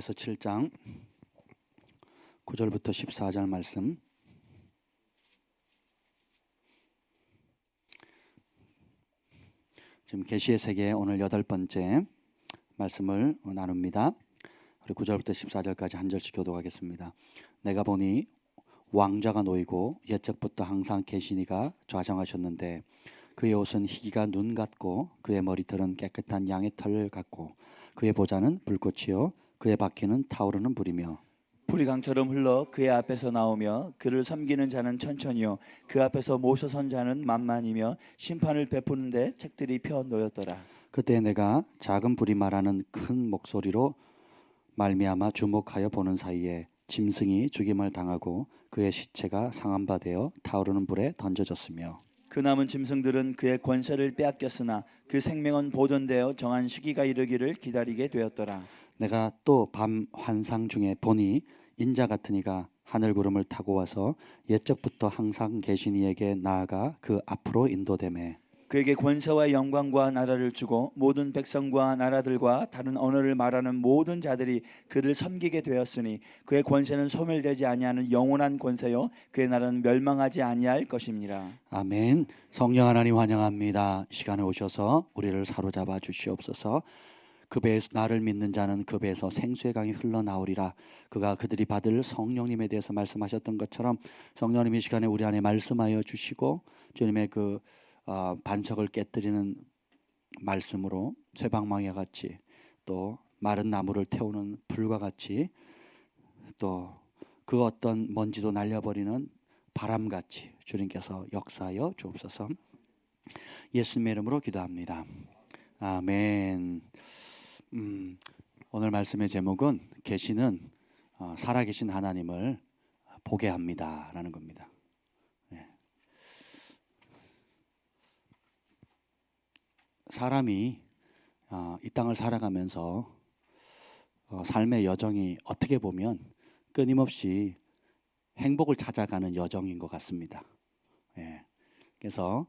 에베소 7장 9절부터 14절 말씀. 지금 계시의 세계 오늘 8번째 말씀을 나눕니다. 우리 9절부터 14절까지 한 절씩 교독하겠습니다. 내가 보니 왕자가 놓이고 옛적부터 항상 계시니가 좌정하셨는데 그의 옷은 희기가 눈 같고 그의 머리털은 깨끗한 양의 털 같고 그의 보좌는 불꽃이요 그의 바퀴는 타오르는 불이며 불이 강처럼 흘러 그의 앞에서 나오며 그를 섬기는 자는 천천히요 그 앞에서 모셔선 자는 만만이며 심판을 베푸는데 책들이 펴 놓였더라. 그때 내가 작은 불이 말하는 큰 목소리로 말미암아 주목하여 보는 사이에 짐승이 죽임을 당하고 그의 시체가 상한 바 되어 타오르는 불에 던져졌으며 그 남은 짐승들은 그의 권세를 빼앗겼으나 그 생명은 보존되어 정한 시기가 이르기를 기다리게 되었더라. 내가 또 밤 환상 중에 보니 인자 같은 이가 하늘 구름을 타고 와서 옛적부터 항상 계신 이에게 나아가 그 앞으로 인도되매 그에게 권세와 영광과 나라를 주고 모든 백성과 나라들과 다른 언어를 말하는 모든 자들이 그를 섬기게 되었으니 그의 권세는 소멸되지 아니하는 영원한 권세요 그의 나라는 멸망하지 아니할 것입니다. 아멘. 성령 하나님 환영합니다. 이 시간에 오셔서 우리를 사로잡아 주시옵소서. 그 배에서 나를 믿는 자는 그 배에서 생수의 강이 흘러나오리라. 그가 그들이 받을 성령님에 대해서 말씀하셨던 것처럼 성령님이 이 시간에 우리 안에 말씀하여 주시고 주님의 그 반석을 깨뜨리는 말씀으로 쇠방망이와 같이 또 마른 나무를 태우는 불과 같이 또 그 어떤 먼지도 날려버리는 바람같이 주님께서 역사하여 주옵소서. 예수님의 이름으로 기도합니다. 아멘. 오늘 말씀의 제목은 계시는 살아계신 하나님을 보게 합니다라는 겁니다. 사람이 이 땅을 살아가면서 삶의 여정이 어떻게 보면 끊임없이 행복을 찾아가는 여정인 것 같습니다. 그래서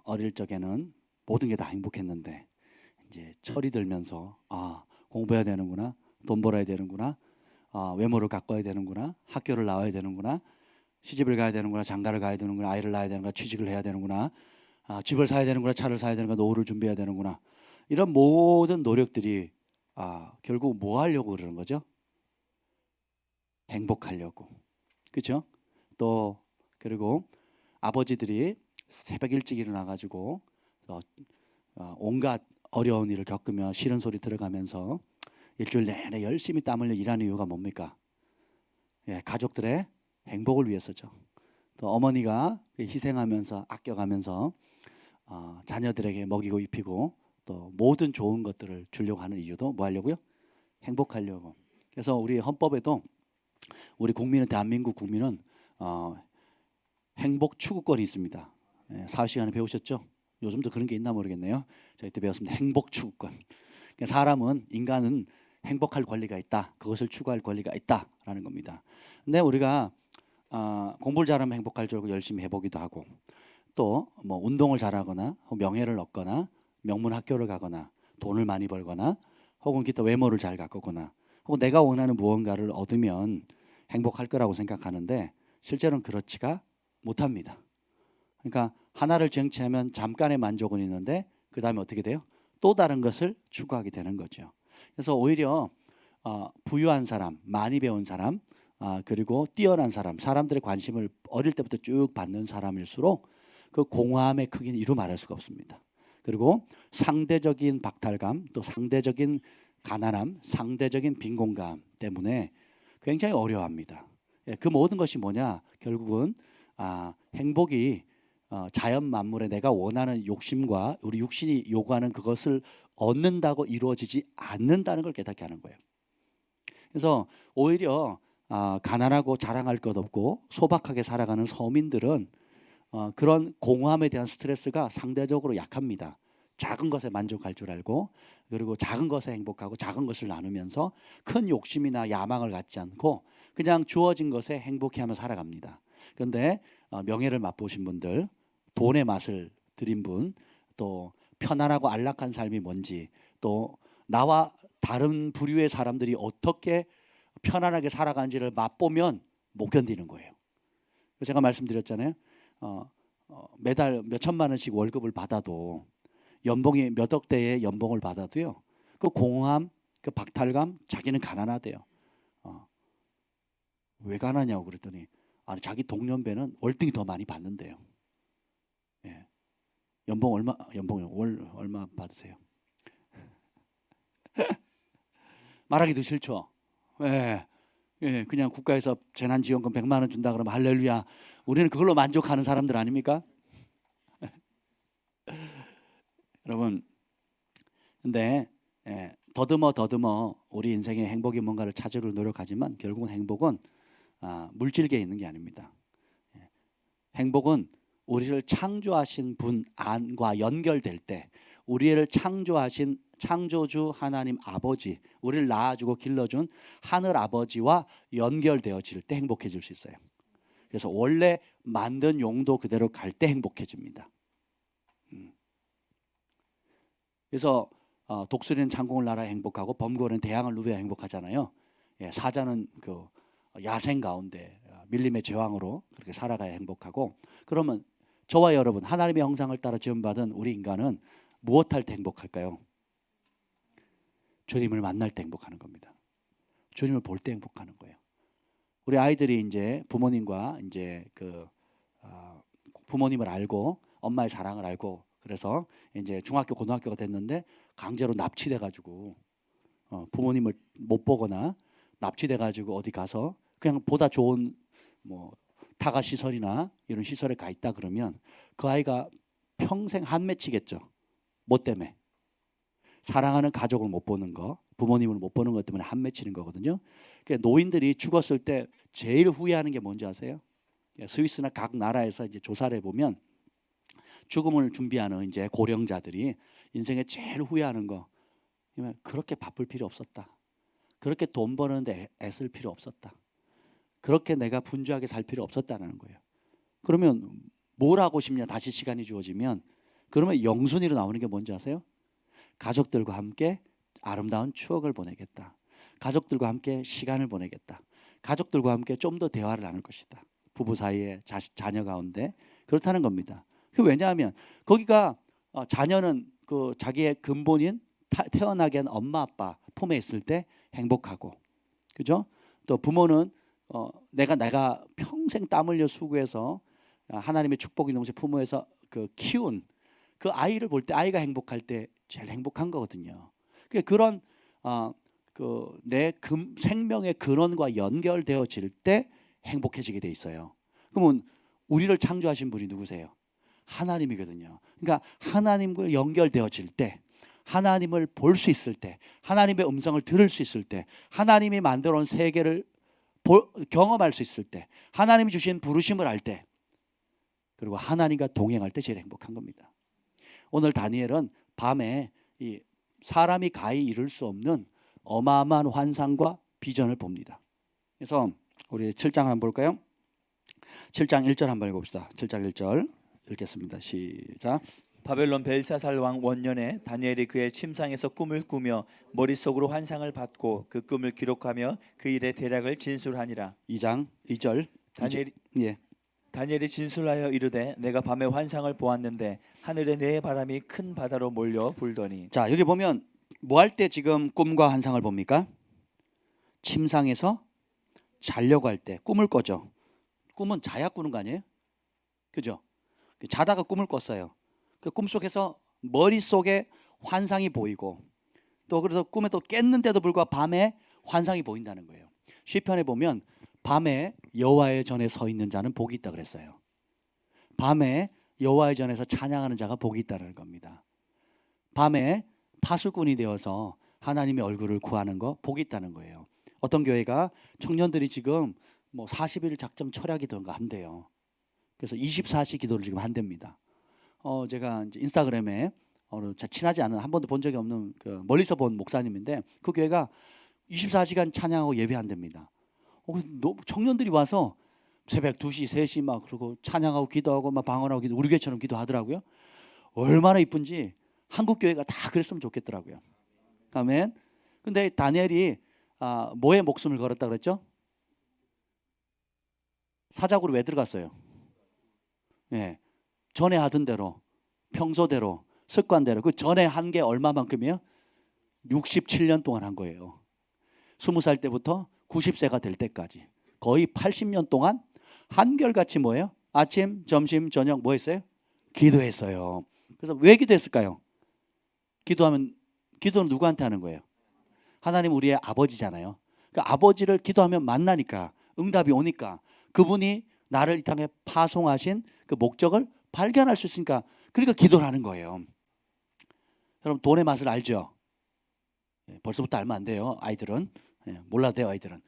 어릴 적에는 모든 게 다 행복했는데 이제 철이 들면서 공부해야 되는구나, 돈 벌어야 되는구나, 외모를 가꿔야 되는구나, 학교를 나와야 되는구나, 시집을 가야 되는구나, 장가를 가야 되는구나, 아이를 낳아야 되는구나, 취직을 해야 되는구나, 집을 사야 되는구나, 차를 사야 되는구나, 노후를 준비해야 되는구나. 이런 모든 노력들이 결국 뭐 하려고 그러는 거죠? 행복하려고. 그렇죠? 또 그리고 아버지들이 새벽 일찍 일어나가지고 온갖 어려운 일을 겪으며 싫은 소리 들어가면서 일주일 내내 열심히 땀 흘려 일하는 이유가 뭡니까? 가족들의 행복을 위해서죠. 또 어머니가 희생하면서 아껴가면서 자녀들에게 먹이고 입히고 또 모든 좋은 것들을 주려고 하는 이유도 뭐 하려고요? 행복하려고. 그래서 우리 헌법에도 우리 국민은 대한민국 국민은 행복 추구권이 있습니다. 사회시간에 배우셨죠? 요즘도 그런 게 있나 모르겠네요. 저희 때 배웠습니다. 행복 추구권. 사람은 인간은 행복할 권리가 있다. 그것을 추구할 권리가 있다라는 겁니다. 근데 우리가 공부를 잘하면 행복할 줄 알고 열심히 해보기도 하고 또 뭐 운동을 잘하거나 명예를 얻거나 명문 학교를 가거나 돈을 많이 벌거나 혹은 기타 외모를 잘 가꾸거나 혹은 내가 원하는 무언가를 얻으면 행복할 거라고 생각하는데 실제로는 그렇지가 못합니다. 그러니까 하나를 쟁취하면 잠깐의 만족은 있는데 그 다음에 어떻게 돼요? 또 다른 것을 추구하게 되는 거죠. 그래서 오히려 부유한 사람, 많이 배운 사람, 그리고 뛰어난 사람, 사람들의 관심을 어릴 때부터 쭉 받는 사람일수록 그 공허함의 크기는 이루 말할 수가 없습니다. 그리고 상대적인 박탈감, 또 상대적인 가난함, 상대적인 빈곤감 때문에 굉장히 어려워합니다. 그 모든 것이 뭐냐? 결국은 행복이 자연 만물에 내가 원하는 욕심과 우리 육신이 요구하는 그것을 얻는다고 이루어지지 않는다는 걸 깨닫게 하는 거예요. 그래서 오히려 가난하고 자랑할 것 없고 소박하게 살아가는 서민들은 그런 공허함에 대한 스트레스가 상대적으로 약합니다. 작은 것에 만족할 줄 알고 그리고 작은 것에 행복하고 작은 것을 나누면서 큰 욕심이나 야망을 갖지 않고 그냥 주어진 것에 행복해하며 살아갑니다. 그런데 명예를 맛보신 분들, 돈의 맛을 들인 분, 또 편안하고 안락한 삶이 뭔지, 또 나와 다른 부류의 사람들이 어떻게 편안하게 살아가는지를 맛보면 못 견디는 거예요. 제가 말씀드렸잖아요. 매달 몇 천만 원씩 월급을 받아도 연봉이 몇 억대의 연봉을 받아도요. 그 공허함, 그 박탈감, 자기는 가난하대요. 왜 가난하냐고 그랬더니 아니 자기 동년배는 월등히 더 많이 받는데요. 예. 연봉 월 얼마 받으세요? 말하기도 싫죠. 예. 예, 그냥 국가에서 재난지원금 100만 원 준다 그러면 할렐루야. 우리는 그걸로 만족하는 사람들 아닙니까? 여러분, 근데 더듬어 우리 인생의 행복이 뭔가를 찾으려 노력하지만 결국은 행복은 물질계에 있는 게 아닙니다. 행복은 우리를 창조하신 분 안과 연결될 때, 우리를 창조하신 창조주 하나님 아버지, 우리를 낳아주고 길러준 하늘 아버지와 연결되어질 때 행복해질 수 있어요. 그래서 원래 만든 용도 그대로 갈 때 행복해집니다. 그래서 독수리는 창공을 날아 행복하고 범고는 대양을 누벼 행복하잖아요. 사자는 그 야생 가운데 밀림의 제왕으로 그렇게 살아가야 행복하고, 그러면 저와 여러분 하나님의 형상을 따라 지음받은 우리 인간은 무엇 할 때 행복할까요? 주님을 만날 때 행복하는 겁니다. 주님을 볼 때 행복하는 거예요. 우리 아이들이 이제 부모님과 이제 부모님을 알고 엄마의 사랑을 알고 그래서 이제 중학교 고등학교가 됐는데 강제로 납치돼 가지고 부모님을 못 보거나 납치돼 가지고 어디 가서 그냥 보다 좋은 뭐 타가 시설이나 이런 시설에 가 있다 그러면 그 아이가 평생 한 맺히겠죠. 뭐 때문에? 사랑하는 가족을 못 보는 거, 부모님을 못 보는 것 때문에 한 맺히는 거거든요. 그러니까 노인들이 죽었을 때 제일 후회하는 게 뭔지 아세요? 스위스나 각 나라에서 이제 조사를 해보면 죽음을 준비하는 이제 고령자들이 인생에 제일 후회하는 거, 그렇게 바쁠 필요 없었다. 그렇게 돈 버는데 애쓸 필요 없었다. 그렇게 내가 분주하게 살 필요 없었다는 거예요. 그러면 뭘 하고 싶냐? 다시 시간이 주어지면 그러면 영순위로 나오는 게 뭔지 아세요? 가족들과 함께 아름다운 추억을 보내겠다. 가족들과 함께 시간을 보내겠다. 가족들과 함께 좀 더 대화를 나눌 것이다. 부부 사이에 자녀 가운데 그렇다는 겁니다. 왜냐하면 거기가 자녀는 그 자기의 근본인 태어나게 한 엄마 아빠 품에 있을 때 행복하고, 그죠? 또 부모는 내가 평생 땀 흘려 수고해서 하나님의 축복이 넘치 부모에서 그 키운 그 아이를 볼 때 아이가 행복할 때 제일 행복한 거거든요. 그런 내 생명의 근원과 연결되어질 때 행복해지게 돼 있어요. 그러면 우리를 창조하신 분이 누구세요? 하나님이거든요. 그러니까 하나님과 연결되어질 때, 하나님을 볼 수 있을 때, 하나님의 음성을 들을 수 있을 때, 하나님이 만들어 온 세계를 경험할 수 있을 때, 하나님이 주신 부르심을 알 때, 그리고 하나님과 동행할 때 제일 행복한 겁니다. 오늘 다니엘은 밤에 이 사람이 가히 이룰 수 없는 어마어마한 환상과 비전을 봅니다. 그래서 우리 7장 한번 볼까요? 7장 1절 한번 읽어봅시다. 7장 1절 읽겠습니다. 시작. 바벨론 벨사살 왕 원년에 다니엘이 그의 침상에서 꿈을 꾸며 머릿속으로 환상을 받고 그 꿈을 기록하며 그 일의 대략을 진술하니라. 2장 2절. 다니엘이 진술하여 이르되 내가 밤에 환상을 보았는데 하늘에 네 바람이 큰 바다로 몰려 불더니. 자, 여기 보면 뭐 할 때 지금 꿈과 환상을 봅니까? 침상에서 자려고 할 때 꿈을 꿔죠. 꿈은 자야 꾸는 거 아니에요? 그죠? 자다가 꿈을 꿨어요. 그 꿈속에서 머릿속에 환상이 보이고, 또 그래서 꿈에 또 깼는데도 불구하고 밤에 환상이 보인다는 거예요. 시편에 보면 밤에 여호와의 전에 서 있는 자는 복이 있다 그랬어요. 밤에 여호와의 전에서 찬양하는 자가 복이 있다는 겁니다. 밤에 파수꾼이 되어서 하나님의 얼굴을 구하는 거 복이 있다는 거예요. 어떤 교회가 청년들이 지금 뭐 40일 작정 철학이던가 한대요. 그래서 24시 기도를 지금 한답니다. 제가 이제 인스타그램에 친하지 않은, 한 번도 본 적이 없는 그 멀리서 본 목사님인데 그 교회가 24시간 찬양하고 예배한답니다. 청년들이 와서 새벽 2시, 3시 막 그러고 찬양하고 기도하고 막 방언하고 우리 교회처럼 기도하더라고요. 얼마나 이쁜지 한국 교회가 다 그랬으면 좋겠더라고요. 아멘. 근데 다니엘이 뭐에 목숨을 걸었다 그랬죠? 사자굴에 왜 들어갔어요? 예, 전에 하던 대로, 평소대로, 습관대로. 그 전에 한 게 얼마만큼이에요? 67년 동안 한 거예요. 20살 때부터 90세가 될 때까지 거의 80년 동안 한결같이 뭐예요? 아침, 점심, 저녁 뭐 했어요? 기도했어요. 그래서 왜 기도했을까요? 기도는 누구한테 하는 거예요? 하나님 우리의 아버지잖아요. 그 아버지를 기도하면 만나니까, 응답이 오니까, 그분이 나를 이 땅에 파송하신 그 목적을 발견할 수 있으니까, 그러니까 기도를 하는 거예요. 여러분 돈의 맛을 알죠? 벌써부터 알면 안 돼요. 아이들은 몰라도 돼요. 아이들은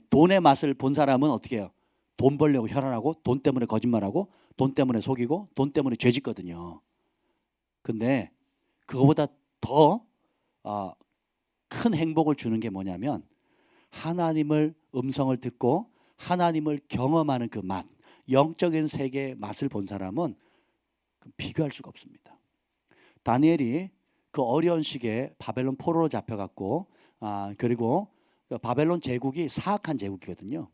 돈의 맛을 본 사람은 어떻게 해요? 돈 벌려고 혈안하고, 돈 때문에 거짓말하고, 돈 때문에 속이고, 돈 때문에 죄짓거든요. 근데 그거보다 더 큰 행복을 주는 게 뭐냐면, 하나님을 음성을 듣고 하나님을 경험하는 그 맛, 영적인 세계의 맛을 본 사람은 비교할 수가 없습니다. 다니엘이 그 어려운 시기에 바벨론 포로로 잡혀갔고, 그리고 바벨론 제국이 사악한 제국이거든요.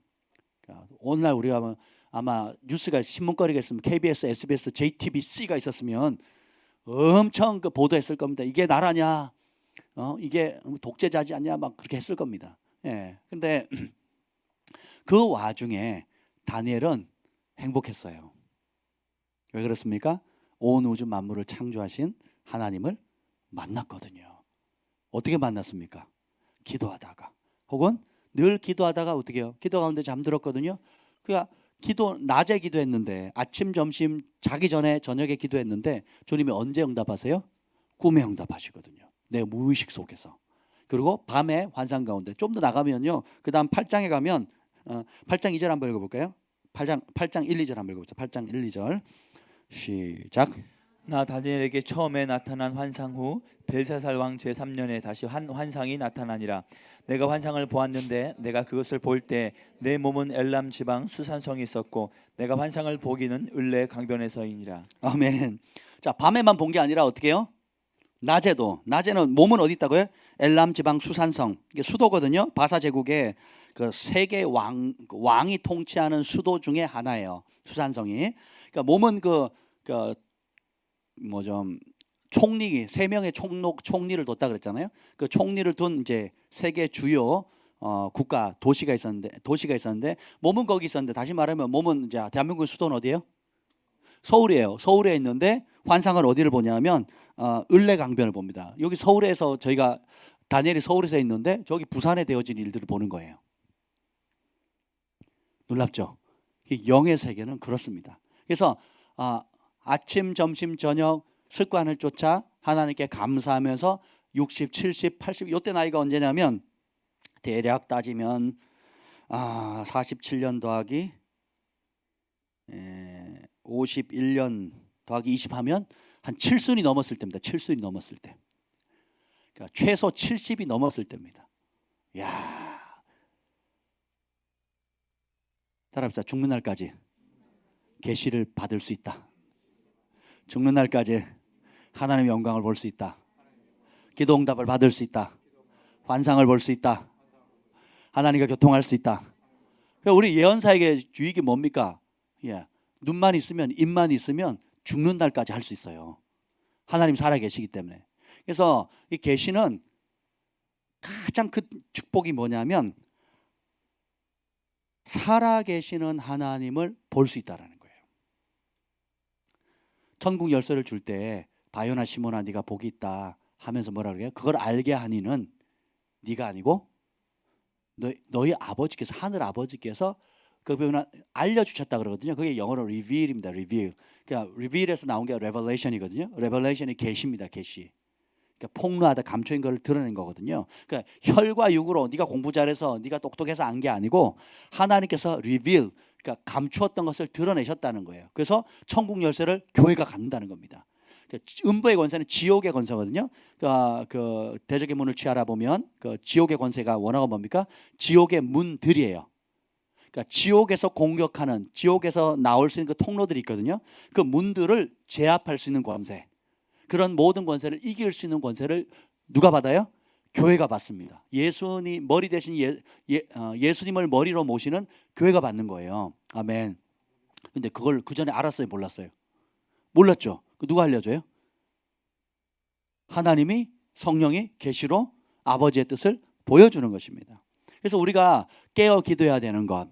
오늘날 우리가 아마 뉴스가 신문거리가 있으면 KBS, SBS, JTBC가 있었으면 엄청 그 보도했을 겁니다. 이게 나라냐? 이게 독재자지 않냐? 막 그렇게 했을 겁니다. 예. 근데 그 와중에 다니엘은 행복했어요. 왜 그렇습니까? 온 우주 만물을 창조하신 하나님을 만났거든요. 어떻게 만났습니까? 기도하다가, 혹은 늘 기도하다가 어떻게 해요? 기도 가운데 잠들었거든요. 그러니까 낮에 기도했는데, 아침, 점심, 자기 전에 저녁에 기도했는데, 주님이 언제 응답하세요? 꿈에 응답하시거든요. 내 무의식 속에서. 그리고 밤에 환상 가운데. 좀 더 나가면요, 그 다음 8장에 가면 8장 2절 한번 읽어볼까요? 8장 1, 2절 한번 읽어보자. 8장 1, 2절 시작. 나 다니엘에게 처음에 나타난 환상 후 벨사살 왕 제3년에 다시 한 환상이 나타나니라. 내가 환상을 보았는데 내가 그것을 볼 때 내 몸은 엘람 지방 수산성이 있었고 내가 환상을 보기는 을레 강변에서이니라. 아멘. 자, 밤에만 본 게 아니라 어떻게 해요? 낮에는 몸은 어디 있다고요? 엘람 지방 수산성, 이게 수도거든요. 바사 제국의 그 세계 왕이 통치하는 수도 중에 하나예요. 수산성이. 그러니까 몸은 총리 3명의 총리를 뒀다 그랬잖아요. 그 총리를 둔 이제 세계 주요 국가 도시가 있었는데 몸은 거기 있었는데, 다시 말하면 몸은 이제 대한민국의 수도는 어디예요? 서울이에요. 서울에 있는데 환상을 어디를 보냐면 을레 강변을 봅니다. 여기 서울에서 저희가 다니엘이 서울에서 있는데 저기 부산에 되어진 일들을 보는 거예요. 놀랍죠? 영의 세계는 그렇습니다. 그래서 아침, 점심, 저녁 습관을 쫓아 하나님께 감사하면서 60, 70, 80 이때 나이가 언제냐면 대략 따지면 47년 더하기 51년 더하기 20 하면 한 7순이 넘었을 때입니다. 7순이 넘었을 때. 그러니까 최소 70이 넘었을 때입니다. 야, 따라합시다. 죽는 날까지 계시를 받을 수 있다. 죽는 날까지 하나님의 영광을 볼 수 있다. 기도 응답을 받을 수 있다. 환상을 볼 수 있다. 하나님과 교통할 수 있다. 우리 예언사에게 유익이 뭡니까? 눈만 있으면, 입만 있으면 죽는 날까지 할 수 있어요. 하나님 살아 계시기 때문에. 그래서 이 계시는 가장 큰 축복이 뭐냐면 살아 계시는 하나님을 볼 수 있다라는 거예요. 천국 열쇠를 줄 때 바요나 시몬아 네가 복이 있다 하면서 뭐라 그래요? 그걸 알게 하니는 네가 아니고 너희 아버지께서, 하늘 아버지께서 그분은 알려주셨다 그러거든요. 그게 영어로 reveal입니다. reveal. 그러니까 reveal에서 나온 게 revelation이거든요. revelation이 계시입니다. 계시. 그러니까 폭로하다, 감춰인 걸 드러낸 거거든요. 그러니까 혈과 육으로 네가 공부 잘해서, 네가 똑똑해서 안 게 아니고 하나님께서 reveal, 그러니까 감추었던 것을 드러내셨다는 거예요. 그래서 천국 열쇠를 교회가 갖는다는 겁니다. 그러니까 음부의 권세는 지옥의 권세거든요. 그 대적의 문을 취하라 보면 그 지옥의 권세가 원어가 뭡니까? 지옥의 문들이에요. 그러니까 지옥에서 공격하는, 지옥에서 나올 수 있는 그 통로들이 있거든요. 그 문들을 제압할 수 있는 권세, 그런 모든 권세를 이길 수 있는 권세를 누가 받아요? 교회가 받습니다. 예수님 머리 대신 예수님을 머리로 모시는 교회가 받는 거예요. 아멘. 근데 그걸 그 전에 알았어요, 몰랐어요? 몰랐죠. 누가 알려줘요? 하나님이 성령이 계시로 아버지의 뜻을 보여주는 것입니다. 그래서 우리가 깨어 기도해야 되는 것,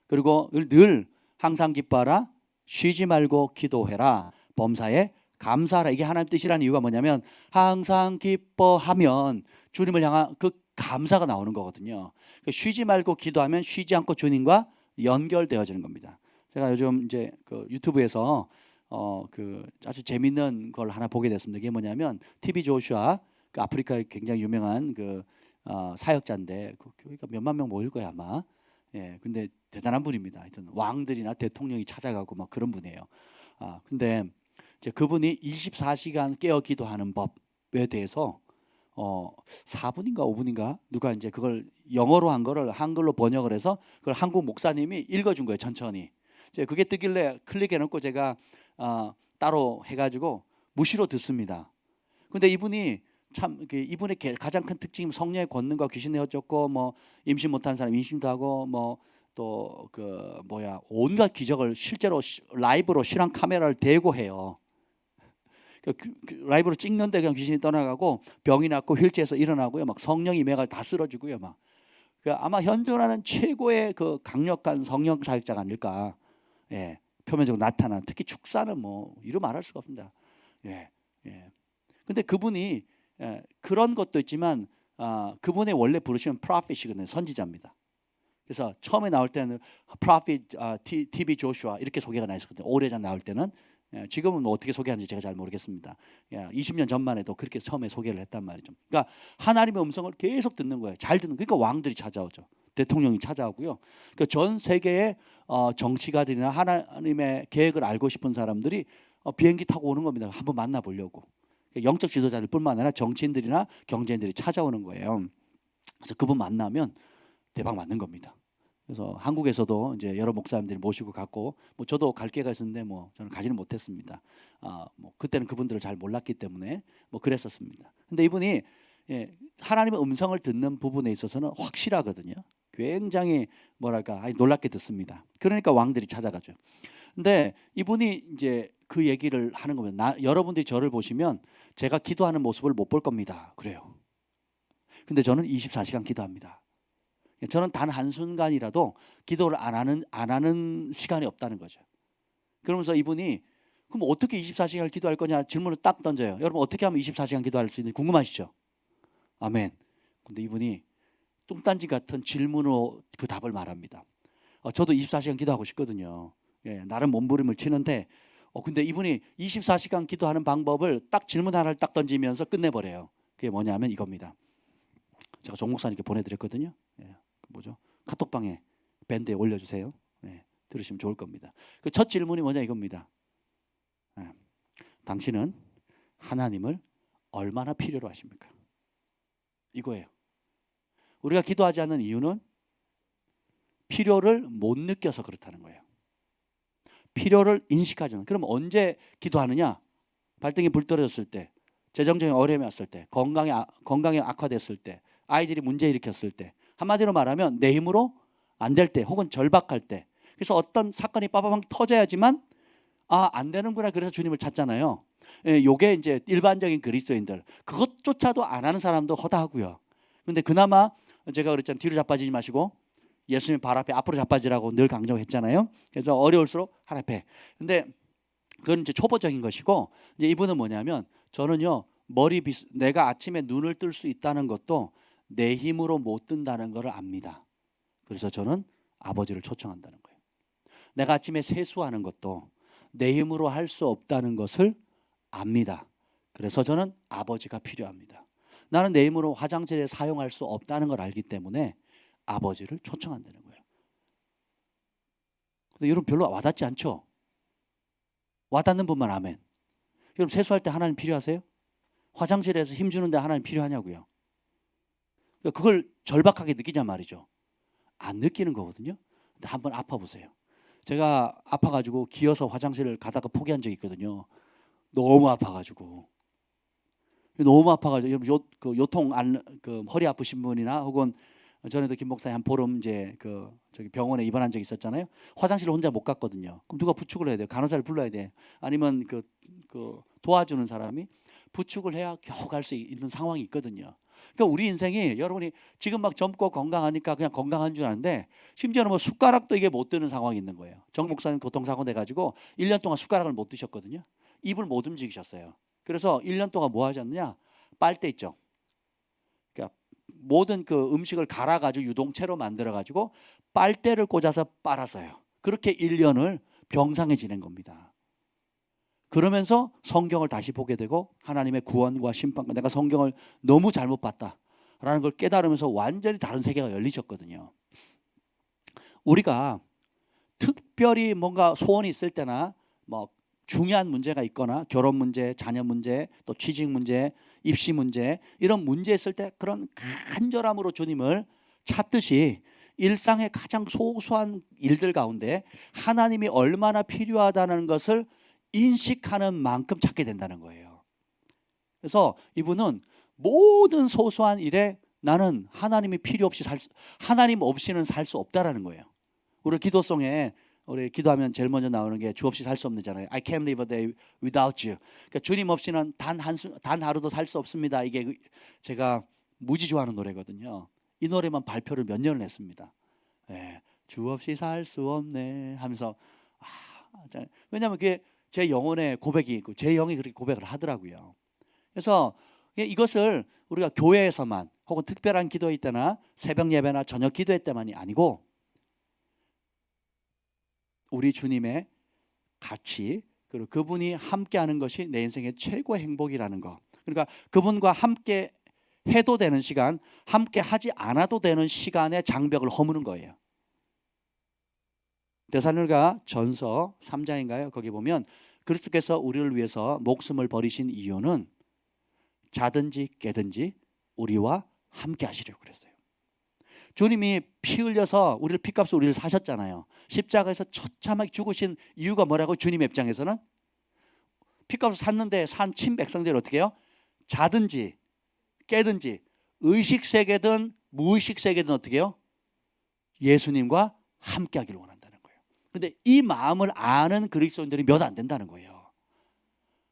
그리고 늘 항상 기뻐하라, 쉬지 말고 기도해라, 범사에 감사하라. 이게 하나님 뜻이라는 이유가 뭐냐면 항상 기뻐하면 주님을 향한 그 감사가 나오는 거거든요. 쉬지 말고 기도하면 쉬지 않고 주님과 연결되어지는 겁니다. 제가 요즘 이제 그 유튜브에서 그 아주 재밌는 걸 하나 보게 됐습니다. 이게 뭐냐면 TB 조슈아, 그 아프리카의 굉장히 유명한 그 사역자인데 그 교회가 몇만 명 모일 거야 아마. 예, 근데 대단한 분입니다. 하여튼 왕들이나 대통령이 찾아가고 막 그런 분이에요. 근데 이제 그분이 24시간 깨어 기도하는 법에 대해서 4분인가 5분인가 누가 이제 그걸 영어로 한 거를 한글로 번역을 해서 그걸 한국 목사님이 읽어준 거예요. 천천히. 이제 그게 뜨길래 클릭해놓고 제가 따로 해가지고 무시로 듣습니다. 근데 이분이 참 이분의 가장 큰 특징이 성령의 권능과 귀신의 헛쫓고 뭐 임신 못한 사람 임신도 하고 뭐 또 그 온갖 기적을 실제로 라이브로 실황 카메라를 대고 해요. 라이브로 찍는데 그냥 귀신이 떠나가고 병이 낫고 휠체어에서 일어나고요. 막 성령이 임해가 다 쓰러지고요. 막 아마 현존하는 최고의 그 강력한 성령 사역자가 아닐까. 예, 표면적으로 나타나는, 특히 축사는 뭐 이루 말할 수가 없습니다. 예, 예. 근데 그분이 그런 것도 있지만 그분의 원래 부르시면 prophet이거든요. 선지자입니다. 그래서 처음에 나올 때는 prophet TB 조슈아 이렇게 소개가 나 있었거든요. 오래전 나올 때는. 지금은 뭐 어떻게 소개하는지 제가 잘 모르겠습니다. 20년 전만 해도 그렇게 처음에 소개를 했단 말이죠. 그러니까 하나님의 음성을 계속 듣는 거예요. 잘 듣는. 그러니까 왕들이 찾아오죠. 대통령이 찾아오고요. 그러니까 전 세계의 정치가들이나 하나님의 계획을 알고 싶은 사람들이 비행기 타고 오는 겁니다. 한번 만나보려고. 영적 지도자들뿐만 아니라 정치인들이나 경제인들이 찾아오는 거예요. 그래서 그분 만나면 대박 맞는 겁니다. 그래서 한국에서도 이제 여러 목사님들이 모시고 갔고, 뭐 저도 갈 기회가 있었는데 뭐 저는 가지는 못했습니다. 뭐 그때는 그분들을 잘 몰랐기 때문에 뭐 그랬었습니다. 근데 이분이 하나님의 음성을 듣는 부분에 있어서는 확실하거든요. 굉장히 뭐랄까 놀랍게 듣습니다. 그러니까 왕들이 찾아가죠. 근데 이분이 이제 그 얘기를 하는 겁니다. 여러분들이 저를 보시면 제가 기도하는 모습을 못 볼 겁니다. 그래요. 근데 저는 24시간 기도합니다. 저는 단 한순간이라도 기도를 안 하는 시간이 없다는 거죠. 그러면서 이분이 그럼 어떻게 24시간을 기도할 거냐 질문을 딱 던져요. 여러분 어떻게 하면 24시간 기도할 수 있는지 궁금하시죠? 아멘. 근데 이분이 뚱딴지 같은 질문으로 그 답을 말합니다. 저도 24시간 기도하고 싶거든요. 나름 몸부림을 치는데 근데 이분이 24시간 기도하는 방법을 딱 질문 하나를 딱 던지면서 끝내버려요. 그게 뭐냐면 이겁니다. 제가 정 목사님께 보내드렸거든요. 뭐죠? 카톡방에 밴드에 올려주세요. 들으시면 좋을 겁니다. 그 첫 질문이 뭐냐 이겁니다. 당신은 하나님을 얼마나 필요로 하십니까? 이거예요. 우리가 기도하지 않는 이유는 필요를 못 느껴서 그렇다는 거예요. 필요를 인식하지 않는. 그럼 언제 기도하느냐? 발등에 불 떨어졌을 때, 재정적인 어려움이 왔을 때, 건강이 악화됐을 때, 아이들이 문제 일으켰을 때, 한마디로 말하면 내 힘으로 안 될 때, 혹은 절박할 때. 그래서 어떤 사건이 빠바방 터져야지만 안 되는구나. 그래서 주님을 찾잖아요. 요게 이제 일반적인 그리스도인들. 그것조차도 안 하는 사람도 허다하고요. 근데 그나마 제가 그랬잖아요. 뒤로 자빠지지 마시고 예수님 발 앞에 앞으로 자빠지라고 늘 강조했잖아요. 그래서 어려울수록 하나 앞에. 근데 그건 이제 초보적인 것이고, 이제 이분은 뭐냐면 저는요 내가 아침에 눈을 뜰 수 있다는 것도 내 힘으로 못 뜬다는 것을 압니다. 그래서 저는 아버지를 초청한다는 거예요. 내가 아침에 세수하는 것도 내 힘으로 할 수 없다는 것을 압니다. 그래서 저는 아버지가 필요합니다. 나는 내 힘으로 화장실에 사용할 수 없다는 걸 알기 때문에 아버지를 초청한다는 거예요. 근데 여러분 별로 와닿지 않죠? 와닿는 분만 아멘. 여러분 세수할 때 하나님 필요하세요? 화장실에서 힘 주는데 하나님 필요하냐고요? 그걸 절박하게 느끼자 말이죠. 안 느끼는 거거든요. 근데 한번 아파보세요. 제가 아파가지고 기어서 화장실을 가다가 포기한 적이 있거든요. 너무 아파가지고. 너무 아파가지고 그 요통 그 허리 아프신 분이나 혹은 전에도 김 목사님 한 보름 이제 그 저기 병원에 입원한 적이 있었잖아요. 화장실 혼자 못 갔거든요. 그럼 누가 부축을 해야 돼요? 간호사를 불러야 돼. 아니면 그 도와주는 사람이 부축을 해야 겨우 갈 수 있는 상황이 있거든요. 그러니까 우리 인생이 여러분이 지금 막 젊고 건강하니까 그냥 건강한 줄 아는데 심지어는 뭐 숟가락도 이게 못 드는 상황이 있는 거예요. 정 목사님 교통사고 내가지고 1년 동안 숟가락을 못 드셨거든요. 입을 못 움직이셨어요. 그래서 1년 동안 뭐 하셨느냐? 빨대 있죠. 그러니까 모든 그 음식을 갈아가지고 유동체로 만들어가지고 빨대를 꽂아서 빨았어요. 그렇게 1년을 병상에 지낸 겁니다. 그러면서 성경을 다시 보게 되고 하나님의 구원과 심판과 내가 성경을 너무 잘못 봤다라는 걸 깨달으면서 완전히 다른 세계가 열리셨거든요. 우리가 특별히 뭔가 소원이 있을 때나 뭐 중요한 문제가 있거나 결혼 문제, 자녀 문제, 또 취직 문제, 입시 문제 이런 문제 있을 때 그런 간절함으로 주님을 찾듯이 일상의 가장 소소한 일들 가운데 하나님이 얼마나 필요하다는 것을 인식하는 만큼 찾게 된다는 거예요. 그래서 이분은 모든 소소한 일에 나는 하나님이 필요 없이 하나님 없이는 살 수 없다라는 거예요. 우리 기도송에 우리 기도하면 제일 먼저 나오는 게 주 없이 살 수 없는잖아요. I can't live a day without you. 그러니까 주님 없이는 단 하루도 살 수 없습니다. 이게 제가 무지 좋아하는 노래거든요. 이 노래만 발표를 몇 년을 했습니다. 예, 주 없이 살 수 없네 하면서 왜냐하면 그게 제 영혼의 고백이 있고 제 영이 그렇게 고백을 하더라고요. 그래서 이것을 우리가 교회에서만 혹은 특별한 기도회 때나 새벽 예배나 저녁 기도회 때만이 아니고 우리 주님의 같이 그리고 그분이 함께하는 것이 내 인생의 최고의 행복이라는 거. 그러니까 그분과 함께 해도 되는 시간, 함께 하지 않아도 되는 시간의 장벽을 허무는 거예요. 데살로니가 전서 3장인가요? 거기 보면 그리스도께서 우리를 위해서 목숨을 버리신 이유는 자든지 깨든지 우리와 함께 하시려고 그랬어요. 주님이 피 흘려서 우리를 피값으로 우리를 사셨잖아요. 십자가에서 처참하게 죽으신 이유가 뭐라고? 주님 입장에서는 피값으로 샀는데 산 친백성들이 어떻게 해요? 자든지 깨든지 의식 세계든 무의식 세계든 어떻게 해요? 예수님과 함께 하기를 원한다는 거예요. 그런데 이 마음을 아는 그리스도인들이 몇 안 된다는 거예요.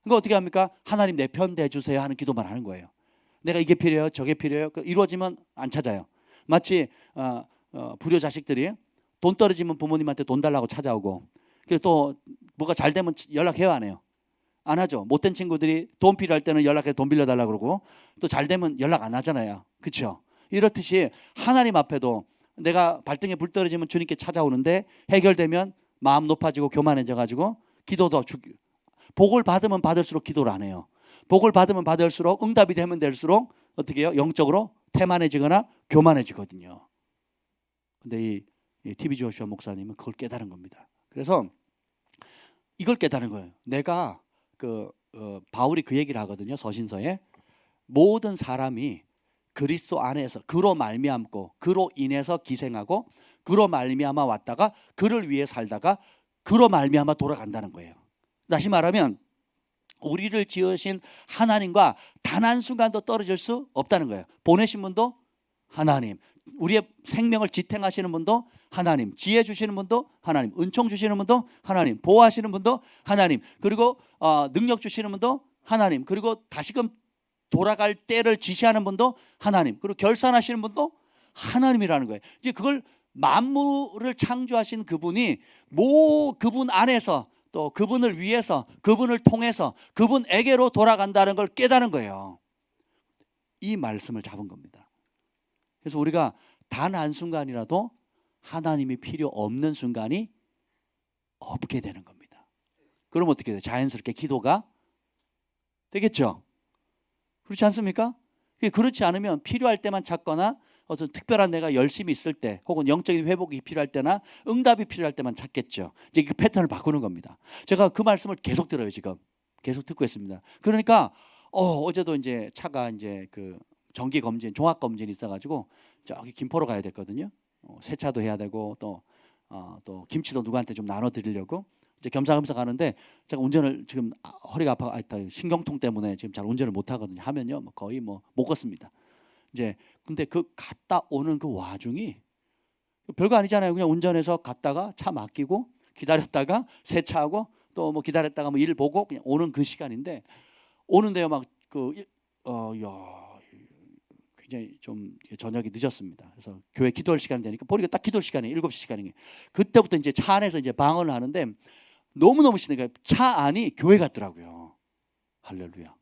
그러니까 어떻게 합니까? 하나님 내 편 대주세요 하는 기도만 하는 거예요. 내가 이게 필요해요, 저게 필요해요. 이루어지면 안 찾아요. 마치 불효 자식들이 돈 떨어지면 부모님한테 돈 달라고 찾아오고, 그리고 또 뭐가 잘 되면 연락해요, 안 해요? 안 하죠. 못된 친구들이 돈 필요할 때는 연락해 돈 빌려달라고 그러고 또 잘 되면 연락 안 하잖아요. 그렇죠? 이렇듯이 하나님 앞에도 내가 발등에 불 떨어지면 주님께 찾아오는데 해결되면 마음 높아지고 교만해져 가지고 기도도 복을 받으면 받을수록 기도를 안 해요. 복을 받으면 받을수록 응답이 되면 될수록 어떻게 해요? 영적으로 태만해지거나 교만해지거든요. 근데 이 TV 조슈아 목사님은 그걸 깨달은 겁니다. 그래서 이걸 깨달은 거예요. 내가 바울이 그 얘기를 하거든요. 서신서에 모든 사람이 그리스도 안에서 그로 말미암고 그로 인해서 기생하고 그로 말미암아 왔다가 그를 위해 살다가 그로 말미암아 돌아간다는 거예요. 다시 말하면 우리를 지으신 하나님과 단 한순간도 떨어질 수 없다는 거예요. 보내신 분도 하나님, 우리의 생명을 지탱하시는 분도 하나님, 지혜 주시는 분도 하나님, 은총 주시는 분도 하나님, 보호하시는 분도 하나님, 그리고 능력 주시는 분도 하나님, 그리고 다시금 돌아갈 때를 지시하는 분도 하나님, 그리고 결산하시는 분도 하나님이라는 거예요. 이제 그걸 만물을 창조하신 그분이 그분 안에서 또 그분을 위해서 그분을 통해서 그분에게로 돌아간다는 걸 깨달은 거예요. 이 말씀을 잡은 겁니다. 그래서 우리가 단 한순간이라도 하나님이 필요 없는 순간이 없게 되는 겁니다. 그럼 어떻게 돼요? 자연스럽게 기도가 되겠죠? 그렇지 않습니까? 그렇지 않으면 필요할 때만 찾거나 어떤 특별한 내가 열심히 있을 때 혹은 영적인 회복이 필요할 때나 응답이 필요할 때만 찾겠죠. 이제 그 패턴을 바꾸는 겁니다. 제가 그 말씀을 계속 들어요. 지금 계속 듣고 있습니다. 그러니까 어제도 이제 차가 이제 그 정기 검진, 종합 검진이 있어가지고 저기 김포로 가야 됐거든요. 세차도 해야 되고 또 김치도 누구한테 좀 나눠 드리려고 이제 겸사겸사 가는데 제가 운전을 지금 허리가 아파, 신경통 때문에 지금 잘 운전을 못 하거든요. 하면요, 뭐 거의 뭐 못 걷습니다. 이제 근데 그 갔다 오는 그 와중이 별거 아니잖아요. 그냥 운전해서 갔다가 차 맡기고 기다렸다가 세차하고 또 뭐 기다렸다가 뭐 일 보고 그냥 오는 그 시간인데 오는데요 야, 굉장히 좀 저녁이 늦었습니다. 그래서 교회 기도할 시간이 되니까 보니까 딱 기도 시간이 7시 시간인 거예요. 그때부터 이제 차 안에서 이제 방언을 하는데 너무너무 신기해요. 차 안이 교회 같더라고요. 할렐루야.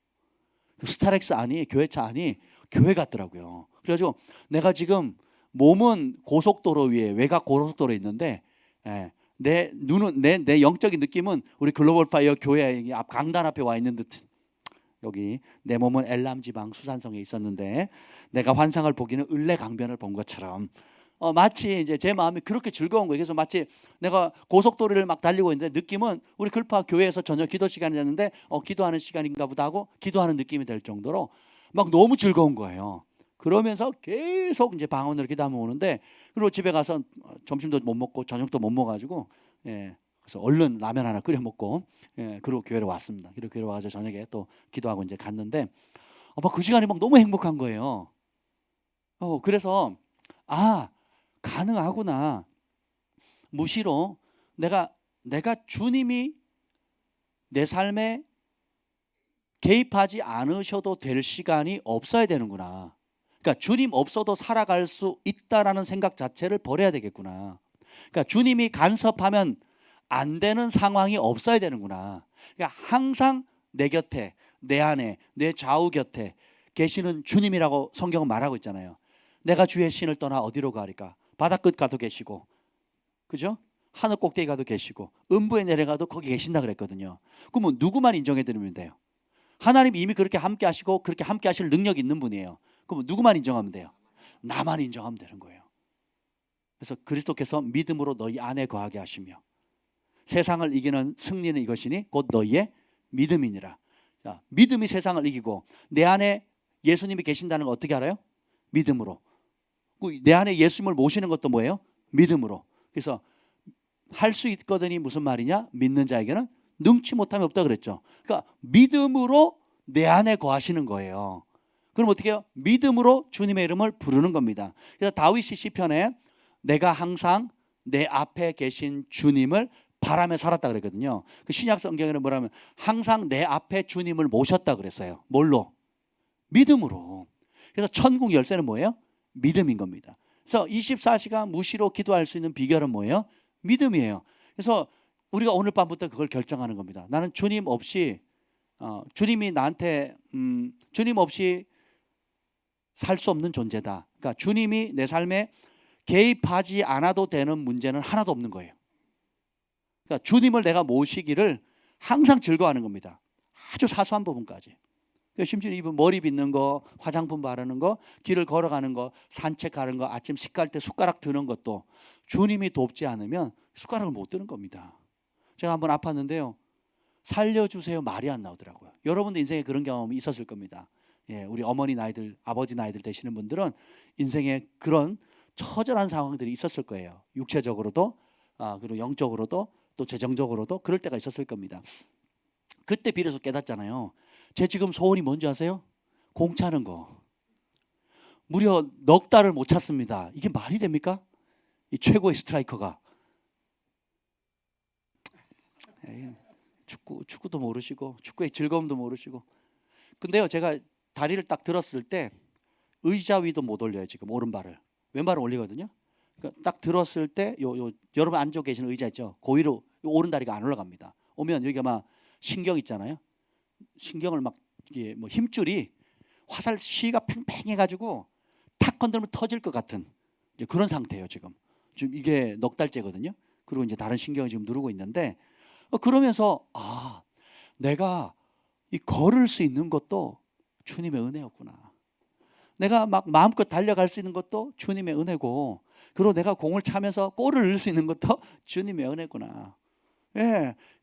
그 스타렉스 안이, 교회 차 안이 교회 같더라고요. 그래가지고 내가 지금 몸은 고속도로 위에, 외곽 고속도로에 있는데 내 눈은, 내 영적인 느낌은 우리 글로벌 파이어 교회 앞 강단 앞에 와 있는 듯. 여기 내 몸은 엘람 지방 수산성에 있었는데 내가 환상을 보기는 을레 강변을 본 것처럼 마치 이제 제 마음이 그렇게 즐거운 거예요. 그래서 마치 내가 고속도로를 막 달리고 있는데 느낌은 우리 글파 교회에서 저녁 기도 시간이 됐는데 기도하는 시간인가 보다 하고 기도하는 느낌이 될 정도로 막 너무 즐거운 거예요. 그러면서 계속 이제 방언으로 기도하면 오는데, 그리고 집에 가서 점심도 못 먹고 저녁도 못 먹어가지고 그래서 얼른 라면 하나 끓여 먹고 그리고 교회로 왔습니다. 그리고 교회로 와서 저녁에 또 기도하고 이제 갔는데 막 그 시간이 막 너무 행복한 거예요. 그래서 가능하구나. 무시로 내가 주님이 내 삶에 개입하지 않으셔도 될 시간이 없어야 되는구나. 그러니까 주님 없어도 살아갈 수 있다라는 생각 자체를 버려야 되겠구나. 그러니까 주님이 간섭하면 안 되는 상황이 없어야 되는구나. 그러니까 항상 내 곁에, 내 안에, 내 좌우 곁에 계시는 주님이라고 성경은 말하고 있잖아요. 내가 주의 신을 떠나 어디로 가리까? 바닷끝 가도 계시고, 그죠? 하늘 꼭대기 가도 계시고, 음부에 내려가도 거기 계신다 그랬거든요. 그러면 누구만 인정해 드리면 돼요? 하나님 이미 그렇게 함께 하시고 그렇게 함께 하실 능력이 있는 분이에요. 그럼 누구만 인정하면 돼요? 나만 인정하면 되는 거예요. 그래서 그리스도께서 믿음으로 너희 안에 거하게 하시며 세상을 이기는 승리는 이것이니 곧 너희의 믿음이니라. 자, 믿음이 세상을 이기고 내 안에 예수님이 계신다는 걸 어떻게 알아요? 믿음으로. 내 안에 예수님을 모시는 것도 뭐예요? 믿음으로. 그래서 할 수 있거든이 무슨 말이냐? 믿는 자에게는 능치 못함이 없다 그랬죠. 그러니까 믿음으로 내 안에 거하시는 거예요. 그럼 어떻게 해요? 믿음으로 주님의 이름을 부르는 겁니다. 그래서 다윗이 시편에 내가 항상 내 앞에 계신 주님을 바라며 살았다 그랬거든요. 그 신약 성경에는 뭐라면 항상 내 앞에 주님을 모셨다 그랬어요. 뭘로? 믿음으로. 그래서 천국 열쇠는 뭐예요? 믿음인 겁니다. 그래서 24시간 무시로 기도할 수 있는 비결은 뭐예요? 믿음이에요. 그래서 우리가 오늘 밤부터 그걸 결정하는 겁니다. 나는 주님 없이 주님이 나한테 주님 없이 살 수 없는 존재다. 그러니까 주님이 내 삶에 개입하지 않아도 되는 문제는 하나도 없는 거예요. 그러니까 주님을 내가 모시기를 항상 즐거워하는 겁니다. 아주 사소한 부분까지. 심지어 이분 머리 빗는 거, 화장품 바르는 거, 길을 걸어가는 거, 산책하는 거, 아침 식갈 때 숟가락 드는 것도 주님이 돕지 않으면 숟가락을 못 드는 겁니다. 제가 한번 아팠는데요. 살려주세요 말이 안 나오더라고요. 여러분도 인생에 그런 경험이 있었을 겁니다. 우리 어머니 나이들, 아버지 나이들 되시는 분들은 인생에 그런 처절한 상황들이 있었을 거예요. 육체적으로도 그리고 영적으로도 또 재정적으로도 그럴 때가 있었을 겁니다. 그때 비로소 깨닫잖아요. 제 지금 소원이 뭔지 아세요? 공 차는 거. 무려 넉 달을 못 찼습니다. 이게 말이 됩니까? 이 최고의 스트라이커가. 축구도 모르시고 축구의 즐거움도 모르시고. 근데요, 제가 다리를 딱 들었을 때 의자 위도 못 올려요. 지금 오른발을. 왼발을 올리거든요. 그러니까 딱 들었을 때 여러분 앉아 계시는 의자 있죠? 고위로 오른다리가 안 올라갑니다. 오면 여기가 막 신경 있잖아요. 신경을 막 이게 뭐 힘줄이 화살 시가 팽팽해가지고 탁 건드리면 터질 것 같은 이제 그런 상태예요. 지금 이게 넉 달째거든요. 그리고 이제 다른 신경을 지금 누르고 있는데 그러면서 내가 이 걸을 수 있는 것도 주님의 은혜였구나. 내가 막 마음껏 달려갈 수 있는 것도 주님의 은혜고, 그리고 내가 공을 차면서 골을 넣을 수 있는 것도 주님의 은혜구나.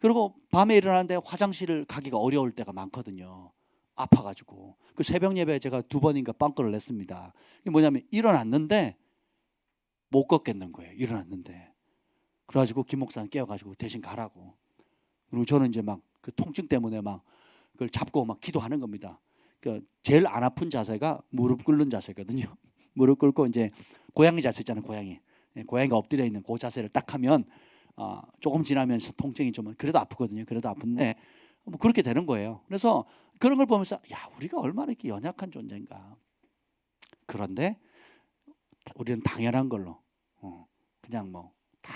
그리고 밤에 일어나는데 화장실을 가기가 어려울 때가 많거든요. 아파가지고 그 새벽 예배에 제가 2번인가 빵꾸를 냈습니다. 이게 뭐냐면 일어났는데 못 걷겠는 거예요. 일어났는데. 그래가지고 김 목사님 깨워가지고 대신 가라고. 그리고 저는 이제 막 그 통증 때문에 막 그걸 잡고 막 기도하는 겁니다. 그러니까 제일 안 아픈 자세가 무릎 꿇는 자세거든요. 무릎 꿇고 이제 고양이 자세 있잖아요. 고양이. 고양이가 엎드려 있는 그 자세를 딱 하면 조금 지나면서 통증이 좀 그래도 아프거든요. 그래도 아픈데 뭐 그렇게 되는 거예요. 그래서 그런 걸 보면서 야, 우리가 얼마나 이렇게 연약한 존재인가. 그런데 우리는 당연한 걸로 그냥 뭐 다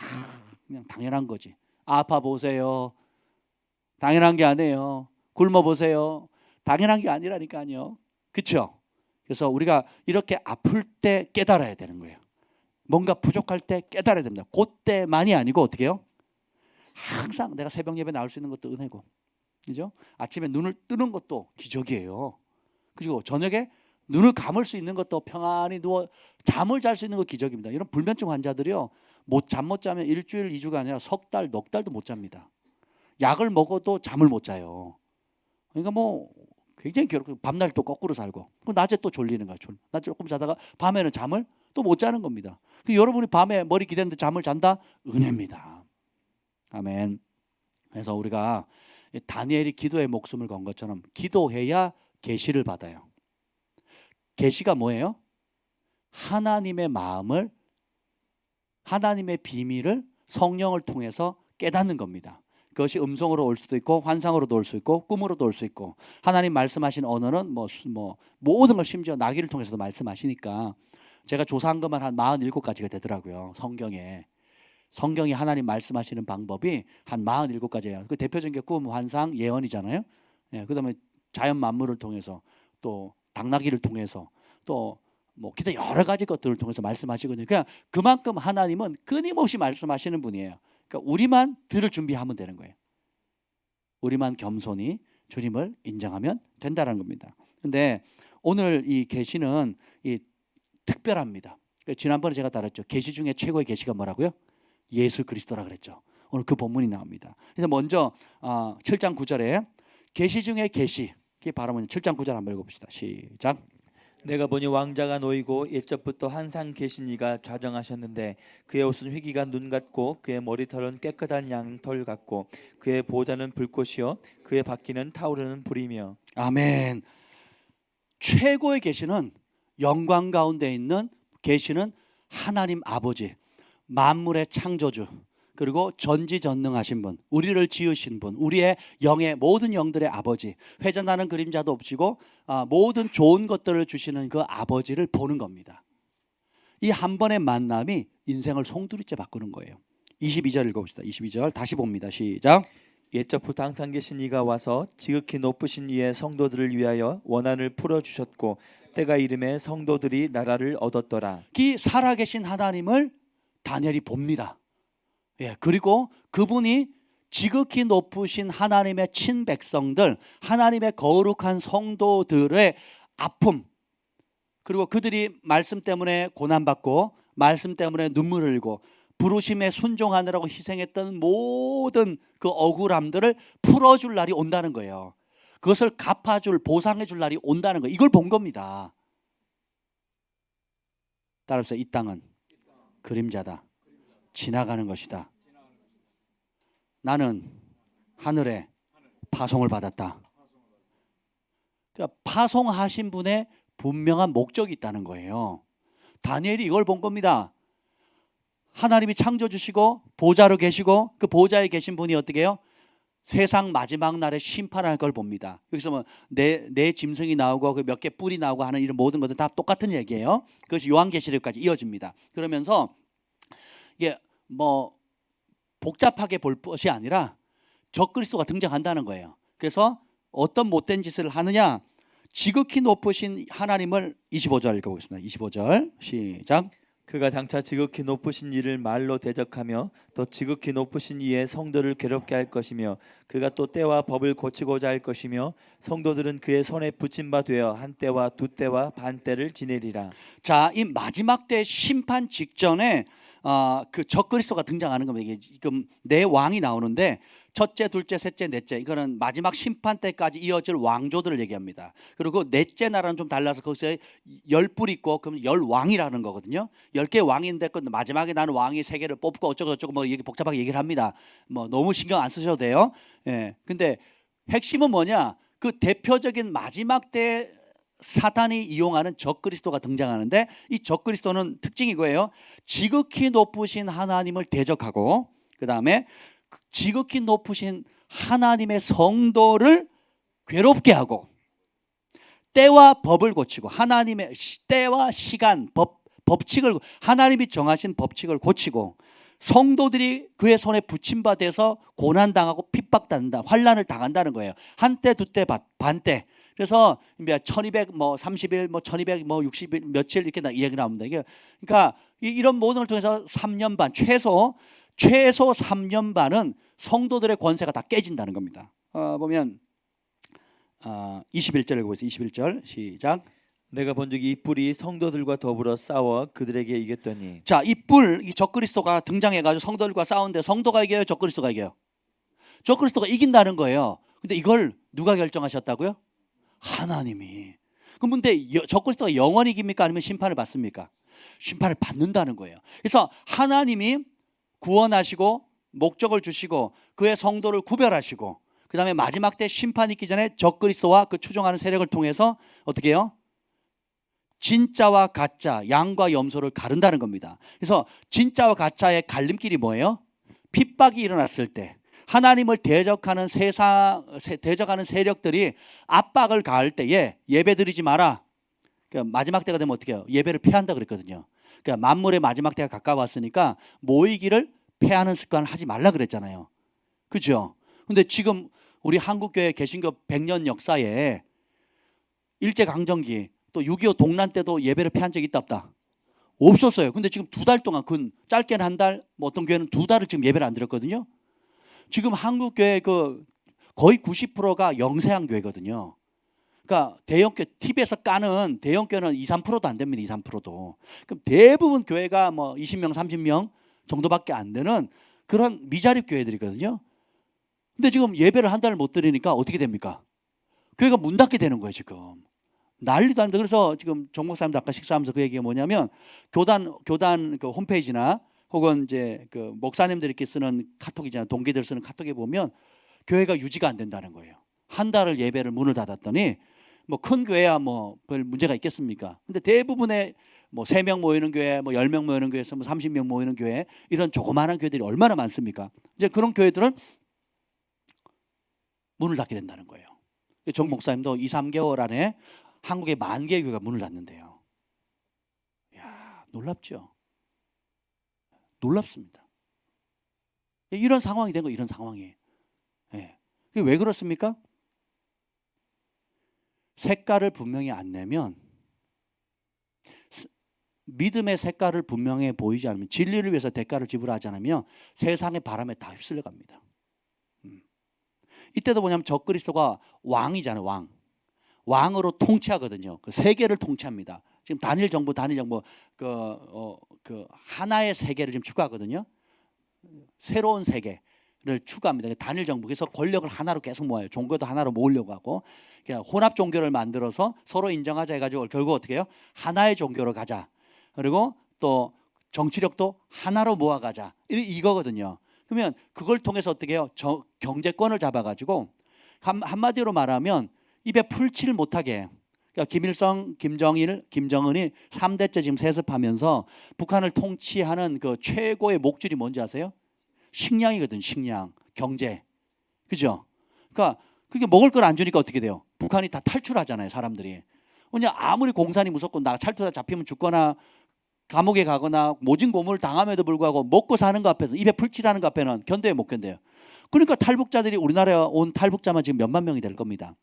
그냥 당연한 거지. 아파 보세요. 당연한 게 아니에요. 굶어 보세요. 당연한 게 아니라니까요. 그렇죠? 그래서 우리가 이렇게 아플 때 깨달아야 되는 거예요. 뭔가 부족할 때 깨달아야 됩니다. 그때만이 아니고 어떻게 해요? 항상 내가 새벽 예배 나올 수 있는 것도 은혜고, 그죠? 아침에 눈을 뜨는 것도 기적이에요. 그리고 저녁에 눈을 감을 수 있는 것도 평안히 누워 잠을 잘 수 있는 것 기적입니다. 이런 불면증 환자들이요, 잠 못 자면 일주일, 2주가 아니라 석 달, 넉 달도 못 잡니다. 약을 먹어도 잠을 못 자요. 그러니까 뭐 굉장히 괴롭고 밤날 또 거꾸로 살고 낮에 또 졸리는 거야. 낮에 조금 자다가 밤에는 잠을 또 못 자는 겁니다. 여러분이 밤에 머리 기댔는데 잠을 잔다? 은혜입니다. 아멘. 그래서 우리가 다니엘이 기도에 목숨을 건 것처럼 기도해야 계시를 받아요. 계시가 뭐예요? 하나님의 마음을, 하나님의 비밀을 성령을 통해서 깨닫는 겁니다. 그것이 음성으로 올 수도 있고 환상으로도 올 수 있고 꿈으로도 올 수 있고, 하나님 말씀하신 언어는 뭐 모든 걸 심지어 나귀를 통해서도 말씀하시니까 제가 조사한 것만 한 47가지가 되더라고요. 성경이 하나님 말씀하시는 방법이 한 47가지예요. 그 대표적인 게 꿈, 환상, 예언이잖아요. 그다음에 자연 만물을 통해서 또 당나귀를 통해서 또 뭐 기타 여러 가지 것들을 통해서 말씀하시거든요. 그냥 그만큼 하나님은 끊임없이 말씀하시는 분이에요. 그러니까 우리만 들을 준비하면 되는 거예요. 우리만 겸손히 주님을 인정하면 된다는 겁니다. 근데 오늘 이 계시는 이 특별합니다. 지난번에 제가 다뤘죠. 계시 중에 최고의 계시가 뭐라고요? 예수 그리스도라 그랬죠. 오늘 그 본문이 나옵니다. 그래서 먼저 7장 9절에 계시 중에 계시, 그게 바로 7장 9절 한번 읽어봅시다. 시작. 내가 보니 왕자가 놓이고 옛적부터 항상 계신 이가 좌정하셨는데 그의 옷은 희기가 눈 같고 그의 머리털은 깨끗한 양털 같고 그의 보좌는 불꽃이요 그의 바퀴는 타오르는 불이며. 아멘. 최고의 계시는 영광 가운데 있는 계시는 하나님 아버지, 만물의 창조주, 그리고 전지전능하신 분, 우리를 지으신 분, 우리의 영의 모든 영들의 아버지, 회전하는 그림자도 없이고 모든 좋은 것들을 주시는 그 아버지를 보는 겁니다. 이 한 번의 만남이 인생을 송두리째 바꾸는 거예요. 22절 읽어봅시다. 22절 다시 봅니다. 시작. 옛적부터 항상 계신 이가 와서 지극히 높으신 이의 성도들을 위하여 원한을 풀어주셨고 때가 이름에 성도들이 나라를 얻었더라. 이 살아계신 하나님을 다니엘이 봅니다. 그리고 그분이 지극히 높으신 하나님의 친백성들, 하나님의 거룩한 성도들의 아픔, 그리고 그들이 말씀 때문에 고난받고 말씀 때문에 눈물 흘리고 부르심에 순종하느라고 희생했던 모든 그 억울함들을 풀어줄 날이 온다는 거예요. 그것을 갚아줄, 보상해줄 날이 온다는 거예요. 이걸 본 겁니다. 따라서 이 땅은 그림자다, 지나가는 것이다. 나는 하늘에 파송을 받았다. 그러니까 파송하신 분의 분명한 목적이 있다는 거예요. 다니엘이 이걸 본 겁니다. 하나님이 창조주시고 보좌로 계시고 그 보좌에 계신 분이 어떻게 해요? 세상 마지막 날에 심판할 걸 봅니다. 여기서 뭐 내 짐승이 나오고 그 몇 개 뿔이 나오고 하는 이런 모든 것들 다 똑같은 얘기예요. 그것이 요한계시록까지 이어집니다. 그러면서 이게 뭐 복잡하게 볼 것이 아니라 적그리스도가 등장한다는 거예요. 그래서 어떤 못된 짓을 하느냐? 지극히 높으신 하나님을 25절 읽어보겠습니다. 25절 시작. 그가 장차 지극히 높으신 이를 말로 대적하며 또 지극히 높으신 이의 성도를 괴롭게 할 것이며 그가 또 때와 법을 고치고자 할 것이며 성도들은 그의 손에 붙임 바 되어 한 때와 두 때와 반 때를 지내리라. 자, 이 마지막 때 심판 직전에 그 적그리스도가 등장하는 겁니다. 이게 지금 네 왕이 나오는데 첫째, 둘째, 셋째, 넷째 이거는 마지막 심판 때까지 이어질 왕조들을 얘기합니다. 그리고 넷째 나라는 좀 달라서 거기서 10뿔 있고 그럼 10왕이라는 거거든요. 10개 왕인데 그 마지막에 나는 왕이 세계를 뽑고 어쩌고 저쩌고 뭐 얘기 복잡하게 얘기를 합니다. 뭐 너무 신경 안 쓰셔도 돼요. 예. 근데 핵심은 뭐냐? 그 대표적인 마지막 때 사탄이 이용하는 적그리스도가 등장하는데 이 적그리스도는 특징이 이거예요. 지극히 높으신 하나님을 대적하고 그다음에 지극히 높으신 하나님의 성도를 괴롭게 하고 때와 법을 고치고 하나님의 때와 시간 법칙을 하나님이 정하신 법칙을 고치고 성도들이 그의 손에 붙임받아서 고난당하고 핍박당한다, 환난을 당한다는 거예요. 한때, 두때, 반때. 그래서 1200 뭐 30일 뭐 1200 뭐 60일 며칠 이렇게 이야기 나옵니다. 이게 그러니까 이런 모든 걸 통해서 3년 반 최소 3년 반은 성도들의 권세가 다 깨진다는 겁니다. 보면 21절 읽어보세요. 21절 시작. 내가 본 적이 이 뿔이 성도들과 더불어 싸워 그들에게 이겼더니. 자, 이 뿔, 이 적그리스도가 등장해가지고 성도들과 싸우는데 성도가 이겨요, 적그리스도가 이겨요? 적그리스도가 이긴다는 거예요. 근데 이걸 누가 결정하셨다고요? 하나님이. 그럼 근데 적그리스도가 영원히 이깁니까? 아니면 심판을 받습니까? 심판을 받는다는 거예요. 그래서 하나님이 구원하시고 목적을 주시고 그의 성도를 구별하시고 그 다음에 마지막 때 심판이 있기 전에 적그리스도와 그 추종하는 세력을 통해서 어떻게 해요? 진짜와 가짜, 양과 염소를 가른다는 겁니다. 그래서 진짜와 가짜의 갈림길이 뭐예요? 핍박이 일어났을 때 하나님을 대적하는 대적하는 세력들이 압박을 가할 때에 예배드리지 마라. 그러니까 마지막 때가 되면 어떻게 해요? 예배를 피한다 그랬거든요. 그러니까 만물의 마지막 때가 가까웠으니까 모이기를 패하는 습관을 하지 말라 그랬잖아요. 그죠? 근데 지금 우리 한국교회 개신교 100년 역사에 일제강점기 또 6.25 동란 때도 예배를 피한 적이 있다 없다? 없었어요. 근데 지금 2달 동안 짧게는 한 달, 뭐 어떤 교회는 2달을 지금 예배를 안 드렸거든요. 지금 한국교회 거의 90%가 영세한 교회거든요. 그러니까 대형교회 TV에서 까는 대형교회는 2, 3%도 안 됩니다. 2, 3%도. 그럼 대부분 교회가 뭐 20명, 30명 정도밖에 안 되는 그런 미자립 교회들이거든요. 근데 지금 예배를 한 달을 못 드리니까 어떻게 됩니까? 교회가 문 닫게 되는 거예요, 지금. 난리도 아닙니다. 그래서 지금 정 목사님도 아까 식사하면서 그 얘기가 뭐냐면 교단 그 홈페이지나 혹은 이제 그 목사님들이 쓰는 카톡이잖아요. 동기들 쓰는 카톡에 보면 교회가 유지가 안 된다는 거예요. 한 달을 예배를 문을 닫았더니 뭐 큰 교회야 뭐 별 문제가 있겠습니까? 근데 대부분의 뭐 3명 모이는 교회, 뭐 10명 모이는 교회에서 뭐 30명 모이는 교회 이런 조그마한 교회들이 얼마나 많습니까? 이제 그런 교회들은 문을 닫게 된다는 거예요. 정 목사님도 2, 3개월 안에 한국의 10,000개 교회가 문을 닫는데요. 이야, 놀랍죠? 놀랍습니다. 이런 상황이 된 거, 이런 상황이. 예. 왜 그렇습니까? 색깔을 분명히 안 내면 믿음의 색깔을 분명히 보이지 않으면 진리를 위해서 대가를 지불하지 않으면 세상의 바람에 다 휩쓸려 갑니다. 이때도 뭐냐면 적그리스도가 왕이잖아요. 왕으로 통치하거든요. 그 세계를 통치합니다. 지금 단일 정부 그 하나의 세계를 지금 추구하거든요. 새로운 세계를 추구합니다. 단일 정부. 그래서 권력을 하나로 계속 모아요. 종교도 하나로 모으려고 하고 그냥 혼합 종교를 만들어서 서로 인정하자 해가지고 결국 어떻게 해요? 하나의 종교로 가자. 그리고 또 정치력도 하나로 모아가자. 이거거든요. 그러면 그걸 통해서 어떻게 해요? 경제권을 잡아가지고 한마디로 말하면 입에 풀칠을 못하게. 그러니까 김일성, 김정일, 김정은이 3대째 지금 세습하면서 북한을 통치하는 그 최고의 목줄이 뭔지 아세요? 식량이거든. 식량, 경제. 그죠? 그러니까 그게 먹을 걸 안 주니까 어떻게 돼요? 북한이 다 탈출하잖아요. 사람들이. 그냥 아무리 공산이 무섭고 나 탈출하 잡히면 죽거나 감옥에 가거나 모진 고문을 당함에도 불구하고 먹고 사는 거 앞에서 입에 풀칠하는 거 앞에는 견뎌야 못 견뎌요. 그러니까 탈북자들이 우리나라에 온 탈북자만 지금 몇만 명이 될 겁니다.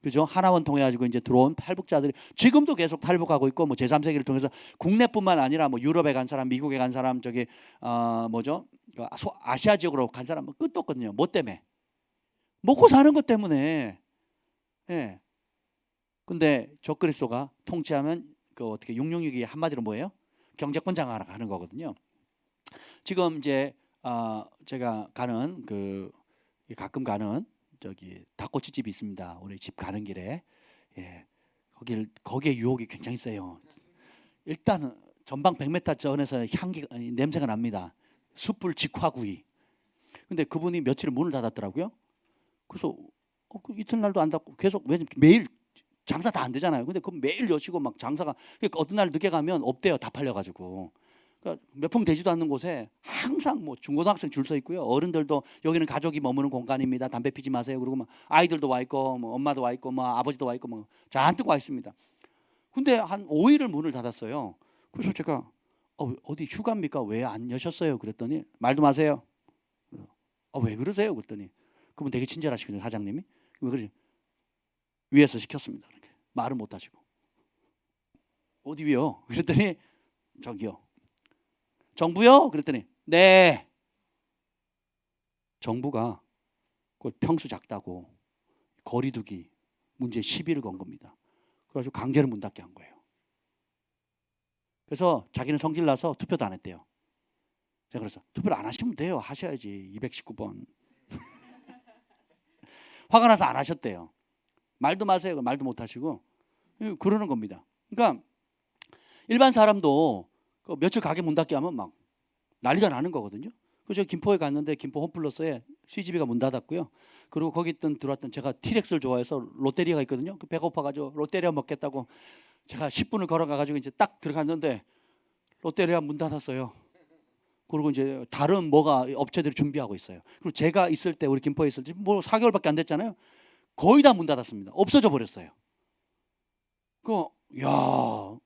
그죠? 하나원 통해 가지고 이제 들어온 탈북자들이 지금도 계속 탈북하고 있고 뭐 제3세기를 통해서 국내뿐만 아니라 뭐 유럽에 간 사람, 미국에 간 사람, 저기 아시아 지역으로 간 사람 끝도 없거든요. 뭐 때문에? 먹고 사는 것 때문에. 예. 근데 적그리스도가 통치하면 그 어떻게 666이 한마디로 뭐예요? 경제권 장악하는 거거든요. 지금 이제 제가 가는 가끔 가는 저기 닭꼬치 집이 있습니다. 우리 집 가는 길에. 예. 거기에 유혹이 굉장히 세요. 일단 전방 100m 전에서 냄새가 납니다. 숯불 직화구이. 근데 그분이 며칠 문을 닫았더라고요. 그래서 그 이튿날도 안 닫고 계속 왜냐면 매일 장사 다 안 되잖아요. 근데 그 매일 여시고 막 장사가 그러니까 어떤 날 늦게 가면 없대요. 다 팔려가지고. 그러니까 몇 평 되지도 않는 곳에 항상 뭐 중고등학생 줄 서 있고요. 어른들도 여기는 가족이 머무는 공간입니다. 담배 피지 마세요. 그리고 막 아이들도 와 있고 뭐 엄마도 와 있고 뭐 아버지도 와 있고 뭐 잔뜩 와 있습니다. 근데 한 5일을 문을 닫았어요. 그래서 제가 어디 휴가입니까? 왜 안 여셨어요? 그랬더니 말도 마세요. 왜 그러세요? 그랬더니 그분 되게 친절하시거든요. 사장님이. 왜 그러지? 위에서 시켰습니다. 이렇게. 말을 못 하시고. 어디 위요? 그랬더니 저기요. 정부요? 그랬더니 네. 정부가 그 평수 작다고 거리두기 문제 시비를 건 겁니다. 그래가지고 강제로 문 닫게 한 거예요. 그래서 자기는 성질 나서 투표도 안 했대요. 제가 그래서 투표를 안 하시면 돼요. 하셔야지. 219번. 화가 나서 안 하셨대요. 말도 마세요. 말도 못 하시고 그러는 겁니다. 그러니까 일반 사람도 며칠 가게 문 닫게 하면 막 난리가 나는 거거든요. 그래서 김포에 갔는데 김포 홈플러스에 CGV가 문 닫았고요. 그리고 거기 들어왔던 제가 티렉스를 좋아해서 롯데리아가 있거든요. 배고파가지고 롯데리아 먹겠다고 제가 10분을 걸어가가지고 이제 딱 들어갔는데 롯데리아 문 닫았어요. 그리고 이제 다른 뭐가 업체들이 준비하고 있어요. 그리고 제가 있을 때 우리 김포에 있을 때 뭐 4개월밖에 안 됐잖아요. 거의 다 문 닫았습니다. 없어져 버렸어요. 야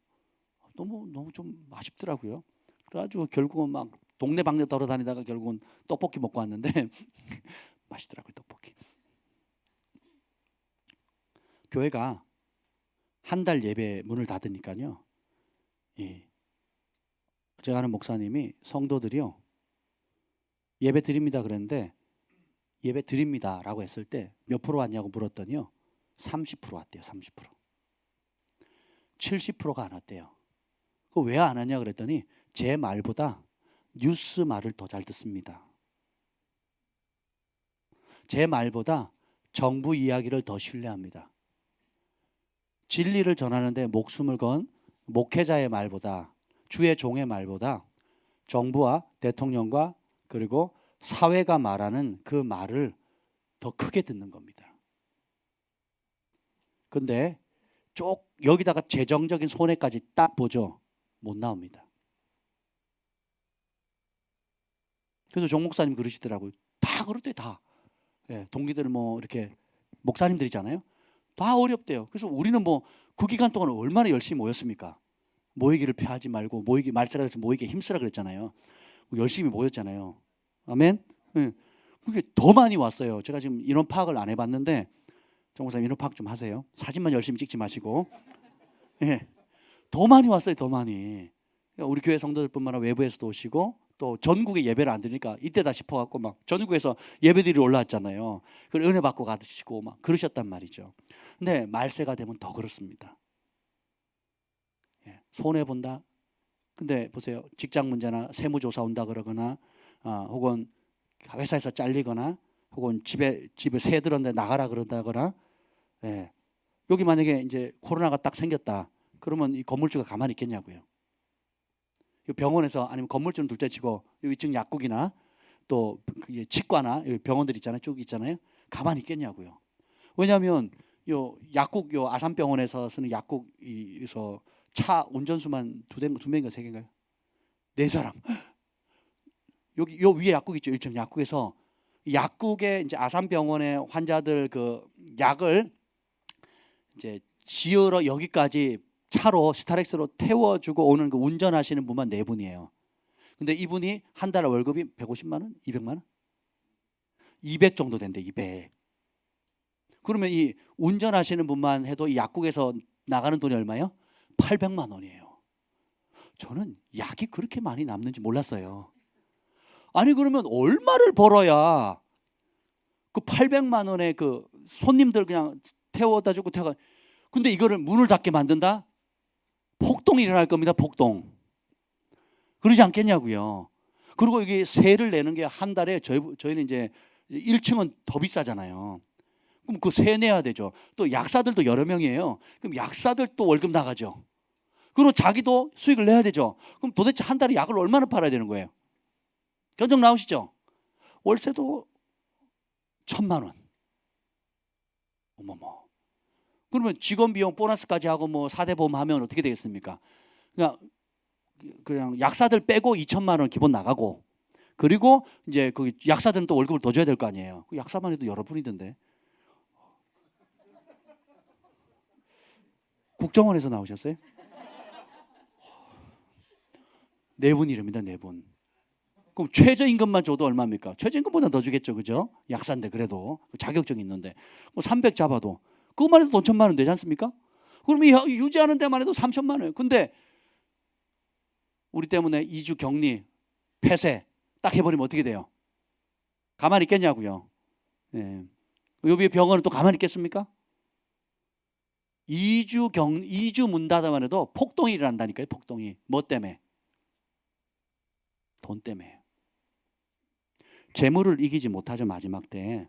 너무 좀 아쉽더라고요. 그래가지고 결국은 막 동네방네 돌아다니다가 결국은 떡볶이 먹고 왔는데 맛있더라고요. 떡볶이. 교회가 한 달 예배 문을 닫으니까요. 제가 아는 목사님이 성도들이요. 예배 드립니다 그랬는데 예배 드립니다라고 했을 때 몇 프로 왔냐고 물었더니요. 30% 왔대요. 30%. 70%가 안 왔대요. 그 왜 안 왔냐 그랬더니 제 말보다 뉴스 말을 더 잘 듣습니다. 제 말보다 정부 이야기를 더 신뢰합니다. 진리를 전하는데 목숨을 건 목회자의 말보다 주의 종의 말보다 정부와 대통령과 그리고 사회가 말하는 그 말을 더 크게 듣는 겁니다. 근데 여기다가 재정적인 손해까지 딱 보죠. 못 나옵니다. 그래서 정 목사님 그러시더라고요. 다 그렇대 다. 동기들 뭐 이렇게 목사님들이잖아요. 다 어렵대요. 그래서 우리는 뭐 그 기간 동안 얼마나 열심히 모였습니까? 모이기를 패하지 말고 말세라에서 모이기에 힘쓰라 그랬잖아요. 열심히 모였잖아요. 아멘. 그게 더 많이 왔어요. 제가 지금 인원 파악을 안 해봤는데 정 목사님 인원 파악 좀 하세요. 사진만 열심히 찍지 마시고. 더 많이 왔어요. 더 많이. 우리 교회 성도들뿐만 아니라 외부에서도 오시고 또 전국에 예배를 안 드리니까 이때다 싶어갖고 막 전국에서 예배들이 올라왔잖아요. 그걸 은혜 받고 가시고 막 그러셨단 말이죠. 근데 말세가 되면 더 그렇습니다. 손해 본다. 근데 보세요. 직장 문제나 세무조사 온다 그러거나 혹은 회사에서 잘리거나 혹은 집에 새 들었는데 나가라 그런다거나 여기 만약에 이제 코로나가 딱 생겼다. 그러면 이 건물주가 가만히 있겠냐고요. 병원에서 아니면 건물주는 둘째치고 여기 지금 약국이나 또 치과나 병원들 있잖아요. 쭉 있잖아요. 가만히 있겠냐고요. 왜냐하면 요 약국 아산병원에서 쓰는 약국에서 차 운전수만 두 명인가 세 개인가요? 4사람. 여기 요 위에 약국 있죠. 1층 약국에서 약국에 이제 아산병원의 환자들 그 약을 이제 지으러 여기까지 차로 스타렉스로 태워주고 오는 그 운전하시는 분만 4분이에요. 근데 이분이 한 달 월급이 150만 원, 200만 원, 200 정도 된대. 200. 그러면 이 운전하시는 분만 해도 이 약국에서 나가는 돈이 얼마예요? 800만 원이에요. 저는 약이 그렇게 많이 남는지 몰랐어요. 아니 그러면 얼마를 벌어야 그 800만 원의 그 손님들 그냥 태워다 주고 근데 이거를 문을 닫게 만든다? 폭동이 일어날 겁니다. 폭동. 그러지 않겠냐고요. 그리고 이게 세를 내는 게 한 달에 저희는 이제 1층은 더 비싸잖아요. 그럼 그 세 내야 되죠. 또 약사들도 여러 명이에요. 그럼 약사들 또 월급 나가죠. 그리고 자기도 수익을 내야 되죠. 그럼 도대체 한 달에 약을 얼마나 팔아야 되는 거예요? 견적 나오시죠? 월세도 1,000만 원. 어머머. 그러면 직원 비용 보너스까지 하고 뭐 4대 보험 하면 어떻게 되겠습니까? 그냥 약사들 빼고 2천만 원 기본 나가고, 그리고 이제 그 약사들은 또 월급을 더 줘야 될 거 아니에요. 그 약사만 해도 여러 분이던데. 국정원에서 나오셨어요? 네 분이랍니다. 네 분. 그럼 최저임금만 줘도 얼마입니까? 최저임금보다 더 주겠죠, 그죠? 약사인데 그래도 자격증이 있는데 뭐 300 잡아도 그것만 해도 돈 1,000만 원 되지 않습니까? 그러면 유지하는 데만 해도 3천만 원. 근데 우리 때문에 2주 격리, 폐쇄 딱 해버리면 어떻게 돼요? 가만히 있겠냐고요. 예. 여기 병원은 또 가만히 있겠습니까? 2주 문 닫아만 해도 폭동이 일어난다니까요. 폭동이. 뭐 때문에? 돈 때문에. 재물을 이기지 못하죠. 마지막 때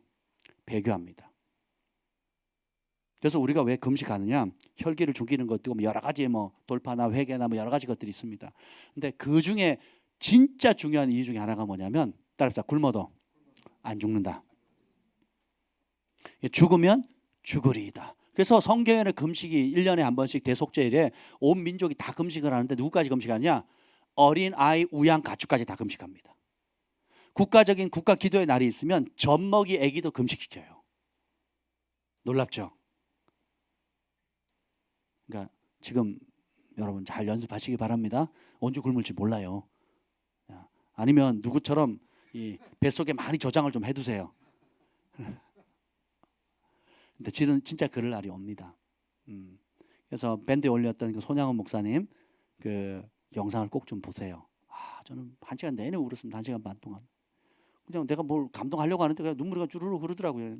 배교합니다. 그래서 우리가 왜 금식하느냐? 혈기를 죽이는 것도 뭐 여러 가지 뭐 돌파나 회개나 뭐 여러 가지 것들이 있습니다. 근데 그 중에 진짜 중요한 이유 중에 하나가 뭐냐면, 따라합시다. 굶어도 안 죽는다. 죽으면 죽으리이다. 그래서 성경에는 금식이 1년에 한 번씩 대속제일에 온 민족이 다 금식을 하는데 누구까지 금식하냐? 어린 아이, 우양, 가축까지 다 금식합니다. 국가적인 국가 기도의 날이 있으면 젖먹이 아기도 금식시켜요. 놀랍죠? 그러니까 지금 여러분 잘 연습하시기 바랍니다. 언제 굶을지 몰라요. 아니면 누구처럼 이 뱃속에 많이 저장을 좀 해두세요. 근데 진짜 그럴 날이 옵니다. 그래서 밴드에 올렸던 그 손양원 목사님 그 영상을 꼭 좀 보세요. 저는 1시간 내내 울었습니다. 1시간 반 동안. 그냥 내가 뭘 감동하려고 하는데 그냥 눈물이 주르르 흐르더라고요.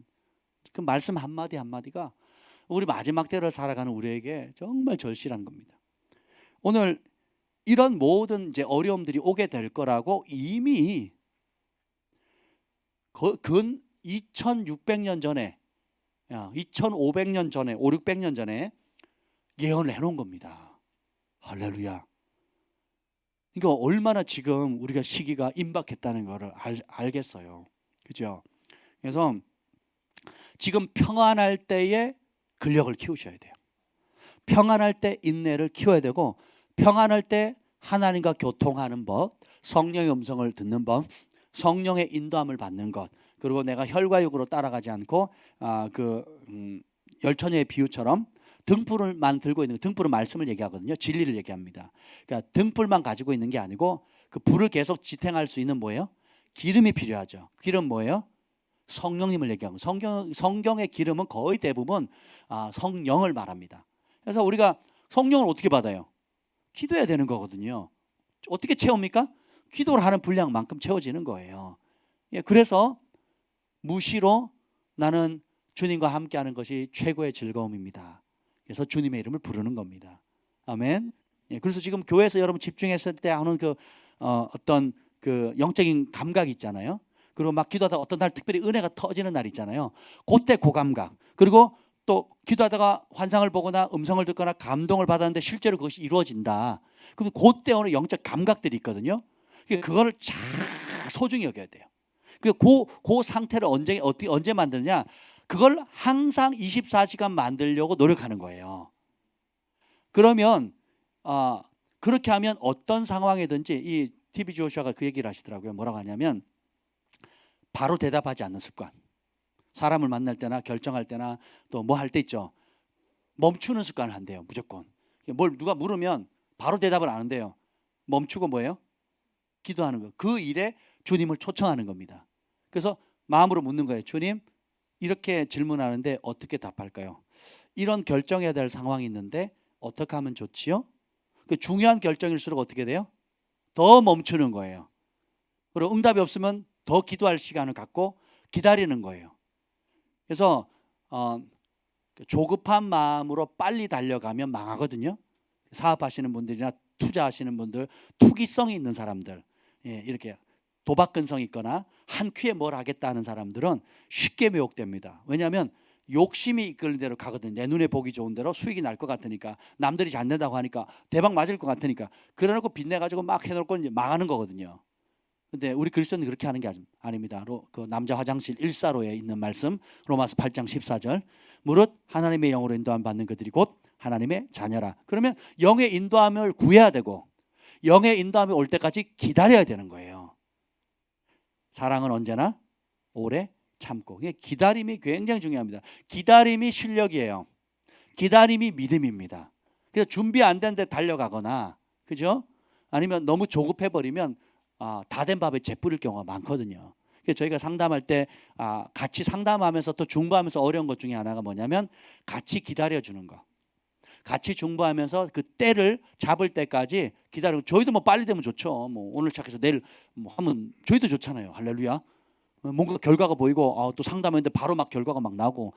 그 말씀 한마디 한마디가 우리 마지막 때를 살아가는 우리에게 정말 절실한 겁니다. 오늘 이런 모든 이제 어려움들이 오게 될 거라고 이미 근 2600년 전에, 2500년 전에, 5, 600년 전에 예언을 해놓은 겁니다. 할렐루야. 그러니까 얼마나 지금 우리가 시기가 임박했다는 것을 알겠어요. 그죠? 그래서 지금 평안할 때에 근력을 키우셔야 돼요. 평안할 때 인내를 키워야 되고, 평안할 때 하나님과 교통하는 법, 성령의 음성을 듣는 법, 성령의 인도함을 받는 것, 그리고 내가 혈과 육으로 따라가지 않고 열처녀의 비유처럼 등불만 들고 있는, 등불은 말씀을 얘기하거든요. 진리를 얘기합니다. 그러니까 등불만 가지고 있는 게 아니고 그 불을 계속 지탱할 수 있는 뭐예요? 기름이 필요하죠. 기름 뭐예요? 성령님을 얘기하고, 성경의 기름은 거의 대부분 성령을 말합니다. 그래서 우리가 성령을 어떻게 받아요? 기도해야 되는 거거든요. 어떻게 채웁니까? 기도를 하는 분량만큼 채워지는 거예요. 그래서 무시로 나는 주님과 함께하는 것이 최고의 즐거움입니다. 그래서 주님의 이름을 부르는 겁니다. 아멘. 그래서 지금 교회에서 여러분 집중했을 때 하는 어떤 그 영적인 감각이 있잖아요. 그리고 막 기도하다가 어떤 날 특별히 은혜가 터지는 날 있잖아요. 그때 그 감각. 그리고 또 기도하다가 환상을 보거나 음성을 듣거나 감동을 받았는데 실제로 그것이 이루어진다. 그럼 그때 오는 영적 감각들이 있거든요. 그거를 잘 소중히 여겨야 돼요. 그 상태를 언제 만드느냐? 그걸 항상 24시간 만들려고 노력하는 거예요. 그러면 그렇게 하면 어떤 상황이든지, 이 TV 조슈아가 그 얘기를 하시더라고요. 뭐라고 하냐면 바로 대답하지 않는 습관. 사람을 만날 때나 결정할 때나 또 뭐 할 때 있죠. 멈추는 습관을 한대요. 무조건. 뭘 누가 물으면 바로 대답을 안 한대요. 멈추고 뭐예요? 기도하는 거. 그 일에 주님을 초청하는 겁니다. 그래서 마음으로 묻는 거예요. 주님, 이렇게 질문하는데 어떻게 답할까요? 이런 결정해야 될 상황이 있는데 어떻게 하면 좋지요? 그 중요한 결정일수록 어떻게 돼요? 더 멈추는 거예요. 그리고 응답이 없으면 더 기도할 시간을 갖고 기다리는 거예요. 그래서 조급한 마음으로 빨리 달려가면 망하거든요. 사업하시는 분들이나 투자하시는 분들, 투기성이 있는 사람들, 이렇게 도박 근성이 있거나 한 큐에 뭘 하겠다 하는 사람들은 쉽게 미혹됩니다. 왜냐하면 욕심이 이끄는 대로 가거든요. 내 눈에 보기 좋은 대로 수익이 날 것 같으니까, 남들이 잘 낸다고 하니까 대박 맞을 것 같으니까 그래놓고 빚내가지고 막 해놓고 이제 망하는 거거든요. 근데 우리 그리스도는 그렇게 하는 게 아닙니다. 그 남자 화장실 1사로에 있는 말씀, 로마서 8장 14절, 무릇 하나님의 영으로 인도함 받는 그들이 곧 하나님의 자녀라. 그러면 영의 인도함을 구해야 되고 영의 인도함이 올 때까지 기다려야 되는 거예요. 사랑은 언제나 오래 참고. 기다림이 굉장히 중요합니다. 기다림이 실력이에요. 기다림이 믿음입니다. 그래서 준비 안 되는데 달려가거나, 그죠? 아니면 너무 조급해버리면 다 된 밥에 재 뿌릴 경우가 많거든요. 그래서 저희가 상담할 때 같이 상담하면서 또 중보하면서 어려운 것 중에 하나가 뭐냐면 같이 기다려주는 거. 같이 중보하면서 그 때를 잡을 때까지 기다리고, 저희도 뭐 빨리 되면 좋죠. 뭐 오늘 시작해서 내일 뭐 하면 저희도 좋잖아요. 할렐루야. 뭔가 결과가 보이고 또 상담했는데 바로 막 결과가 막 나고,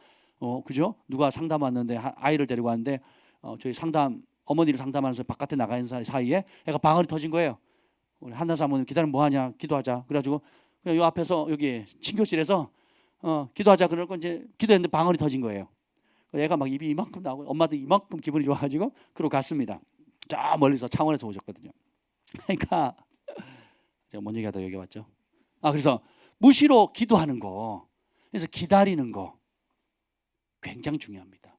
그죠? 누가 상담 왔는데 아이를 데리고 왔는데 저희 어머니를 상담하면서 바깥에 나가 있는 사이에 애가 방언이 터진 거예요. 우리 한나 사모님 기다리면 뭐하냐, 기도하자. 그래가지고 그냥 요 앞에서 여기 친교실에서 기도하자 그러고 이제 기도했는데 방언이 터진 거예요. 애가 막 입이 이만큼 나오고 엄마도 이만큼 기분이 좋아가지고 그러고 갔습니다. 저 멀리서 창원에서 오셨거든요. 그러니까 제가 뭔 얘기하다 여기 왔죠. 그래서 무시로 기도하는 거, 그래서 기다리는 거 굉장히 중요합니다.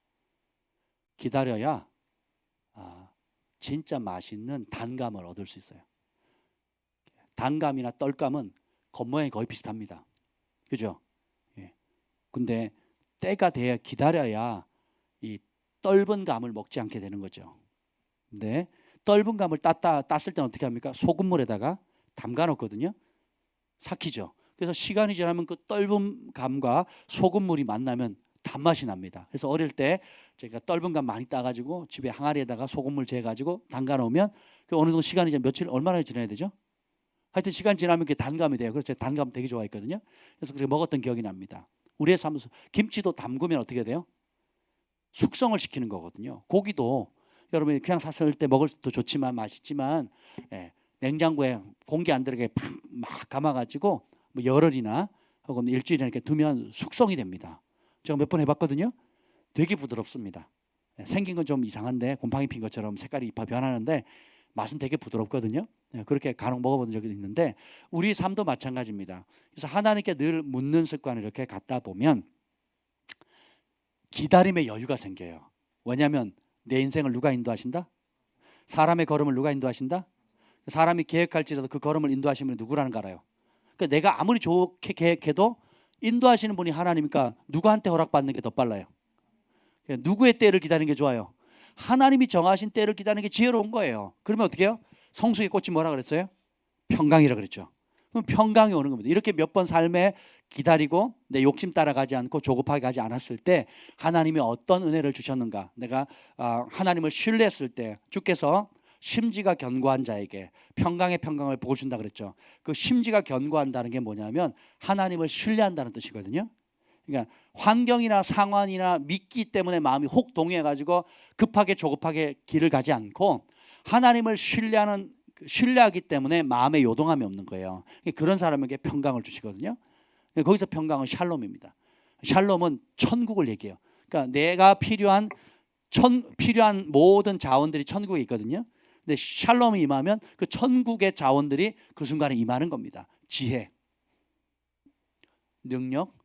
기다려야 진짜 맛있는 단감을 얻을 수 있어요. 단감이나 떨감은 겉모양이 거의 비슷합니다. 그죠? 예. 근데 때가 돼야, 기다려야 이 떫은 감을 먹지 않게 되는 거죠. 근데 떫은 감을 땄을 때는 어떻게 합니까? 소금물에다가 담가 놓거든요. 삭히죠. 그래서 시간이 지나면 그 떫은 감과 소금물이 만나면 단맛이 납니다. 그래서 어릴 때 제가 떫은 감 많이 따가지고 집에 항아리에다가 소금물 재가지고 담가 놓으면 그 어느 정도 시간이 이제 며칠 얼마나 지나야 되죠? 하여튼 시간 지나면 그게 단감이 돼요. 그래서 제가 단감 되게 좋아했거든요. 그래서 그렇게 먹었던 기억이 납니다. 우리의 삶에서 김치도 담그면 어떻게 돼요? 숙성을 시키는 거거든요. 고기도 여러분이 그냥 샀을 때 먹을 수도 좋지만 맛있지만, 냉장고에 공기 안 들어가게 막 감아가지고 뭐 열흘이나 혹은 일주일이나 이렇게 두면 숙성이 됩니다. 제가 몇 번 해봤거든요. 되게 부드럽습니다. 생긴 건 좀 이상한데 곰팡이 핀 것처럼 색깔이 변하는데 맛은 되게 부드럽거든요. 그렇게 간혹 먹어본 적이 있는데 우리 삶도 마찬가지입니다. 그래서 하나님께 늘 묻는 습관을 이렇게 갖다 보면 기다림의 여유가 생겨요. 왜냐하면 내 인생을 누가 인도하신다? 사람의 걸음을 누가 인도하신다? 사람이 계획할지라도 그 걸음을 인도하시는 분이 누구라는 거 알아요. 그러니까 내가 아무리 좋게 계획해도 인도하시는 분이 하나님이니까 누구한테 허락받는 게 더 빨라요. 누구의 때를 기다리는 게 좋아요? 하나님이 정하신 때를 기다리는 게 지혜로운 거예요. 그러면 어떻게 해요? 성숙의 꽃이 뭐라 그랬어요? 평강이라 그랬죠. 그럼 평강이 오는 겁니다. 이렇게 몇 번 삶에 기다리고 내 욕심 따라가지 않고 조급하게 가지 않았을 때 하나님이 어떤 은혜를 주셨는가, 내가 하나님을 신뢰했을 때 주께서 심지가 견고한 자에게 평강의 평강을 복을 준다 그랬죠. 그 심지가 견고한다는 게 뭐냐면 하나님을 신뢰한다는 뜻이거든요. 그러니까 환경이나 상황이나 믿기 때문에 마음이 혹 동해가지고 급하게 조급하게 길을 가지 않고 하나님을 신뢰하기 때문에 마음에 요동함이 없는 거예요. 그런 사람에게 평강을 주시거든요. 거기서 평강은 샬롬입니다. 샬롬은 천국을 얘기해요. 그러니까 내가 필요한 모든 자원들이 천국에 있거든요. 근데 샬롬이 임하면 그 천국의 자원들이 그 순간에 임하는 겁니다. 지혜, 능력,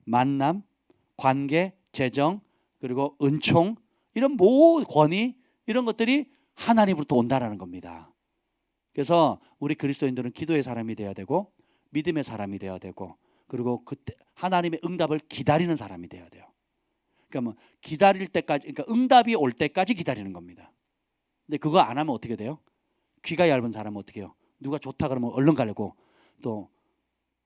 만남, 관계, 재정, 그리고 은총, 이런 모든 권위, 이런 것들이 하나님으로부터 온다라는 겁니다. 그래서 우리 그리스도인들은 기도의 사람이 되어야 되고 믿음의 사람이 되어야 되고, 그리고 그때 하나님의 응답을 기다리는 사람이 되어야 돼요. 그러니까 뭐 기다릴 때까지, 그러니까 응답이 올 때까지 기다리는 겁니다. 근데 그거 안 하면 어떻게 돼요? 귀가 얇은 사람은 어떻게 해요? 누가 좋다 그러면 얼른 가려고, 또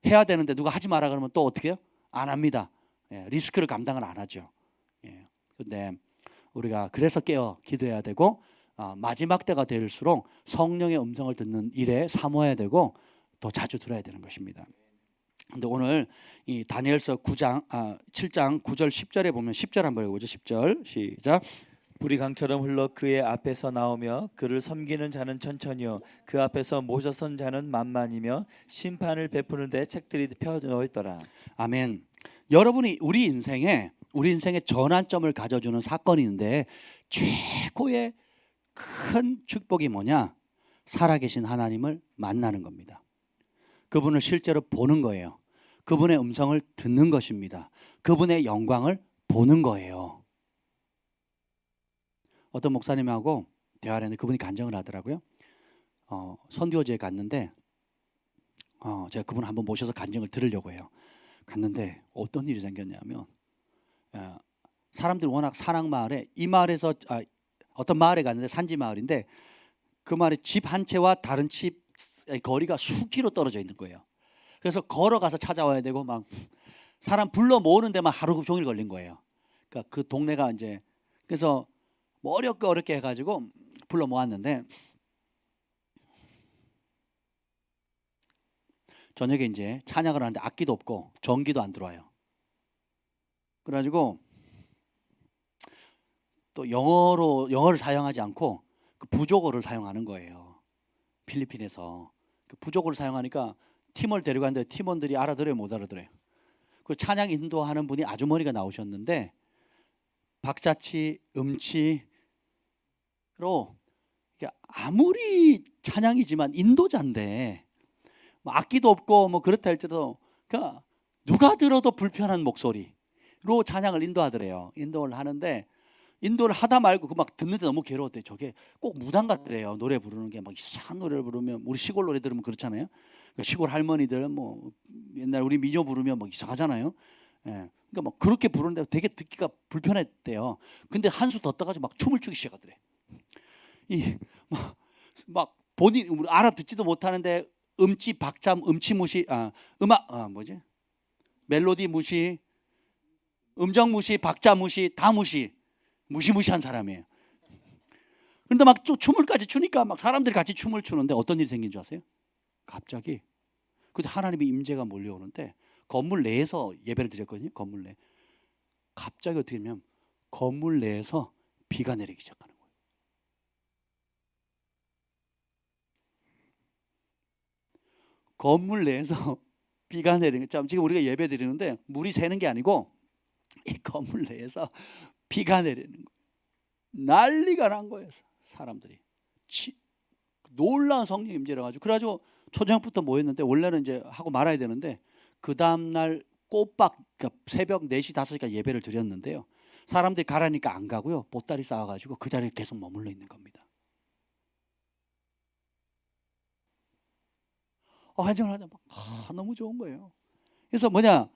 해야 되는데 누가 하지 마라 그러면 또 어떻게 해요? 안 합니다. 리스크를 감당을 안 하죠. 근데 우리가 그래서 깨어 기도해야 되고, 마지막 때가 될수록 성령의 음성을 듣는 일에 사모해야 되고 더 자주 들어야 되는 것입니다. 근데 오늘 이 다니엘서 7장 9절 10절에 보면 10절 한번 읽어보죠. 10절 시작. 불이 강처럼 흘러 그의 앞에서 나오며 그를 섬기는 자는 천천히요 그 앞에서 모셔 선 자는 만만이며 심판을 베푸는 데 책들이 펴놓여 있더라. 아멘. 여러분이 우리 인생에 전환점을 가져주는 사건이 있는데 최고의 큰 축복이 뭐냐? 살아계신 하나님을 만나는 겁니다. 그분을 실제로 보는 거예요. 그분의 음성을 듣는 것입니다. 그분의 영광을 보는 거예요. 어떤 목사님하고 대화를 했는데 그분이 간증을 하더라고요. 선교지에 갔는데 제가 그분을 한번 모셔서 간증을 들으려고 해요. 갔는데 어떤 일이 생겼냐면 사람들이 워낙 사랑마을에 이 마을에서 어떤 마을에 갔는데 산지 마을인데 그 마을에 집 한 채와 다른 집 거리가 수키로 떨어져 있는 거예요. 그래서 걸어가서 찾아와야 되고 막 사람 불러 모으는 데만 하루 종일 걸린 거예요. 그러니까 그 동네가 이제 그래서 뭐 어렵게 해가지고 불러 모았는데 저녁에 이제 찬양을 하는데 악기도 없고 전기도 안 들어와요. 그래가지고 또 영어를 사용하지 않고 그 부족어를 사용하는 거예요. 필리핀에서 그 부족어를 사용하니까 팀을 데려갔는데 팀원들이 알아들어요, 못 알아들어요. 그 찬양 인도하는 분이 아주머니가 나오셨는데 박자치, 음치로 아무리 찬양이지만 인도자인데 뭐 악기도 없고 뭐 그렇다 할지라도 그러니까 누가 들어도 불편한 목소리로 찬양을 인도하더래요. 인도를 하는데 인도를 하다 말고 그 막 듣는데 너무 괴로웠대요. 저게 꼭 무당 같더래요. 노래 부르는 게 막 이상한 노래를 부르면 우리 시골 노래 들으면 그렇잖아요. 시골 할머니들 뭐 옛날 우리 민요 부르면 막 이상하잖아요. 예. 그러니까 막 그렇게 부르는데 되게 듣기가 불편했대요. 근데 한 수 더 떠가지고 막 춤을 추기 시작하더래. 막 본인 알아듣지도 못하는데 음치 박자 음치 무시 음악 뭐지 멜로디 무시 음정 무시 박자 무시 다 무시무시한 사람이에요. 그런데 막 춤을까지 추니까 막 사람들이 같이 춤을 추는데 어떤 일이 생긴 줄 아세요? 갑자기 그때 하나님의 임재가 몰려오는데 건물 내에서 예배를 드렸거든요. 건물 내. 갑자기 어떻게 되냐면 건물 내에서 비가 내리기 시작하는 거예요. 건물 내에서 비가 내리는 거. 지금 우리가 예배 드리는데 물이 새는 게 아니고 이 건물 내에서 비가 내리는 거예요. 난리가 난 거예요. 사람들이 놀라운 성령 임재를 가지고 그래가지고 초저녁부터 모였는데 원래는 이제 하고 말아야 되는데 그 다음 날 꼬박 그러니까 새벽 4시 5시까지 예배를 드렸는데요. 사람들이 가라니까 안 가고요. 보따리 쌓아가지고 그 자리에 계속 머물러 있는 겁니다. 환정을 하다 너무 좋은 거예요. 그래서 뭐냐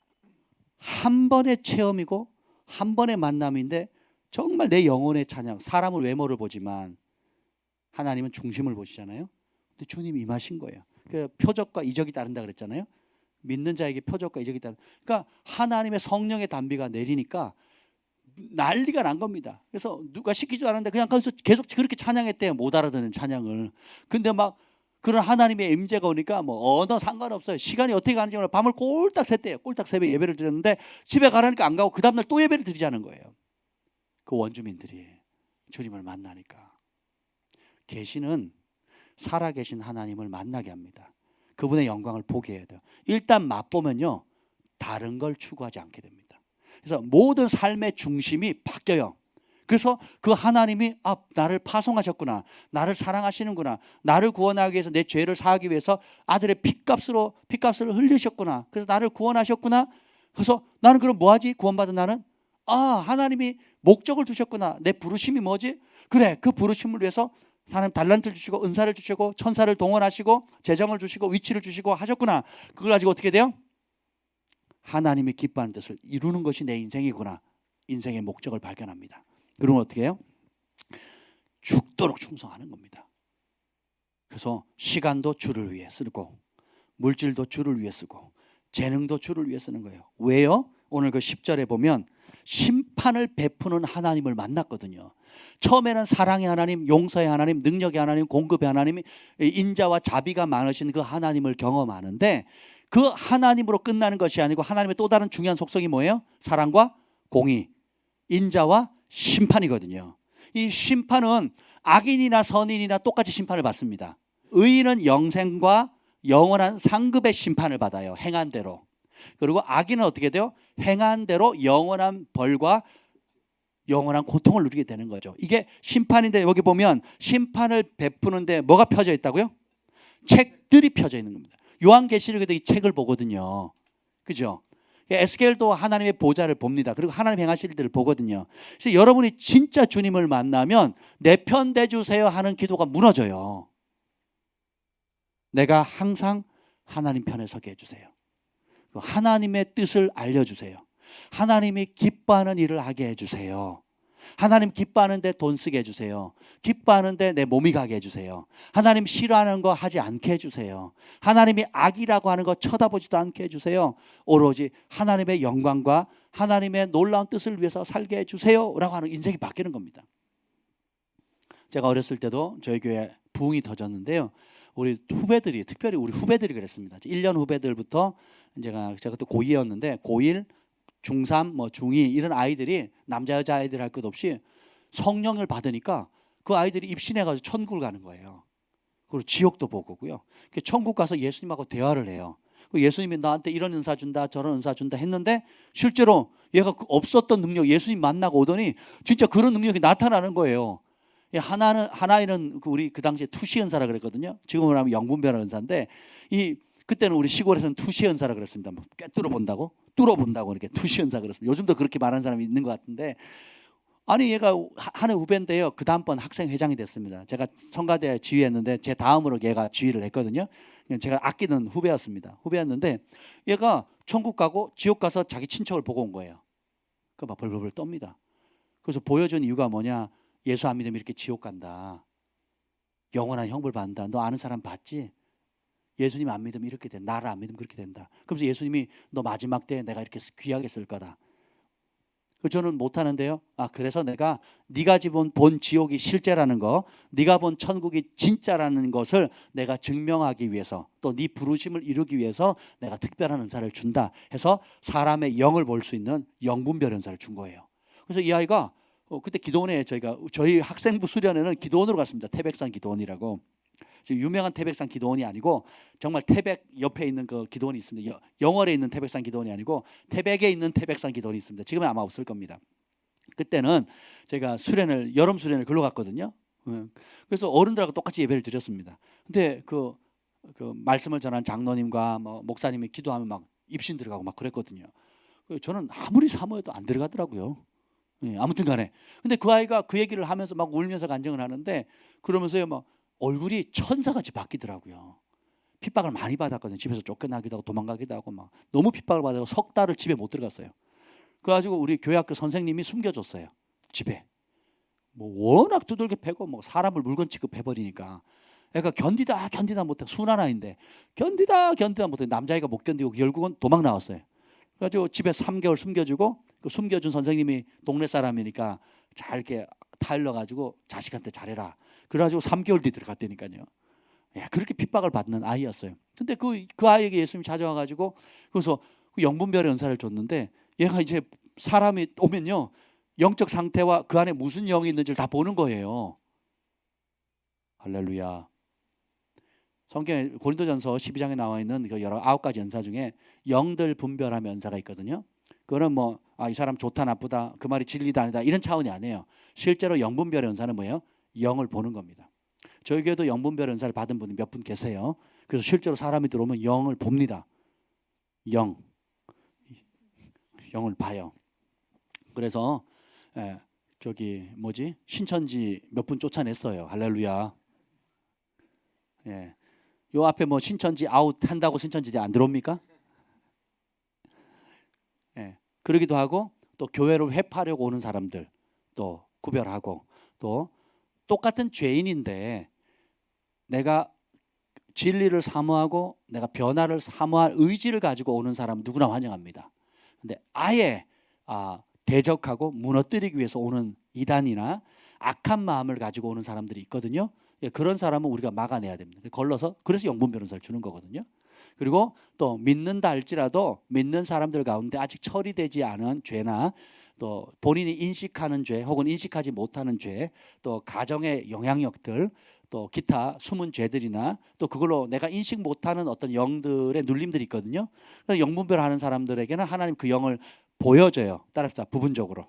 한 번의 체험이고 한 번의 만남인데 정말 내 영혼의 찬양. 사람은 외모를 보지만 하나님은 중심을 보시잖아요. 근데 주님이 임하신 거예요. 그 표적과 이적이 따른다 그랬잖아요. 믿는 자에게 표적과 이적이 따른. 그러니까 하나님의 성령의 담비가 내리니까 난리가 난 겁니다. 그래서 누가 시키지도 않았는데 그냥 거기서 계속 그렇게 찬양했대요. 못 알아듣는 찬양을. 근데 막 그런 하나님의 임재가 오니까 뭐 언어 상관없어요. 시간이 어떻게 가는지 몰라요. 밤을 꼴딱 샜대요. 꼴딱 새벽 예배를 드렸는데 집에 가라니까 안 가고 그 다음날 또 예배를 드리자는 거예요. 그 원주민들이 주님을 만나니까. 계시는 살아계신 하나님을 만나게 합니다. 그분의 영광을 보게 해야 돼요. 일단 맛보면요 다른 걸 추구하지 않게 됩니다. 그래서 모든 삶의 중심이 바뀌어요. 그래서 그 하나님이 나를 파송하셨구나, 나를 사랑하시는구나, 나를 구원하기 위해서 내 죄를 사하기 위해서 아들의 피값을 흘리셨구나, 그래서 나를 구원하셨구나. 그래서 나는 그럼 뭐하지? 구원받은 나는 하나님이 목적을 두셨구나. 내 부르심이 뭐지? 그래, 그 부르심을 위해서 하나님 달란트를 주시고 은사를 주시고 천사를 동원하시고 재정을 주시고 위치를 주시고 하셨구나. 그걸 가지고 어떻게 돼요? 하나님이 기뻐하는 뜻을 이루는 것이 내 인생이구나. 인생의 목적을 발견합니다. 그러면 어떻게 해요? 죽도록 충성하는 겁니다. 그래서 시간도 주를 위해 쓰고 물질도 주를 위해 쓰고 재능도 주를 위해 쓰는 거예요. 왜요? 오늘 그 10절에 보면 심판을 베푸는 하나님을 만났거든요. 처음에는 사랑의 하나님, 용서의 하나님, 능력의 하나님, 공급의 하나님, 인자와 자비가 많으신 그 하나님을 경험하는데 그 하나님으로 끝나는 것이 아니고 하나님의 또 다른 중요한 속성이 뭐예요? 사랑과 공의, 인자와 심판이거든요. 이 심판은 악인이나 선인이나 똑같이 심판을 받습니다. 의인은 영생과 영원한 상급의 심판을 받아요. 행한 대로. 그리고 악인은 어떻게 돼요? 행한 대로 영원한 벌과 영원한 고통을 누리게 되는 거죠. 이게 심판인데 여기 보면 심판을 베푸는데 뭐가 펴져 있다고요? 책들이 펴져 있는 겁니다. 요한계시록에도 이 책을 보거든요. 그죠? 에스겔도 하나님의 보좌를 봅니다. 그리고 하나님 행하실 일들을 보거든요. 그래서 여러분이 진짜 주님을 만나면 내 편 대주세요 하는 기도가 무너져요. 내가 항상 하나님 편에 서게 해주세요. 하나님의 뜻을 알려주세요. 하나님이 기뻐하는 일을 하게 해주세요. 하나님 기뻐하는데 돈 쓰게 해주세요. 기뻐하는데 내 몸이 가게 해주세요. 하나님 싫어하는 거 하지 않게 해주세요. 하나님이 악이라고 하는 거 쳐다보지도 않게 해주세요. 오로지 하나님의 영광과 하나님의 놀라운 뜻을 위해서 살게 해주세요 라고 하는 인생이 바뀌는 겁니다. 제가 어렸을 때도 저희 교회 부흥이 터졌는데요. 우리 후배들이, 특별히 우리 후배들이 그랬습니다. 1년 후배들부터 제가 또 고2였는데 고1, 중3, 중2 이런 아이들이 남자 여자 아이들 할 것 없이 성령을 받으니까 그 아이들이 입신해가지고 천국을 가는 거예요. 그리고 지옥도 보고요. 천국 가서 예수님하고 대화를 해요. 예수님이 나한테 이런 은사 준다 저런 은사 준다 했는데 실제로 얘가 없었던 능력 예수님 만나고 오더니 진짜 그런 능력이 나타나는 거예요. 하나는 우리 그 당시에 투시 은사라 그랬거든요. 지금으로 하면 영분별 은사인데 그때는 우리 시골에서는 투시 은사라 그랬습니다. 꿰뚫어 본다고 이렇게 투시 은사 그랬습니다. 요즘도 그렇게 말하는 사람이 있는 것 같은데 아니 얘가 한 해 후배인데요. 그 다음번 학생 회장이 됐습니다. 제가 성가대 지휘했는데 제 다음으로 얘가 지휘를 했거든요. 제가 아끼는 후배였는데 얘가 천국 가고 지옥 가서 자기 친척을 보고 온 거예요. 그 막 벌벌벌 떱니다. 그래서 보여준 이유가 뭐냐? 예수 안 믿으면 이렇게 지옥 간다. 영원한 형벌 받는다. 너 아는 사람 봤지? 예수님 안 믿으면 이렇게 된다. 나를 안 믿으면 그렇게 된다. 그래서 예수님이 너 마지막 때에 내가 이렇게 귀하게 쓸 거다. 저는 못하는데요. 그래서 내가 네가 본 지옥이 실제라는 거, 네가 본 천국이 진짜라는 것을 내가 증명하기 위해서 또 네 부르심을 이루기 위해서 내가 특별한 은사를 준다 해서 사람의 영을 볼 수 있는 영분별 은사를 준 거예요. 그래서 이 아이가 그때 기도원에 저희 학생부 수련회는 기도원으로 갔습니다. 태백산 기도원이라고. 유명한 태백산 기도원이 아니고 정말 태백 옆에 있는 그 기도원이 있습니다. 영월에 있는 태백산 기도원이 아니고 태백에 있는 태백산 기도원이 있습니다. 지금은 아마 없을 겁니다. 그때는 제가 여름 수련을 글로 갔거든요. 그래서 어른들하고 똑같이 예배를 드렸습니다. 근데 그 말씀을 전한 장로님과 목사님이 기도하면 막 입신 들어가고 막 그랬거든요. 저는 아무리 사모해도 안 들어가더라고요. 아무튼 간에. 근데 그 아이가 그 얘기를 하면서 막 울면서 간증을 하는데 그러면서요 막 얼굴이 천사같이 바뀌더라고요. 핍박을 많이 받았거든요. 집에서 쫓겨나기도 하고 도망가기도 하고 막 너무 핍박을 받아서 석 달을 집에 못 들어갔어요. 그래가지고 우리 교회학교 선생님이 숨겨줬어요. 집에. 워낙 두들겨 패고 사람을 물건 취급해버리니까 애가 견디다 못해. 순한 아이인데 견디다 못해. 남자아이가 못 견디고 결국은 도망 나왔어요. 그래가지고 집에 3개월 숨겨주고 그 숨겨준 선생님이 동네 사람이니까 잘 이렇게 타일러가지고 자식한테 잘해라. 그래가지고 3개월 뒤 들어갔다니까요. 그렇게 핍박을 받는 아이였어요. 근데 그 아이에게 예수님이 찾아와가지고 그래서 그 영분별의 은사를 줬는데 얘가 이제 사람이 오면요 영적 상태와 그 안에 무슨 영이 있는지를 다 보는 거예요. 할렐루야. 성경에 고린도전서 12장에 나와 있는 그 19가지 은사 중에 영들 분별하며 은사가 있거든요. 그거는 이 사람 좋다 나쁘다 그 말이 진리다 아니다 이런 차원이 아니에요. 실제로 영분별의 은사는 뭐예요? 영을 보는 겁니다. 저희 교회도 영분별 은사를 받은 분이 몇 분 계세요. 그래서 실제로 사람이 들어오면 영을 봅니다. 영을 봐요. 그래서 신천지 몇 분 쫓아냈어요. 할렐루야. 요 앞에 신천지 아웃 한다고 신천지 안 들어옵니까? 그러기도 하고 또 교회로 회파하려고 오는 사람들 또 구별하고 또 똑같은 죄인인데 내가 진리를 사모하고 내가 변화를 사모할 의지를 가지고 오는 사람 누구나 환영합니다. 근데 아예 대적하고 무너뜨리기 위해서 오는 이단이나 악한 마음을 가지고 오는 사람들이 있거든요. 그런 사람은 우리가 막아내야 됩니다. 걸러서 그래서 영분별 은사를 주는 거거든요. 그리고 또 믿는다 할지라도 믿는 사람들 가운데 아직 처리되지 않은 죄나 또 본인이 인식하는 죄 혹은 인식하지 못하는 죄, 또 가정의 영향력들, 또 기타 숨은 죄들이나 또 그걸로 내가 인식 못하는 어떤 영들의 눌림들이 있거든요. 그래서 영분별하는 사람들에게는 하나님 그 영을 보여줘요. 따라합시다. 부분적으로.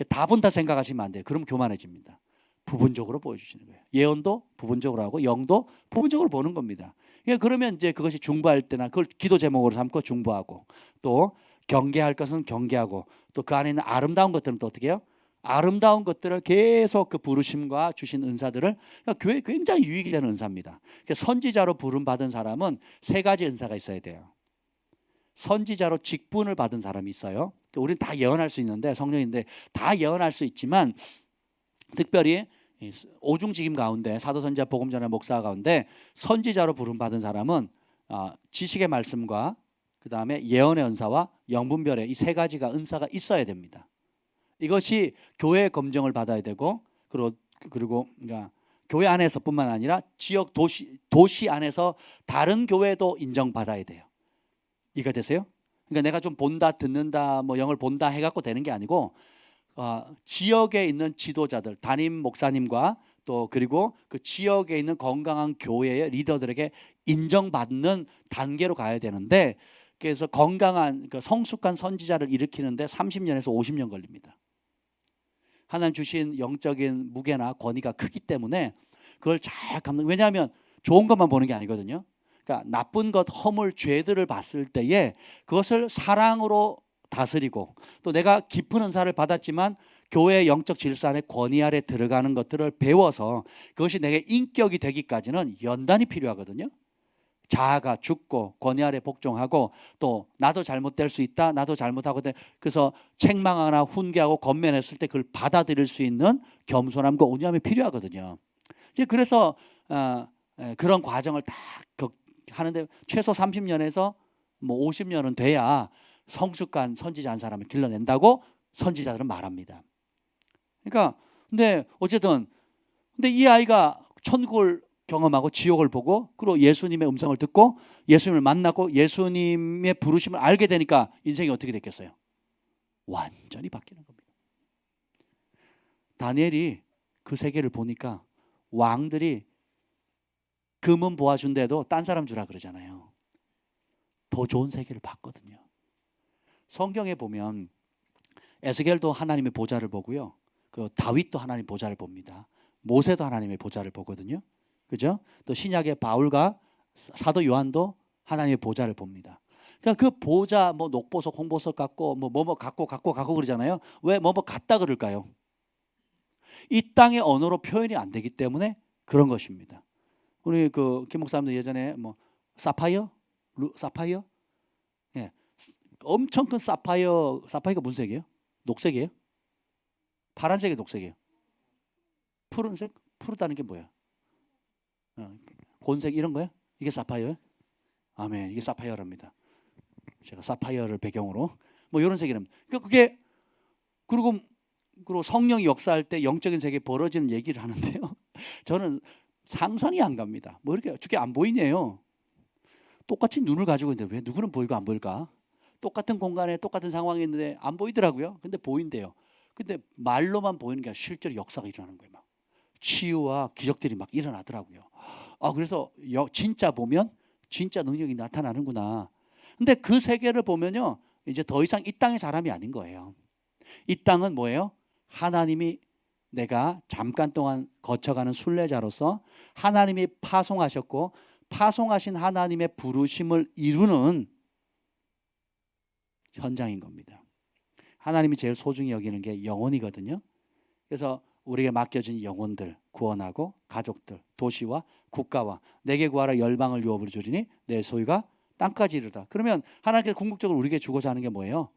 다 본다 생각하시면 안 돼요. 그럼 교만해집니다. 부분적으로 보여주시는 거예요. 예언도 부분적으로 하고 영도 부분적으로 보는 겁니다. 그러면 이제 그것이 중보할 때나 그걸 기도 제목으로 삼고 중보하고, 또 경계할 것은 경계하고, 또 그 안에 있는 아름다운 것들은 또 어떻게 해요? 아름다운 것들을 계속 그 부르심과 주신 은사들을, 그러니까 교회에 굉장히 유익이 되는 은사입니다. 선지자로 부름 받은 사람은 세 가지 은사가 있어야 돼요. 선지자로 직분을 받은 사람이 있어요. 우리는 다 예언할 수 있는데, 성령인데 다 예언할 수 있지만 특별히 오중직임 가운데 사도 선지자 복음 전하 목사 가운데 선지자로 부름 받은 사람은 지식의 말씀과 그 다음에 예언의 은사와 영분별의 이 세 가지가 은사가 있어야 됩니다. 이것이 교회의 검증을 받아야 되고, 그리고 그러니까 교회 안에서뿐만 아니라 지역 도시 안에서 다른 교회도 인정받아야 돼요. 이해가 되세요? 그러니까 내가 좀 본다, 듣는다, 뭐 영을 본다 해갖고 되는 게 아니고, 지역에 있는 지도자들, 담임 목사님과 또 그리고 그 지역에 있는 건강한 교회의 리더들에게 인정받는 단계로 가야 되는데, 그래서 건강한 성숙한 선지자를 일으키는데 30년에서 50년 걸립니다. 하나님 주신 영적인 무게나 권위가 크기 때문에 그걸 잘 감당. 왜냐하면 좋은 것만 보는 게 아니거든요. 그러니까 나쁜 것, 허물, 죄들을 봤을 때에 그것을 사랑으로 다스리고, 또 내가 깊은 은사를 받았지만 교회의 영적 질서 안에 권위 아래 들어가는 것들을 배워서 그것이 내게 인격이 되기까지는 연단이 필요하거든요. 자아가 죽고 권위 아래 복종하고, 또 나도 잘못될 수 있다, 나도 잘못하고, 그래서 책망하거나 훈계하고 권면했을 때 그걸 받아들일 수 있는 겸손함과 온유함이 필요하거든요. 이제 그래서 그런 과정을 다 하는데 최소 30년에서 뭐 50년은 돼야 성숙한 선지자 한 사람을 길러낸다고 선지자들은 말합니다. 그러니까 근데 어쨌든 이 아이가 천국을 경험하고 지옥을 보고, 그리고 예수님의 음성을 듣고 예수님을 만나고 예수님의 부르심을 알게 되니까 인생이 어떻게 됐겠어요? 완전히 바뀌는 겁니다. 다니엘이 그 세계를 보니까 왕들이 금은 보아준데도 딴 사람 주라 그러잖아요. 더 좋은 세계를 봤거든요. 성경에 보면 에스겔도 하나님의 보좌를 보고요, 그 다윗도 하나님의 보좌를 봅니다. 모세도 하나님의 보좌를 보거든요. 그죠? 또 신약의 바울과 사도 요한도 하나님의 보좌를 봅니다. 그러니까 그 보좌, 뭐 녹보석, 홍보석 갖고 뭐뭐 갖고 그러잖아요. 왜 뭐뭐 갖다 그럴까요? 이 땅의 언어로 표현이 안 되기 때문에 그런 것입니다. 우리 그 김 목사님도 예전에 뭐 사파이어, 예, 엄청 큰 사파이어가 무슨 색이에요? 녹색이에요? 파란색이 녹색이에요? 푸른색? 푸르다는 게 뭐야? 곤색 이런 거야? 이게 사파이어예요? 아멘. 이게 사파이어랍니다. 제가 사파이어를 배경으로 뭐 이런 색이랍니다. 그게 그리고 성령이 역사할 때 영적인 세계에 벌어지는 얘기를 하는데요. 저는 상상이 안 갑니다. 뭐 이렇게 어떻게 안 보이네요. 똑같이 눈을 가지고 있는데 왜 누구는 보이고 안 보일까? 똑같은 공간에 똑같은 상황이 있는데 안 보이더라고요. 근데 보인대요. 근데 말로만 보이는 게 아니라 실제로 역사가 일어나는 거예요. 막 치유와 기적들이 막 일어나더라고요. 그래서 진짜 보면 진짜 능력이 나타나는구나. 근데 그 세계를 보면요, 이제 더 이상 이 땅의 사람이 아닌 거예요. 이 땅은 뭐예요? 하나님이 내가 잠깐 동안 거쳐가는 순례자로서 하나님이 파송하셨고, 파송하신 하나님의 부르심을 이루는 현장인 겁니다. 하나님이 제일 소중히 여기는 게 영혼이거든요. 그래서 우리에게 맡겨진 영혼들 구원하고, 가족들, 도시와 국가와 내게 구하라 열방을 유업으로 주리니 내 소유가 땅까지 이르다. 그러면 하나님께서 궁극적으로 우리에게 주고자 하는 게 뭐예요?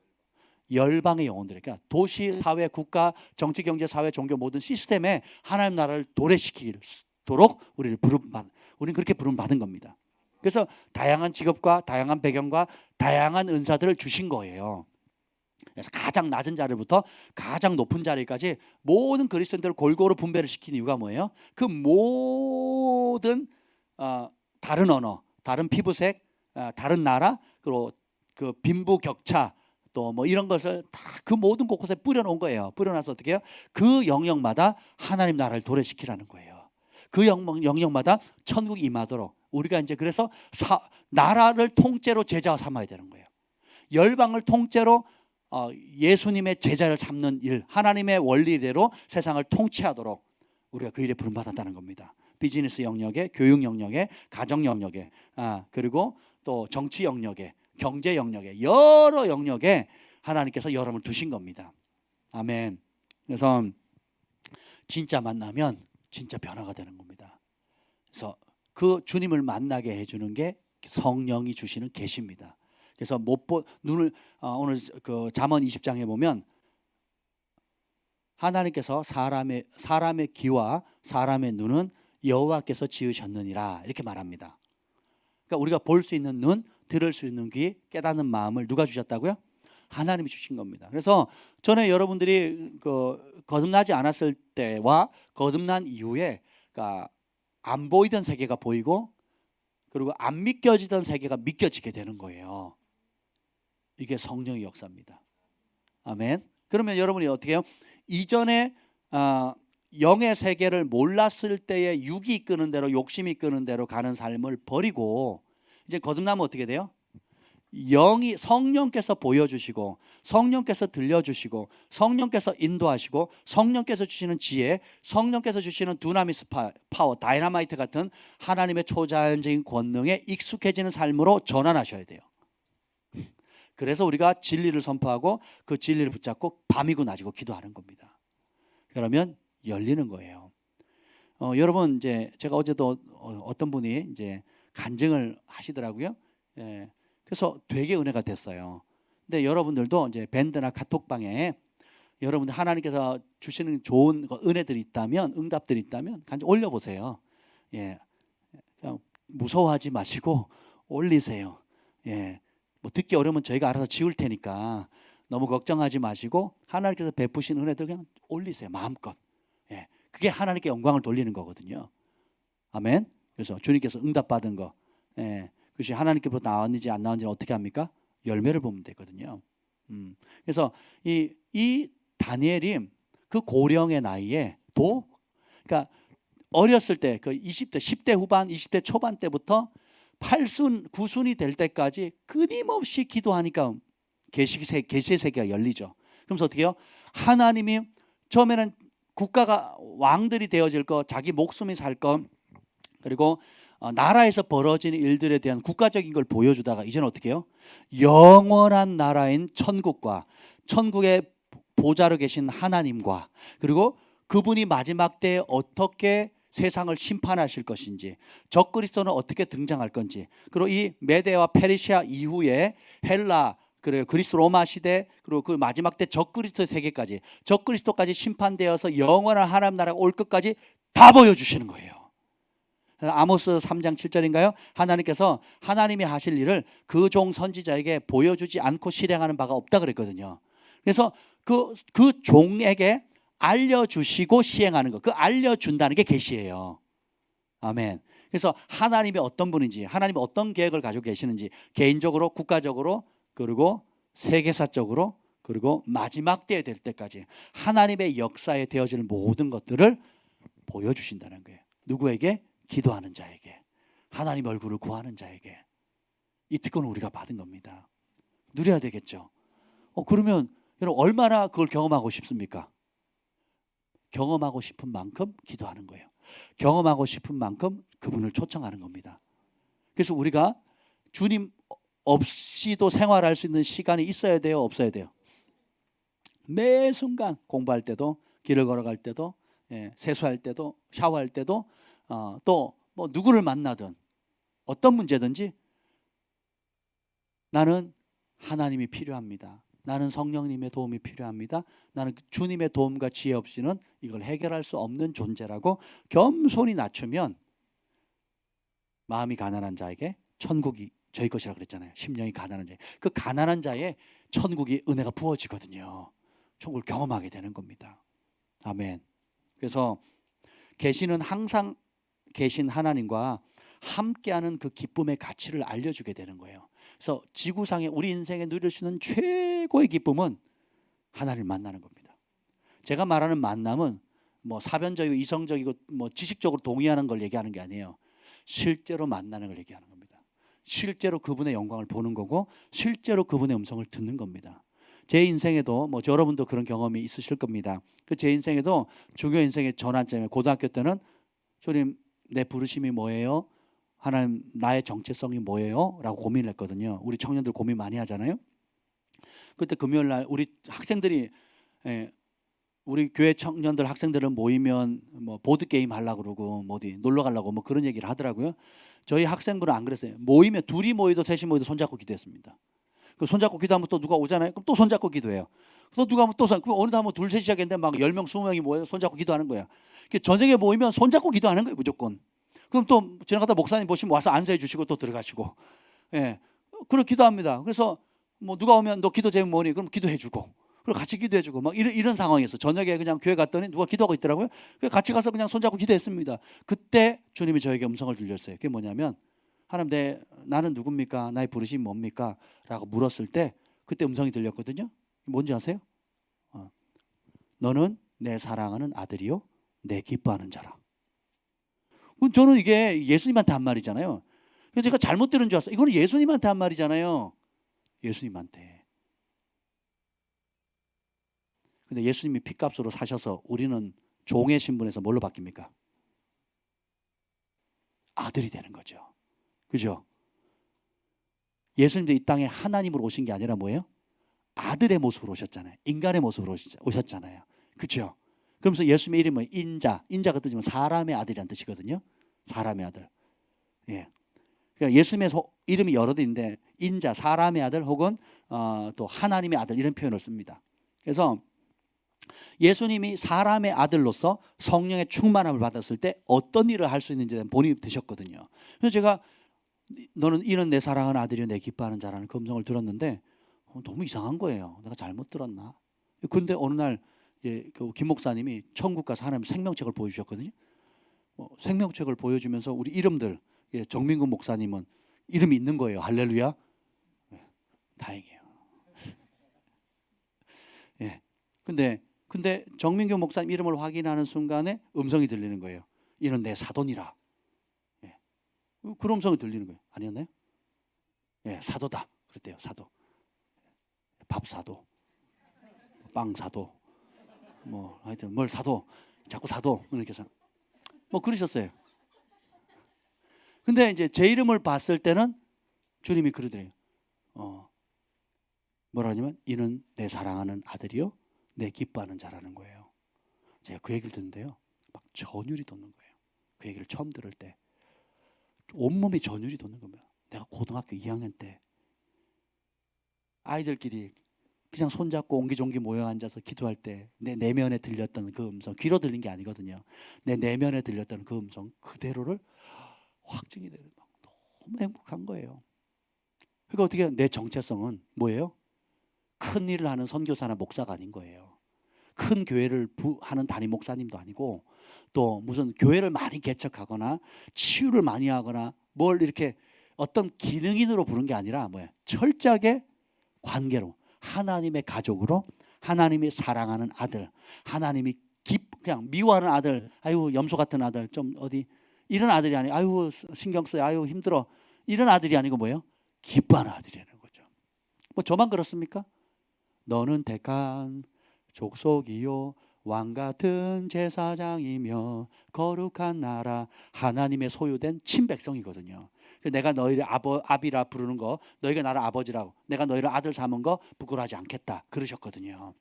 열방의 영혼들, 그러니까 도시, 사회, 국가, 정치, 경제, 사회, 종교 모든 시스템에 하나님 나라를 도래시키도록 우리는 그렇게 부름받은 겁니다. 그래서 다양한 직업과 다양한 배경과 다양한 은사들을 주신 거예요. 그래서 가장 낮은 자리부터 가장 높은 자리까지 모든 그리스도인들을 골고루 분배를 시킨 이유가 뭐예요? 그 모든 다른 언어, 다른 피부색, 다른 나라, 그리고 그 빈부격차, 또 뭐 이런 것을 다 그 모든 곳곳에 뿌려놓은 거예요. 뿌려놔서 어떻게 해요? 그 영역마다 하나님 나라를 도래시키라는 거예요. 그 영역마다 천국이 임하도록 우리가 이제 그래서 나라를 통째로 제자 삼아야 되는 거예요. 열방을 통째로 예수님의 제자를 삼는 일, 하나님의 원리대로 세상을 통치하도록 우리가 그 일에 부름받았다는 겁니다. 비즈니스 영역에, 교육 영역에, 가정 영역에, 그리고 또 정치 영역에, 경제 영역에, 여러 영역에 하나님께서 여러분을 두신 겁니다. 아멘. 그래서 진짜 만나면 진짜 변화가 되는 겁니다. 그래서 그 주님을 만나게 해주는 게 성령이 주시는 계시입니다. 그래서 눈을 오늘 그 잠언 20장에 보면 하나님께서 사람의 귀와 사람의 눈은 여호와께서 지으셨느니라 이렇게 말합니다. 그러니까 우리가 볼 수 있는 눈, 들을 수 있는 귀, 깨닫는 마음을 누가 주셨다고요? 하나님이 주신 겁니다. 그래서 전에 여러분들이 그 거듭나지 않았을 때와 거듭난 이후에 그러니까 안 보이던 세계가 보이고 그리고 안 믿겨지던 세계가 믿겨지게 되는 거예요. 이게 성령의 역사입니다. 아멘. 그러면 여러분이 어떻게 해요? 이전에 영의 세계를 몰랐을 때의 육이 이끄는 대로 욕심이 이끄는 대로 가는 삶을 버리고 이제 거듭나면 어떻게 돼요? 영이 성령께서 보여주시고 성령께서 들려주시고 성령께서 인도하시고 성령께서 주시는 지혜, 성령께서 주시는 두나미스 파워, 다이너마이트 같은 하나님의 초자연적인 권능에 익숙해지는 삶으로 전환하셔야 돼요. 그래서 우리가 진리를 선포하고 그 진리를 붙잡고 밤이고 낮이고 기도하는 겁니다. 그러면 열리는 거예요. 여러분 이제 제가 어제도 어떤 분이 이제 간증을 하시더라고요. 예. 그래서 되게 은혜가 됐어요. 근데 여러분들도 이제 밴드나 카톡방에 여러분들 하나님께서 주시는 좋은 은혜들이 있다면, 응답들이 있다면 간증 올려보세요. 예. 그냥 무서워하지 마시고 올리세요. 예. 뭐 듣기 어려우면 저희가 알아서 지울 테니까 너무 걱정하지 마시고 하나님께서 베푸신 은혜들 그냥 올리세요. 마음껏. 예. 그게 하나님께 영광을 돌리는 거거든요. 아멘. 그래서 주님께서 응답받은 거, 예. 그것이 하나님께부터 나왔는지 안 나왔는지 어떻게 합니까? 열매를 보면 되거든요. 그래서 이 다니엘이 그 고령의 나이에 그러니까 어렸을 때 그 20대, 10대 후반, 20대 초반 때부터 8순, 9순이 될 때까지 끊임없이 기도하니까 계시의 세계가 열리죠. 그러면서 어떻게 해요? 하나님이 처음에는 국가가 왕들이 되어질 거, 자기 목숨이 살 거, 그리고 나라에서 벌어지는 일들에 대한 국가적인 걸 보여주다가 이제는 어떻게 해요? 영원한 나라인 천국과 천국의 보좌로 계신 하나님과 그리고 그분이 마지막 때에 어떻게 세상을 심판하실 것인지, 적그리스도는 어떻게 등장할 건지, 그리고 이 메데와 페르시아 이후에 헬라, 그리고 그리스 로마 시대, 그리고 그 마지막 때 적그리스도 세계까지, 적그리스도까지 심판되어서 영원한 하나님 나라가 올 것까지 다 보여주시는 거예요. 아모스 3장 7절인가요? 하나님께서 하나님이 하실 일을 그 종 선지자에게 보여주지 않고 실행하는 바가 없다 그랬거든요. 그래서 그 종에게 알려주시고 시행하는 것, 그 알려준다는 게 계시예요. 아멘. 그래서 하나님이 어떤 분인지, 하나님이 어떤 계획을 가지고 계시는지 개인적으로, 국가적으로, 그리고 세계사적으로, 그리고 마지막 때에 될 때까지 하나님의 역사에 되어질 모든 것들을 보여주신다는 거예요. 누구에게? 기도하는 자에게, 하나님 얼굴을 구하는 자에게. 이 특권을 우리가 받은 겁니다. 누려야 되겠죠. 그러면 여러분 얼마나 그걸 경험하고 싶습니까? 경험하고 싶은 만큼 기도하는 거예요. 경험하고 싶은 만큼 그분을 초청하는 겁니다. 그래서 우리가 주님 없이도 생활할 수 있는 시간이 있어야 돼요, 없어야 돼요? 매 순간 공부할 때도, 길을 걸어갈 때도, 세수할 때도, 샤워할 때도, 또 뭐 누구를 만나든 어떤 문제든지 나는 하나님이 필요합니다. 나는 성령님의 도움이 필요합니다. 나는 주님의 도움과 지혜 없이는 이걸 해결할 수 없는 존재라고 겸손히 낮추면 마음이 가난한 자에게 천국이 저희 것이라고 그랬잖아요. 심령이 가난한 자, 그 가난한 자의 천국이 은혜가 부어지거든요. 천국을 경험하게 되는 겁니다. 아멘. 그래서 계시는 항상 계신 하나님과 함께하는 그 기쁨의 가치를 알려주게 되는 거예요. 그래서 지구상에 우리 인생에 누릴 수 있는 최고의 기쁨은 하나님을 만나는 겁니다. 제가 말하는 만남은 뭐 사변적이고 이성적이고 뭐 지식적으로 동의하는 걸 얘기하는 게 아니에요. 실제로 만나는 걸 얘기하는 겁니다. 실제로 그분의 영광을 보는 거고 실제로 그분의 음성을 듣는 겁니다. 제 인생에도 뭐 여러분도 그런 경험이 있으실 겁니다. 그 제 인생에도 중요 인생의 전환점에 고등학교 때는 주님 내 부르심이 뭐예요? 하나님 나의 정체성이 뭐예요? 라고 고민을 했거든요. 우리 청년들 고민 많이 하잖아요. 그때 금요일 날 우리 학생들이 우리 교회 청년들 학생들은 모이면 뭐 보드 게임 하려고 그러고 뭐 어디 놀러 가려고 뭐 그런 얘기를 하더라고요. 저희 학생부는 안 그랬어요. 모이면 둘이 모이도 셋이 모이도 손잡고 기도했습니다. 그 손잡고 기도하면 또 누가 오잖아요. 그럼 또 손잡고 기도해요. 또 누가 하면 또 어느 날 뭐 둘 셋이 시작했는데 막 10명 20명이 모여 손잡고 기도하는 거야. 저녁에 모이면 손잡고 기도하는 거예요, 무조건. 그럼 또 지나가다 목사님 보시면 와서 안수해 주시고 또 들어가시고. 예. 그렇게 기도합니다. 그래서 뭐 누가 오면 너 기도 제목 뭐니? 그럼 기도해 주고. 그리고 같이 기도해 주고 막 이런 상황이었어. 저녁에 그냥 교회 갔더니 누가 기도하고 있더라고요. 그래서 같이 가서 그냥 손잡고 기도했습니다. 그때 주님이 저에게 음성을 들렸어요. 그게 뭐냐면 하나님 나는 누굽니까? 나의 부르심이 뭡니까? 라고 물었을 때 그때 음성이 들렸거든요. 뭔지 아세요? 너는 내 사랑하는 아들이요 내 기뻐하는 자라. 저는 이게 예수님한테 한 말이잖아요. 그래서 제가 잘못 들은 줄 알았어요. 이거는 예수님한테 한 말이잖아요. 예수님한테. 근데 예수님이 핏값으로 사셔서 우리는 종의 신분에서 뭘로 바뀝니까? 아들이 되는 거죠. 그죠? 예수님도 이 땅에 하나님으로 오신 게 아니라 뭐예요? 아들의 모습으로 오셨잖아요. 인간의 모습으로 오셨잖아요. 그렇죠? 그러면서 예수님의 이름은 인자. 인자가 뜻이면 사람의 아들이라는 뜻이거든요. 사람의 아들. 예. 그러니까 예수님의 이름이 여러 개인데 인자, 사람의 아들 혹은 또 하나님의 아들 이런 표현을 씁니다. 그래서 예수님이 사람의 아들로서 성령의 충만함을 받았을 때 어떤 일을 할 수 있는지에 대한 본이 되셨거든요. 그래서 제가 너는 이는 내 사랑하는 아들이요 내 기뻐하는 자라는 그 음성을 들었는데 너무 이상한 거예요. 내가 잘못 들었나? 근데 어느 날 그 김 목사님이 천국 가서 하나님 생명책을 보여주셨거든요. 생명책을 보여주면서 우리 이름들 정민근 목사님은 이름이 있는 거예요. 할렐루야. 다행이에요. 예. 근데 정민교 목사님 이름을 확인하는 순간에 음성이 들리는 거예요. 이는 내 사돈이라. 예. 그런 음성이 들리는 거예요. 아니었나요? 예, 사도다. 그랬대요. 사도. 밥 사도. 빵 사도. 뭐 하여튼 뭘 사도. 자꾸 사도. 이렇게 해서 뭐 그러셨어요. 근데 이제 제 이름을 봤을 때는 주님이 그러더래요. 뭐라 하냐면 이는 내 사랑하는 아들이요 내 기뻐하는 자라는 거예요. 제가 그 얘기를 듣는데요. 막 전율이 돋는 거예요. 그 얘기를 처음 들을 때 온몸에 전율이 돋는 겁니다. 내가 고등학교 2학년 때 아이들끼리 그냥 손잡고 옹기종기 모여 앉아서 기도할 때 내 내면에 들렸던 그 음성, 귀로 들린 게 아니거든요. 내 내면에 들렸던 그 음성 그대로를 확증이 되는 너무 행복한 거예요. 그러니까 어떻게 내 정체성은 뭐예요? 큰 일을 하는 선교사나 목사가 아닌 거예요. 큰 교회를 하는 담임 목사님도 아니고 또 무슨 교회를 많이 개척하거나 치유를 많이 하거나 뭘 이렇게 어떤 기능인으로 부른 게 아니라 뭐야? 철저하게 관계로 하나님의 가족으로 하나님이 사랑하는 아들, 하나님이 그냥 미워하는 아들, 아유 염소 같은 아들, 좀 어디 이런 아들이 아니고 아유 신경 써요, 아유 힘들어 이런 아들이 아니고 뭐예요? 기뻐하는 아들이라는 거죠. 뭐 저만 그렇습니까? 너는 택한 족속이요 왕 같은 제사장이며 거룩한 나라 하나님의 소유된 친백성이거든요. 내가 너희를 아비라 부르는 거 너희가 나를 아버지라고 내가 너희를 아들 삼은 거 부끄러워하지 않겠다 그러셨거든요.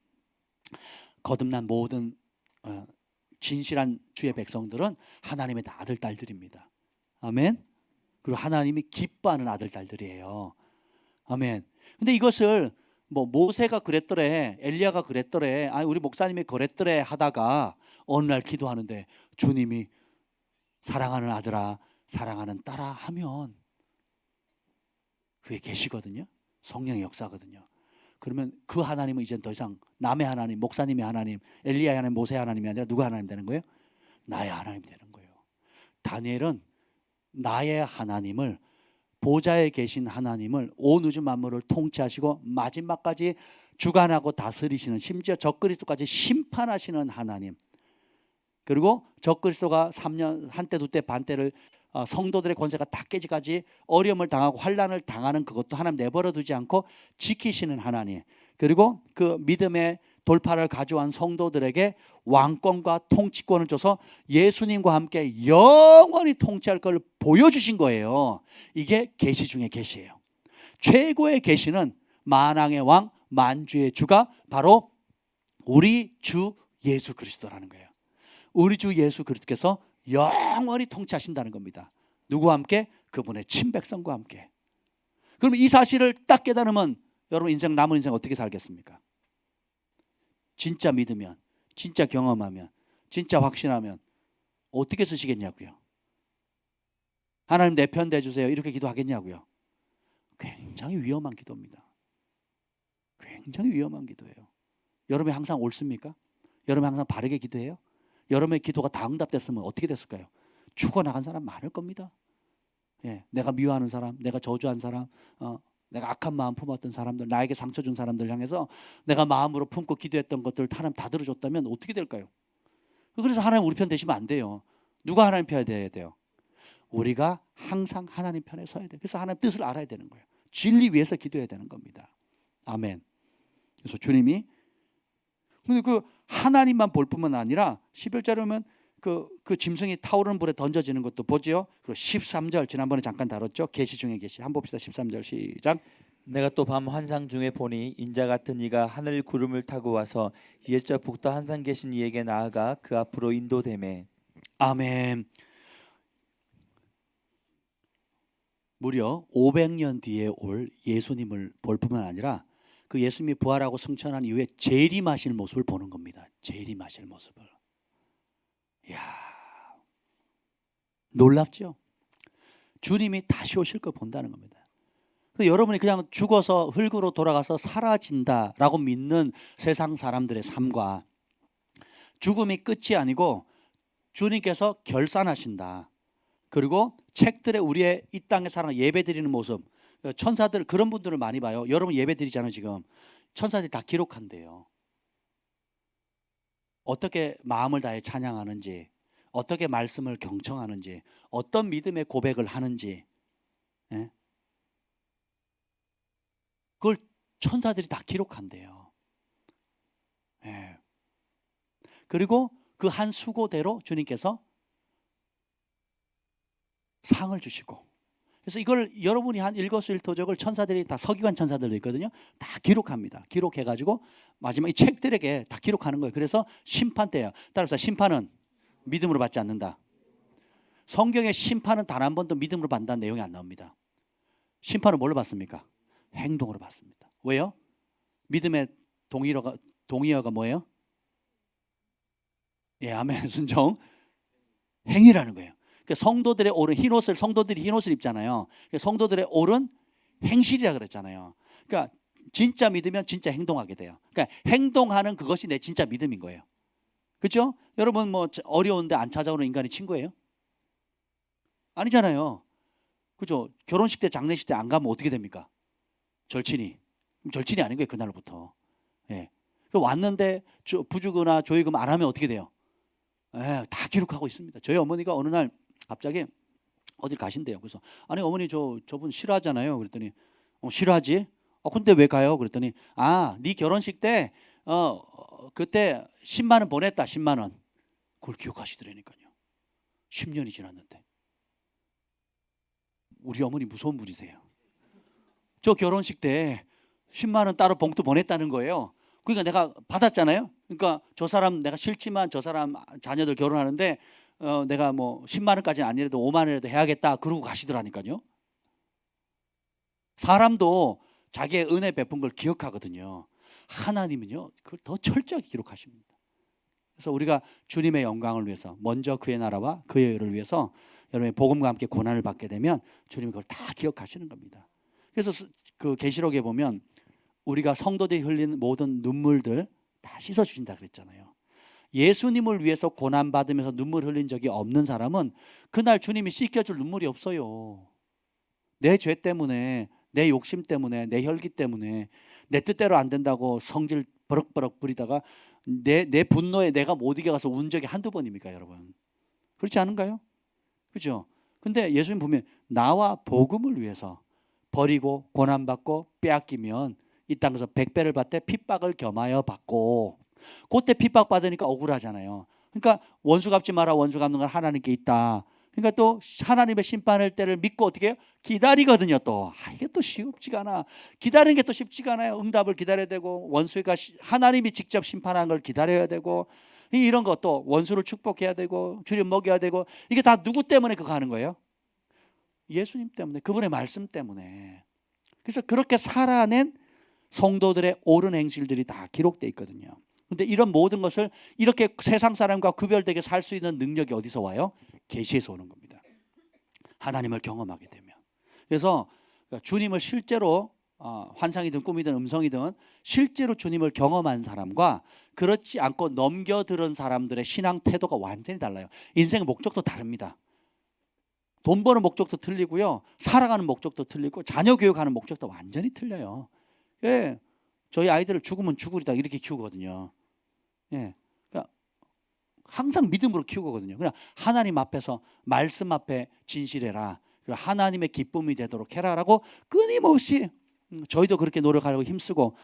거듭난 모든 진실한 주의 백성들은 하나님의 아들 딸들입니다. 아멘. 그리고 하나님이 기뻐하는 아들 딸들이에요. 아멘. 근데 이것을 뭐 모세가 그랬더래, 엘리야가 그랬더래, 아니 우리 목사님이 그랬더래 하다가 어느 날 기도하는데 주님이 사랑하는 아들아, 사랑하는 딸아 하면 그게 계시거든요. 성령의 역사거든요. 그러면 그 하나님은 이제 더 이상 남의 하나님, 목사님의 하나님, 엘리야의 하나님, 모세의 하나님이 아니라 누가 하나님 되는 거예요? 나의 하나님 되는 거예요. 다니엘은 나의 하나님을 보좌에 계신 하나님을 온 우주 만물을 통치하시고 마지막까지 주관하고 다스리시는, 심지어 적그리스도까지 심판하시는 하나님, 그리고 적그리스도가 3년 한때 두때 반때를 성도들의 권세가 다 깨지까지 어려움을 당하고 환난을 당하는 그것도 하나님 내버려 두지 않고 지키시는 하나님, 그리고 그 믿음의 돌파를 가져온 성도들에게 왕권과 통치권을 줘서 예수님과 함께 영원히 통치할 걸 보여주신 거예요. 이게 계시 중에 계시예요. 최고의 계시는 만왕의 왕 만주의 주가 바로 우리 주 예수 그리스도라는 거예요. 우리 주 예수 그리스도께서 영원히 통치하신다는 겁니다. 누구와 함께? 그분의 친백성과 함께. 그럼 이 사실을 딱 깨달으면 여러분 인생, 남은 인생 어떻게 살겠습니까? 진짜 믿으면, 진짜 경험하면, 진짜 확신하면 어떻게 쓰시겠냐고요? 하나님 내 편 대주세요 이렇게 기도하겠냐고요? 굉장히 위험한 기도입니다. 굉장히 위험한 기도예요. 여러분이 항상 옳습니까? 여러분이 항상 바르게 기도해요? 여러분의 기도가 다 응답됐으면 어떻게 됐을까요? 죽어나간 사람 많을 겁니다. 예, 내가 미워하는 사람, 내가 저주한 사람, 내가 악한 마음 품었던 사람들, 나에게 상처 준 사람들 향해서 내가 마음으로 품고 기도했던 것들 하나님 다 들어줬다면 어떻게 될까요? 그래서 하나님 우리 편 되시면 안 돼요. 누가 하나님 편에 돼야 돼요? 우리가 항상 하나님 편에 서야 돼요. 그래서 하나님 뜻을 알아야 되는 거예요. 진리 위해서 기도해야 되는 겁니다. 아멘. 그래서 주님이, 근데 그 하나님만 볼 뿐만 아니라 11절에 보면 그 짐승이 타오르는 불에 던져지는 것도 보지요. 그리고 13절 지난번에 잠깐 다뤘죠. 계시 중에 계시. 한번 봅시다. 13절 시작. 내가 또 밤 환상 중에 보니 인자 같은 이가 하늘 구름을 타고 와서 옛적 북도 한산 계신 이에게 나아가 그 앞으로 인도되매. 아멘. 무려 500년 뒤에 올 예수님을 볼 뿐만 아니라 그 예수님이 부활하고 승천한 이후에 재림하실 모습을 보는 겁니다. 재림하실 모습을. 이야, 놀랍죠? 주님이 다시 오실 걸 본다는 겁니다. 그래서 여러분이 그냥 죽어서 흙으로 돌아가서 사라진다라고 믿는 세상 사람들의 삶과 죽음이 끝이 아니고 주님께서 결산하신다. 그리고 책들에 우리의 이 땅의 사랑 예배 드리는 모습, 천사들 그런 분들을 많이 봐요. 여러분 예배 드리잖아요. 지금 천사들이 다 기록한대요. 어떻게 마음을 다해 찬양하는지, 어떻게 말씀을 경청하는지, 어떤 믿음의 고백을 하는지, 예? 그걸 천사들이 다 기록한대요. 예. 그리고 그 한 수고대로 주님께서 상을 주시고, 그래서 이걸 여러분이 한 일거수일투족을 천사들이 다 서기관 천사들도 있거든요. 다 기록합니다. 기록해가지고 마지막 이 책들에게 다 기록하는 거예요. 그래서 심판 때예요. 따라서 심판은 믿음으로 받지 않는다. 성경의 심판은 단 한 번도 믿음으로 받는다는 내용이 안 나옵니다. 심판은 뭘로 받습니까? 행동으로 받습니다. 왜요? 믿음의 동의어가 뭐예요? 예, 아멘. 순종. 행위라는 거예요. 성도들의 옳은 흰옷을, 성도들이 흰옷을 입잖아요. 성도들의 옳은 행실이라 그랬잖아요. 그러니까 진짜 믿으면 진짜 행동하게 돼요. 그러니까 행동하는 그것이 내 진짜 믿음인 거예요. 그렇죠? 여러분 뭐 어려운데 안 찾아오는 인간이 친구예요? 아니잖아요. 그죠? 결혼식 때 장례식 때 안 가면 어떻게 됩니까? 절친이. 절친이 아닌 거예요. 그날부터. 예. 왔는데 부주거나 조의금 안 하면 어떻게 돼요? 예, 다 기록하고 있습니다. 저희 어머니가 어느 날 갑자기 어딜 가신대요. 그래서 아니 어머니 저분 싫어하잖아요. 그랬더니 싫어하지? 근데 왜 가요? 그랬더니 네 결혼식 때 그때 10만 원 보냈다. 10만 원. 그걸 기억하시더라니까요. 10년이 지났는데. 우리 어머니 무서운 분이세요. 저 결혼식 때 10만 원 따로 봉투 보냈다는 거예요. 그러니까 내가 받았잖아요. 그러니까 저 사람 내가 싫지만 저 사람 자녀들 결혼하는데 내가 뭐 10만 원까지는 아니라도 5만 원이라도 해야겠다. 그러고 가시더라니까요. 사람도 자기의 은혜 베푼 걸 기억하거든요. 하나님은요, 그걸 더 철저하게 기록하십니다. 그래서 우리가 주님의 영광을 위해서 먼저 그의 나라와 그의 의를 위해서 여러분의 복음과 함께 고난을 받게 되면 주님이 그걸 다 기억하시는 겁니다. 그래서 그 계시록에 보면 우리가 성도들이 흘리는 모든 눈물들 다 씻어주신다 그랬잖아요. 예수님을 위해서 고난받으면서 눈물 흘린 적이 없는 사람은 그날 주님이 씻겨줄 눈물이 없어요. 내 죄 때문에, 내 욕심 때문에, 내 혈기 때문에 내 뜻대로 안 된다고 성질 버럭버럭 부리다가 내 분노에 내가 못 이겨가서 운 적이 한두 번입니까, 여러분? 그렇지 않은가요? 그죠? 근데 예수님 보면 나와 복음을 위해서 버리고 고난받고 빼앗기면 이 땅에서 100배를 받되 핍박을 겸하여 받고, 그때 핍박 받으니까 억울하잖아요. 그러니까 원수 갚지 마라. 원수 갚는 건 하나님께 있다. 그러니까 또 하나님의 심판할 때를 믿고 어떻게 해요? 기다리거든요. 또 이게 또 쉽지가 않아. 기다리는 게 또 쉽지가 않아요. 응답을 기다려야 되고, 원수가 하나님이 직접 심판하는 걸 기다려야 되고, 이런 것도 원수를 축복해야 되고 주님 먹여야 되고, 이게 다 누구 때문에 그거 하는 거예요? 예수님 때문에, 그분의 말씀 때문에. 그래서 그렇게 살아낸 성도들의 옳은 행실들이 다 기록되어 있거든요. 근데 이런 모든 것을 이렇게 세상 사람과 구별되게 살 수 있는 능력이 어디서 와요? 계시에서 오는 겁니다. 하나님을 경험하게 되면. 그래서 주님을 실제로 환상이든 꿈이든 음성이든 실제로 주님을 경험한 사람과 그렇지 않고 넘겨들은 사람들의 신앙 태도가 완전히 달라요. 인생의 목적도 다릅니다. 돈 버는 목적도 틀리고요, 살아가는 목적도 틀리고, 자녀 교육하는 목적도 완전히 틀려요. 예, 저희 아이들을 죽으면 죽으리다 이렇게 키우거든요. 예, 그러니까 항상 믿음으로 키우거든요. 그냥 하나님 앞에서 말씀 앞에 진실해라. 그리고 하나님의 기쁨이 되도록 해라라고 끊임없이 저희도 그렇게 노력하려고 힘쓰고,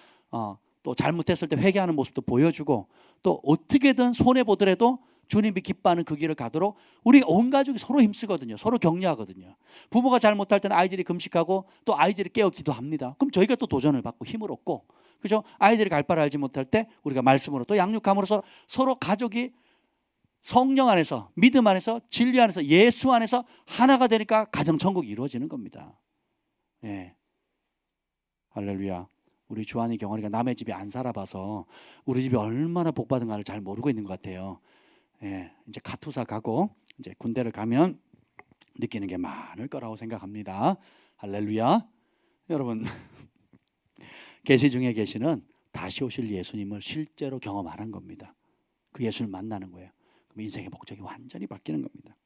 또 잘못했을 때 회개하는 모습도 보여주고, 또 어떻게든 손해 보더라도 주님이 기뻐하는 그 길을 가도록 우리 온 가족이 서로 힘쓰거든요. 서로 격려하거든요. 부모가 잘못할 때는 아이들이 금식하고 또 아이들이 깨어 기도합니다. 그럼 저희가 또 도전을 받고 힘을 얻고, 그죠? 아이들이 갈 바를 알지 못할 때 우리가 말씀으로 또 양육함으로써 서로 가족이 성령 안에서, 믿음 안에서, 진리 안에서, 예수 안에서 하나가 되니까 가정 천국이 이루어지는 겁니다. 예. 할렐루야. 우리 주한이 경원이가 남의 집에 안 살아봐서 우리 집이 얼마나 복받은가를 잘 모르고 있는 것 같아요. 예, 이제 카투사 가고 이제 군대를 가면 느끼는 게 많을 거라고 생각합니다. 할렐루야. 여러분, 계시 중에 계시는 다시 오실 예수님을 실제로 경험하는 겁니다. 그 예수를 만나는 거예요. 그럼 인생의 목적이 완전히 바뀌는 겁니다.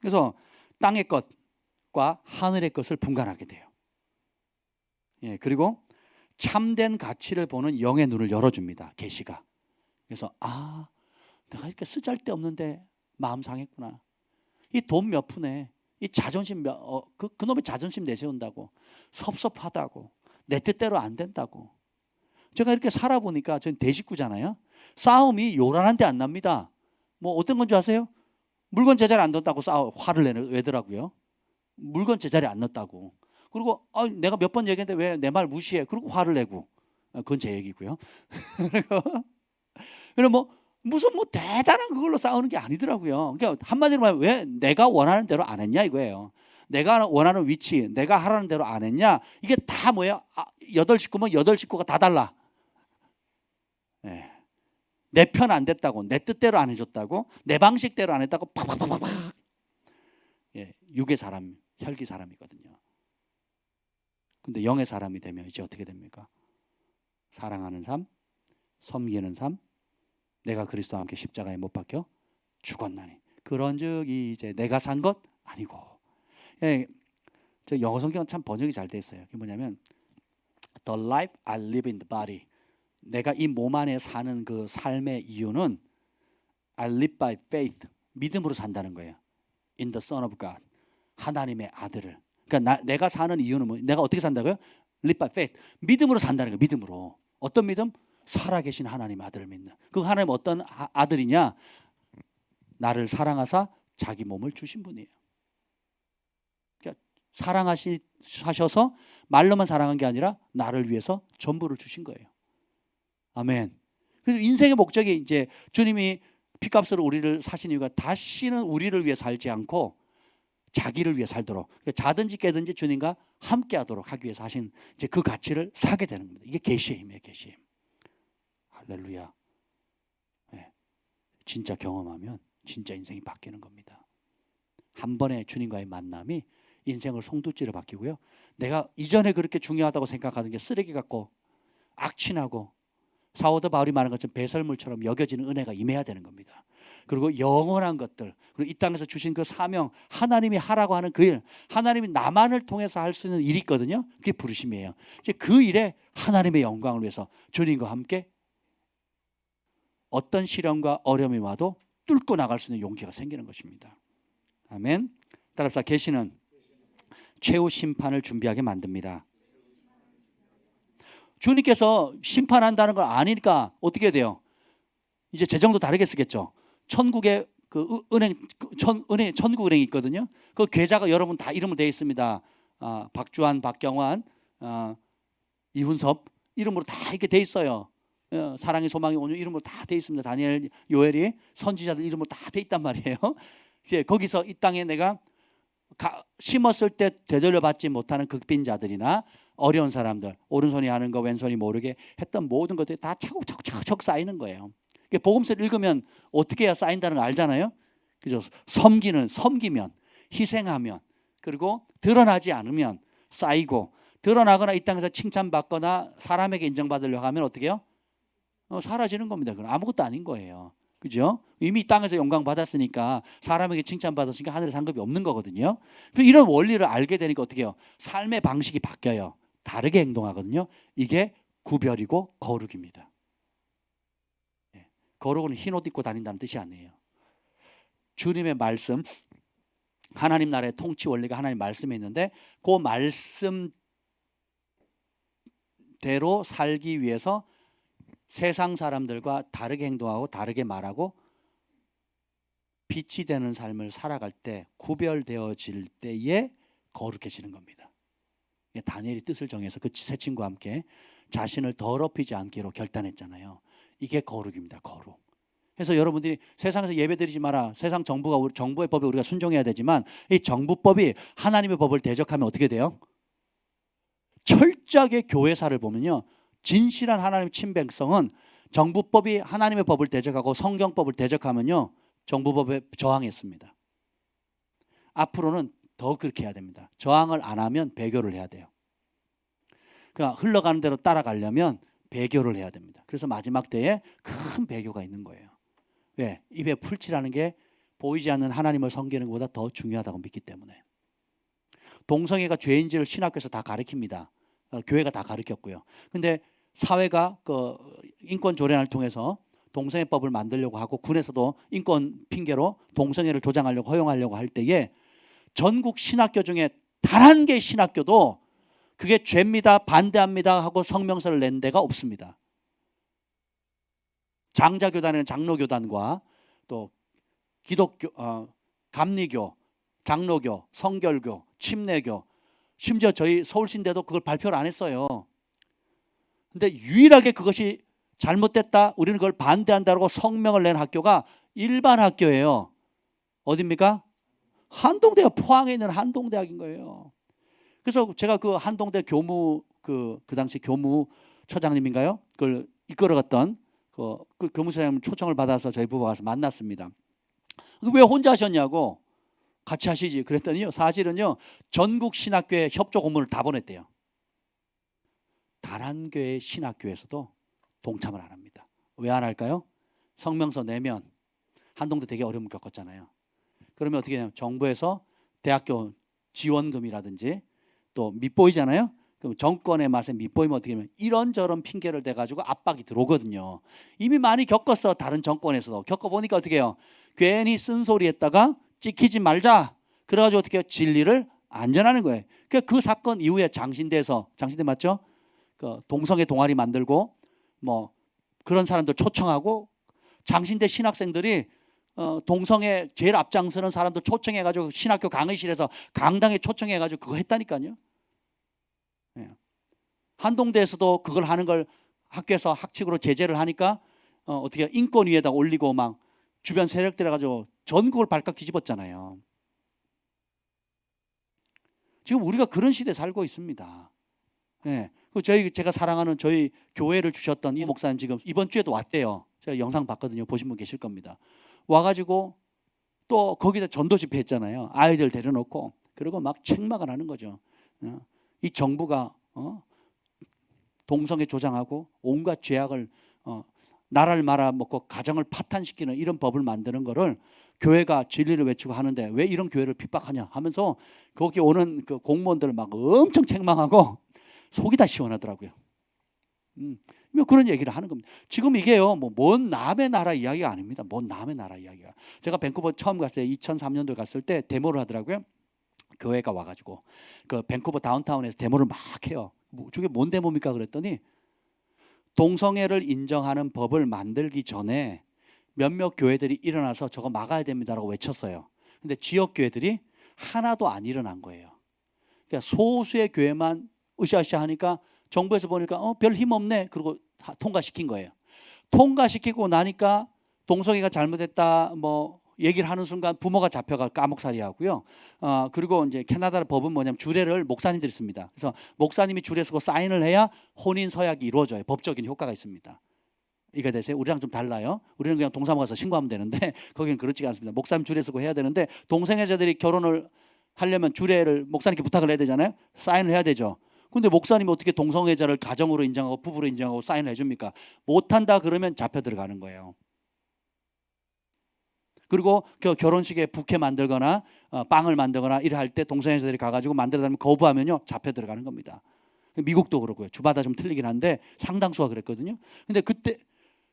그래서 땅의 것과 하늘의 것을 분간하게 돼요. 예, 그리고 참된 가치를 보는 영의 눈을 열어줍니다. 계시가. 그래서 내가 이렇게 쓰잘데없는데 마음 상했구나. 이 돈 몇 푼에 이 자존심 그놈의 자존심 내세운다고, 섭섭하다고, 내 뜻대로 안 된다고. 제가 이렇게 살아보니까 저는 대식구잖아요. 싸움이 요란한데 안 납니다. 뭐 어떤 건지 아세요? 물건 제자리에 안 넣었다고 화를 내더라고요. 물건 제자리에 안 넣었다고. 그리고 내가 몇 번 얘기했는데 왜 내 말 무시해? 그리고 화를 내고. 그건 제 얘기고요. 그리고 무슨 대단한 그걸로 싸우는 게 아니더라고요. 그러니까 한마디로 말하면 왜 내가 원하는 대로 안 했냐 이거예요. 내가 원하는 위치, 내가 하라는 대로 안 했냐. 이게 다 뭐예요? 8식구면 8식구가 다 달라. 네. 내 편 안 됐다고, 내 뜻대로 안 해줬다고, 내 방식대로 안 했다고 팍팍팍팍. 예, 육의 사람, 혈기 사람이거든요. 근데 영의 사람이 되면 이제 어떻게 됩니까? 사랑하는 삶, 섬기는 삶, 내가 그리스도와 함께 십자가에 못 박혀 죽었나니 그런즉 이제 내가 산 것 아니고. 예, 저 영어 성경은 참 번역이 잘 돼 있어요. 그게 뭐냐면 The life I live in the body, 내가 이 몸 안에 사는 그 삶의 이유는 I live by faith, 믿음으로 산다는 거예요. In the Son of God, 하나님의 아들을. 그러니까 내가 사는 이유는 내가 어떻게 산다고요? Live by faith, 믿음으로 산다는 거예요. 믿음으로. 어떤 믿음? 살아계신 하나님 아들을 믿는. 그 하나님 어떤 아들이냐? 나를 사랑하사 자기 몸을 주신 분이에요. 그러니까 사랑하셔서 말로만 사랑한 게 아니라 나를 위해서 전부를 주신 거예요. 아멘. 그래서 인생의 목적이 이제 주님이 피값으로 우리를 사신 이유가 다시는 우리를 위해 살지 않고 자기를 위해 살도록, 자든지 깨든지 주님과 함께하도록 하기 위해서 하신 이제 그 가치를 사게 되는 겁니다. 이게 계시의 힘이에요. 계시의 힘. 할렐루야. 네. 진짜 경험하면 진짜 인생이 바뀌는 겁니다. 한 번의 주님과의 만남이 인생을 송두찌로 바뀌고요. 내가 이전에 그렇게 중요하다고 생각하는 게 쓰레기 같고 악취나고 사도 바울이 말한 것처럼 배설물처럼 여겨지는 은혜가 임해야 되는 겁니다. 그리고 영원한 것들, 그리고 이 땅에서 주신 그 사명, 하나님이 하라고 하는 그 일, 하나님이 나만을 통해서 할 수 있는 일이 있거든요. 그게 부르심이에요. 이제 그 일에 하나님의 영광을 위해서 주님과 함께 어떤 시련과 어려움이 와도 뚫고 나갈 수 있는 용기가 생기는 것입니다. 아멘. 따라서 계시는 최후 심판을 준비하게 만듭니다. 주님께서 심판한다는 걸 아니까 어떻게 돼요? 이제 재정도 다르게 쓰겠죠. 천국에 천국 은행이 있거든요. 그 계좌가 여러분 다 이름으로 되어 있습니다. 박주환, 박경환, 이훈섭 이름으로 다 이렇게 되어 있어요. 사랑의 소망의 온유 이름으로 다 되어 있습니다. 다니엘, 요엘이 선지자들 이름으로 다 되어 있단 말이에요. 이제 거기서 이 땅에 내가 심었을 때 되돌려 받지 못하는 극빈자들이나 어려운 사람들, 오른손이 아는 거 왼손이 모르게 했던 모든 것들이 다 차곡차곡 쌓이는 거예요. 복음서를 읽으면 어떻게 해야 쌓인다는 걸 알잖아요. 그죠? 섬기면, 희생하면, 그리고 드러나지 않으면 쌓이고, 드러나거나 이 땅에서 칭찬받거나 사람에게 인정받으려고 하면 어떻게 해요? 사라지는 겁니다. 그건 아무것도 아닌 거예요. 그죠? 이미 이 땅에서 영광 받았으니까, 사람에게 칭찬받았으니까 하늘에 상급이 없는 거거든요. 그래서 이런 원리를 알게 되니까 어떻게 해요? 삶의 방식이 바뀌어요. 다르게 행동하거든요. 이게 구별이고 거룩입니다. 거룩은 흰옷 입고 다닌다는 뜻이 아니에요. 주님의 말씀, 하나님 나라의 통치 원리가 하나님 말씀에 있는데 그 말씀대로 살기 위해서 세상 사람들과 다르게 행동하고 다르게 말하고 빛이 되는 삶을 살아갈 때, 구별되어질 때에 거룩해지는 겁니다. 다니엘이 뜻을 정해서 그 세 친구와 함께 자신을 더럽히지 않기로 결단했잖아요. 이게 거룩입니다. 거룩. 그래서 여러분들이 세상에서 예배드리지 마라. 세상 정부의 법에 우리가 순종해야 되지만 이 정부법이 하나님의 법을 대적하면 어떻게 돼요? 철저하게 교회사를 보면요, 진실한 하나님의 친백성은 정부법이 하나님의 법을 대적하고 성경법을 대적하면요, 정부법에 저항했습니다. 앞으로는 더 그렇게 해야 됩니다. 저항을 안 하면 배교를 해야 돼요. 그러니까 흘러가는 대로 따라가려면 배교를 해야 됩니다. 그래서 마지막 때에 큰 배교가 있는 거예요. 왜? 입에 풀칠하는 게 보이지 않는 하나님을 섬기는 것보다 더 중요하다고 믿기 때문에. 동성애가 죄인지를 신학교에서 다 가르칩니다. 교회가 다 가르쳤고요. 근데 사회가 그 인권 조례안을 통해서 동성애법을 만들려고 하고 군에서도 인권 핑계로 동성애를 조장하려고 허용하려고 할 때에 전국 신학교 중에 단 한 개의 신학교도 그게 죄입니다, 반대합니다 하고 성명서를 낸 데가 없습니다. 장자교단에는 장로교단과 또 기독교, 감리교, 장로교, 성결교, 침례교, 심지어 저희 서울신대도 그걸 발표를 안 했어요. 근데 유일하게 그것이 잘못됐다, 우리는 그걸 반대한다고 성명을 낸 학교가 일반 학교예요. 어디입니까? 한동대가 포항에 있는 한동대학인 거예요. 그래서 제가 그 한동대 그 당시 교무처장님인가요? 그걸 이끌어갔던 그 교무처장님 초청을 받아서 저희 부부가 가서 만났습니다. 왜 혼자 하셨냐고, 같이 하시지 그랬더니요, 사실은요 전국 신학교에 협조 공문을 다 보냈대요. 단 한 교회 신학교에서도 동참을 안 합니다. 왜 안 할까요? 성명서 내면 한동대 되게 어려움을 겪었잖아요. 그러면 어떻게 해요? 정부에서 대학교 지원금이라든지 또 밑보이잖아요. 그럼 정권의 맛에 밑보이면 어떻게 하면 이런저런 핑계를 대가지고 압박이 들어오거든요. 이미 많이 겪었어. 다른 정권에서도 겪어보니까 어떻게 해요? 괜히 쓴소리 했다가 찍히지 말자. 그래가지고 어떻게 해요? 진리를 안전하는 거예요. 그 사건 이후에 장신대 맞죠? 그 동성애 동아리 만들고 뭐 그런 사람들 초청하고 장신대 신학생들이 동성애 제일 앞장서는 사람도 초청해가지고 신학교 강의실에서 강당에 초청해가지고 그거 했다니까요. 네. 한동대에서도 그걸 하는 걸 학교에서 학칙으로 제재를 하니까 어떻게 인권 위에다 올리고 막 주변 세력들 해가지고 전국을 발칵 뒤집었잖아요. 지금 우리가 그런 시대에 살고 있습니다. 네. 제가 사랑하는 저희 교회를 주셨던 이 목사님 지금 이번 주에도 왔대요. 제가 영상 봤거든요. 보신 분 계실 겁니다. 와가지고 또 거기다 전도 집회 했잖아요. 아이들 데려놓고 그리고 막 책망을 하는 거죠. 이 정부가 동성애 조장하고 온갖 죄악을 나라를 말아먹고 가정을 파탄시키는 이런 법을 만드는 거를 교회가 진리를 외치고 하는데 왜 이런 교회를 핍박하냐 하면서 거기 오는 그 공무원들을 막 엄청 책망하고 속이 다 시원하더라고요. 뭐 그런 얘기를 하는 겁니다. 지금 이게요, 뭐 먼 남의 나라 이야기가 아닙니다. 먼 남의 나라 이야기가. 제가 밴쿠버 처음 갔을 때 2003년도에 갔을 때 데모를 하더라고요. 교회가 와가지고 그 밴쿠버 다운타운에서 데모를 막 해요. 저게 뭔 데모입니까? 그랬더니 동성애를 인정하는 법을 만들기 전에 몇몇 교회들이 일어나서 저거 막아야 됩니다라고 외쳤어요. 근데 지역 교회들이 하나도 안 일어난 거예요. 그러니까 소수의 교회만 으쌰으쌰 하니까 정부에서 보니까 별 힘 없네. 그리고 통과시킨 거예요. 통과시키고 나니까 동성애가 잘못했다 뭐 얘기를 하는 순간 부모가 잡혀가 까목살이 하고요. 그리고 이제 캐나다 법은 뭐냐면 주례를 목사님들이 씁니다. 그래서 목사님이 주례 쓰고 사인을 해야 혼인 서약이 이루어져요. 법적인 효과가 있습니다. 이게 되세요? 우리랑 좀 달라요. 우리는 그냥 동사무 가서 신고하면 되는데 거기는 그렇지가 않습니다. 목사님 주례 쓰고 해야 되는데 동성애자들이 결혼을 하려면 주례를 목사님께 부탁을 해야 되잖아요. 사인을 해야 되죠. 근데 목사님이 어떻게 동성애자를 가정으로 인정하고 부부로 인정하고 사인을 해줍니까? 못한다 그러면 잡혀 들어가는 거예요. 그리고 그 결혼식에 부케 만들거나 빵을 만들거나 이래 할 때 동성애자들이 가가지고 만들어달라면 거부하면요 잡혀 들어가는 겁니다. 미국도 그렇고요. 주마다 좀 틀리긴 한데 상당수가 그랬거든요. 근데 그때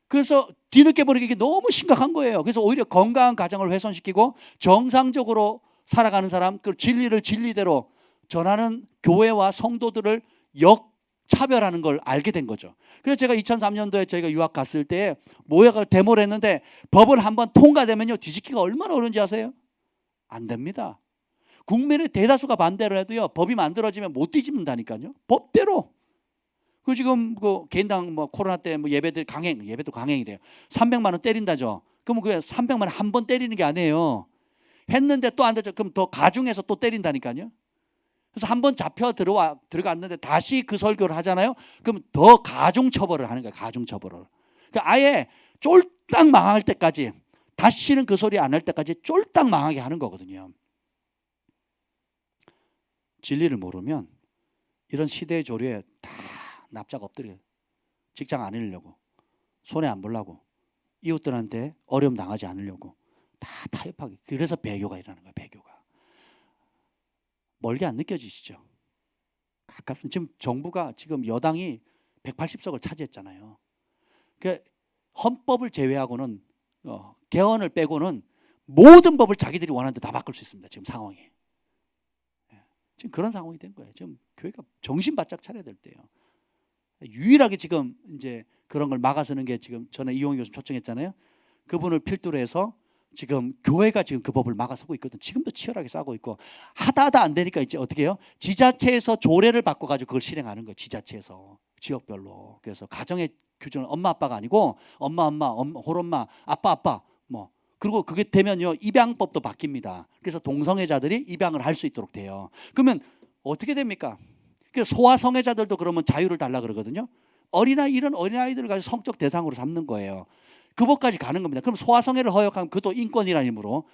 그래서 뒤늦게 보니까 이게 너무 심각한 거예요. 그래서 오히려 건강한 가정을 훼손시키고 정상적으로 살아가는 사람, 그 진리를 진리대로 전하는 교회와 성도들을 역차별하는 걸 알게 된 거죠. 그래서 제가 2003년도에 저희가 유학 갔을 때 모여가 데모를 했는데 법을 한번 통과되면요 뒤집기가 얼마나 어려운지 아세요? 안 됩니다. 국민의 대다수가 반대를 해도요 법이 만들어지면 못 뒤집는다니까요. 법대로. 그 지금 그 개인당 뭐 코로나 때 뭐 예배도 강행이 돼요. 300만 원 때린다죠. 그러면 그 300만 원 한 번 때리는 게 아니에요. 했는데 또 안 되죠. 그럼 더 가중해서 또 때린다니까요. 그래서 한 번 잡혀 들어갔는데 다시 그 설교를 하잖아요. 그럼 더 가중 처벌을 하는 거예요. 가중 처벌을. 그러니까 아예 쫄딱 망할 때까지 다시는 그 소리 안 할 때까지 쫄딱 망하게 하는 거거든요. 진리를 모르면 이런 시대의 조류에 다 납작 엎드려요. 직장 안 잃으려고, 손해 안 보려고, 이웃들한테 어려움 당하지 않으려고 다 타협하게. 그래서 배교가 일어나는 거예요. 배교가. 멀게 안 느껴지시죠? 가깝습니다. 지금 정부가 지금 여당이 180석을 차지했잖아요. 그 헌법을 제외하고는 개헌을 빼고는 모든 법을 자기들이 원하는 데 다 바꿀 수 있습니다. 지금 상황이. 지금 그런 상황이 된 거예요. 지금 교회가 정신 바짝 차려야 될 때예요. 유일하게 지금 이제 그런 걸 막아서는 게 지금 전에 이용희 교수님 초청했잖아요. 그분을 필두로 해서 지금 교회가 지금 그 법을 막아서고 있거든. 지금도 치열하게 싸우고 있고 하다 안 되니까 이제 어떻게 해요? 지자체에서 조례를 바꿔가지고 그걸 실행하는 거예요. 지자체에서 지역별로. 그래서 가정의 규정은 엄마 아빠가 아니고 엄마 홀엄마 아빠 뭐 그리고 그게 되면요 입양법도 바뀝니다. 그래서 동성애자들이 입양을 할 수 있도록 돼요. 그러면 어떻게 됩니까? 그래서 소아성애자들도 그러면 자유를 달라 그러거든요. 이런 어린아이들을 가지고 성적 대상으로 삼는 거예요. 그 법까지 가는 겁니다. 그럼 소아성애를 허용하면 그것도 인권이라는 힘으로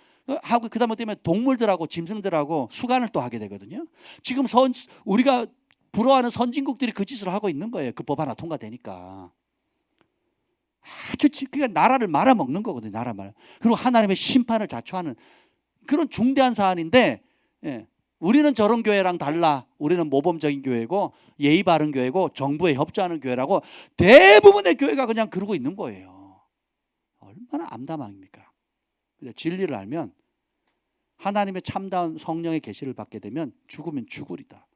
하고 그다음에 때문에 동물들하고 짐승들하고 수간을 또 하게 되거든요. 지금 우리가 부러워하는 선진국들이 그 짓을 하고 있는 거예요. 그 법 하나 통과되니까. 그러니까 나라를 말아먹는 거거든요. 나라 말. 그리고 하나님의 심판을 자초하는 그런 중대한 사안인데 우리는 저런 교회랑 달라. 우리는 모범적인 교회고 예의 바른 교회고 정부에 협조하는 교회라고 대부분의 교회가 그냥 그러고 있는 거예요. 얼마나 암담합니까? 진리를 알면 하나님의 참다운 성령의 계시를 받게 되면 죽으면 죽으리다.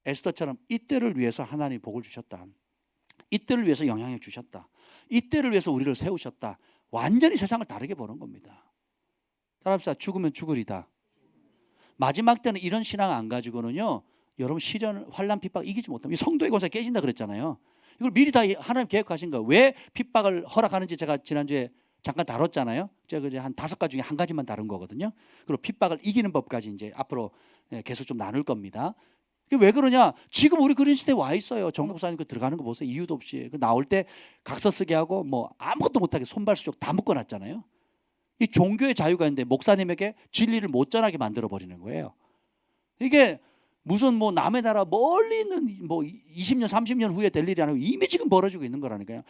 에스더처럼 이때를 위해서 하나님이 복을 주셨다. 이때를 위해서 영향을 주셨다. 이때를 위해서 우리를 세우셨다. 완전히 세상을 다르게 보는 겁니다. 따라합시다. 죽으면 죽으리다. 마지막 때는 이런 신앙 안 가지고는요 여러분 시련 환난 핍박 이기지 못합니다. 성도의 권세 깨진다 그랬잖아요. 이걸 미리 다 하나님 계획하신 거예요. 왜 핍박을 허락하는지 제가 지난주에 잠깐 다뤘잖아요. 제가 이제 한 5가지 중에 한 가지만 다룬 거거든요. 그리고 핍박을 이기는 법까지 이제 앞으로 계속 좀 나눌 겁니다. 왜 그러냐? 지금 우리 그런 시대에 와 있어요. 정목사님 그 들어가는 거 보세요. 이유도 없이 그 나올 때 각서 쓰게 하고 뭐 아무것도 못하게 손발 수족 다 묶어놨잖아요. 이 종교의 자유가 있는데 목사님에게 진리를 못 전하게 만들어 버리는 거예요. 이게 무슨 뭐 남의 나라 멀리 있는 뭐 20년 30년 후에 될 일이 아니고 이미 지금 벌어지고 있는 거라니까요.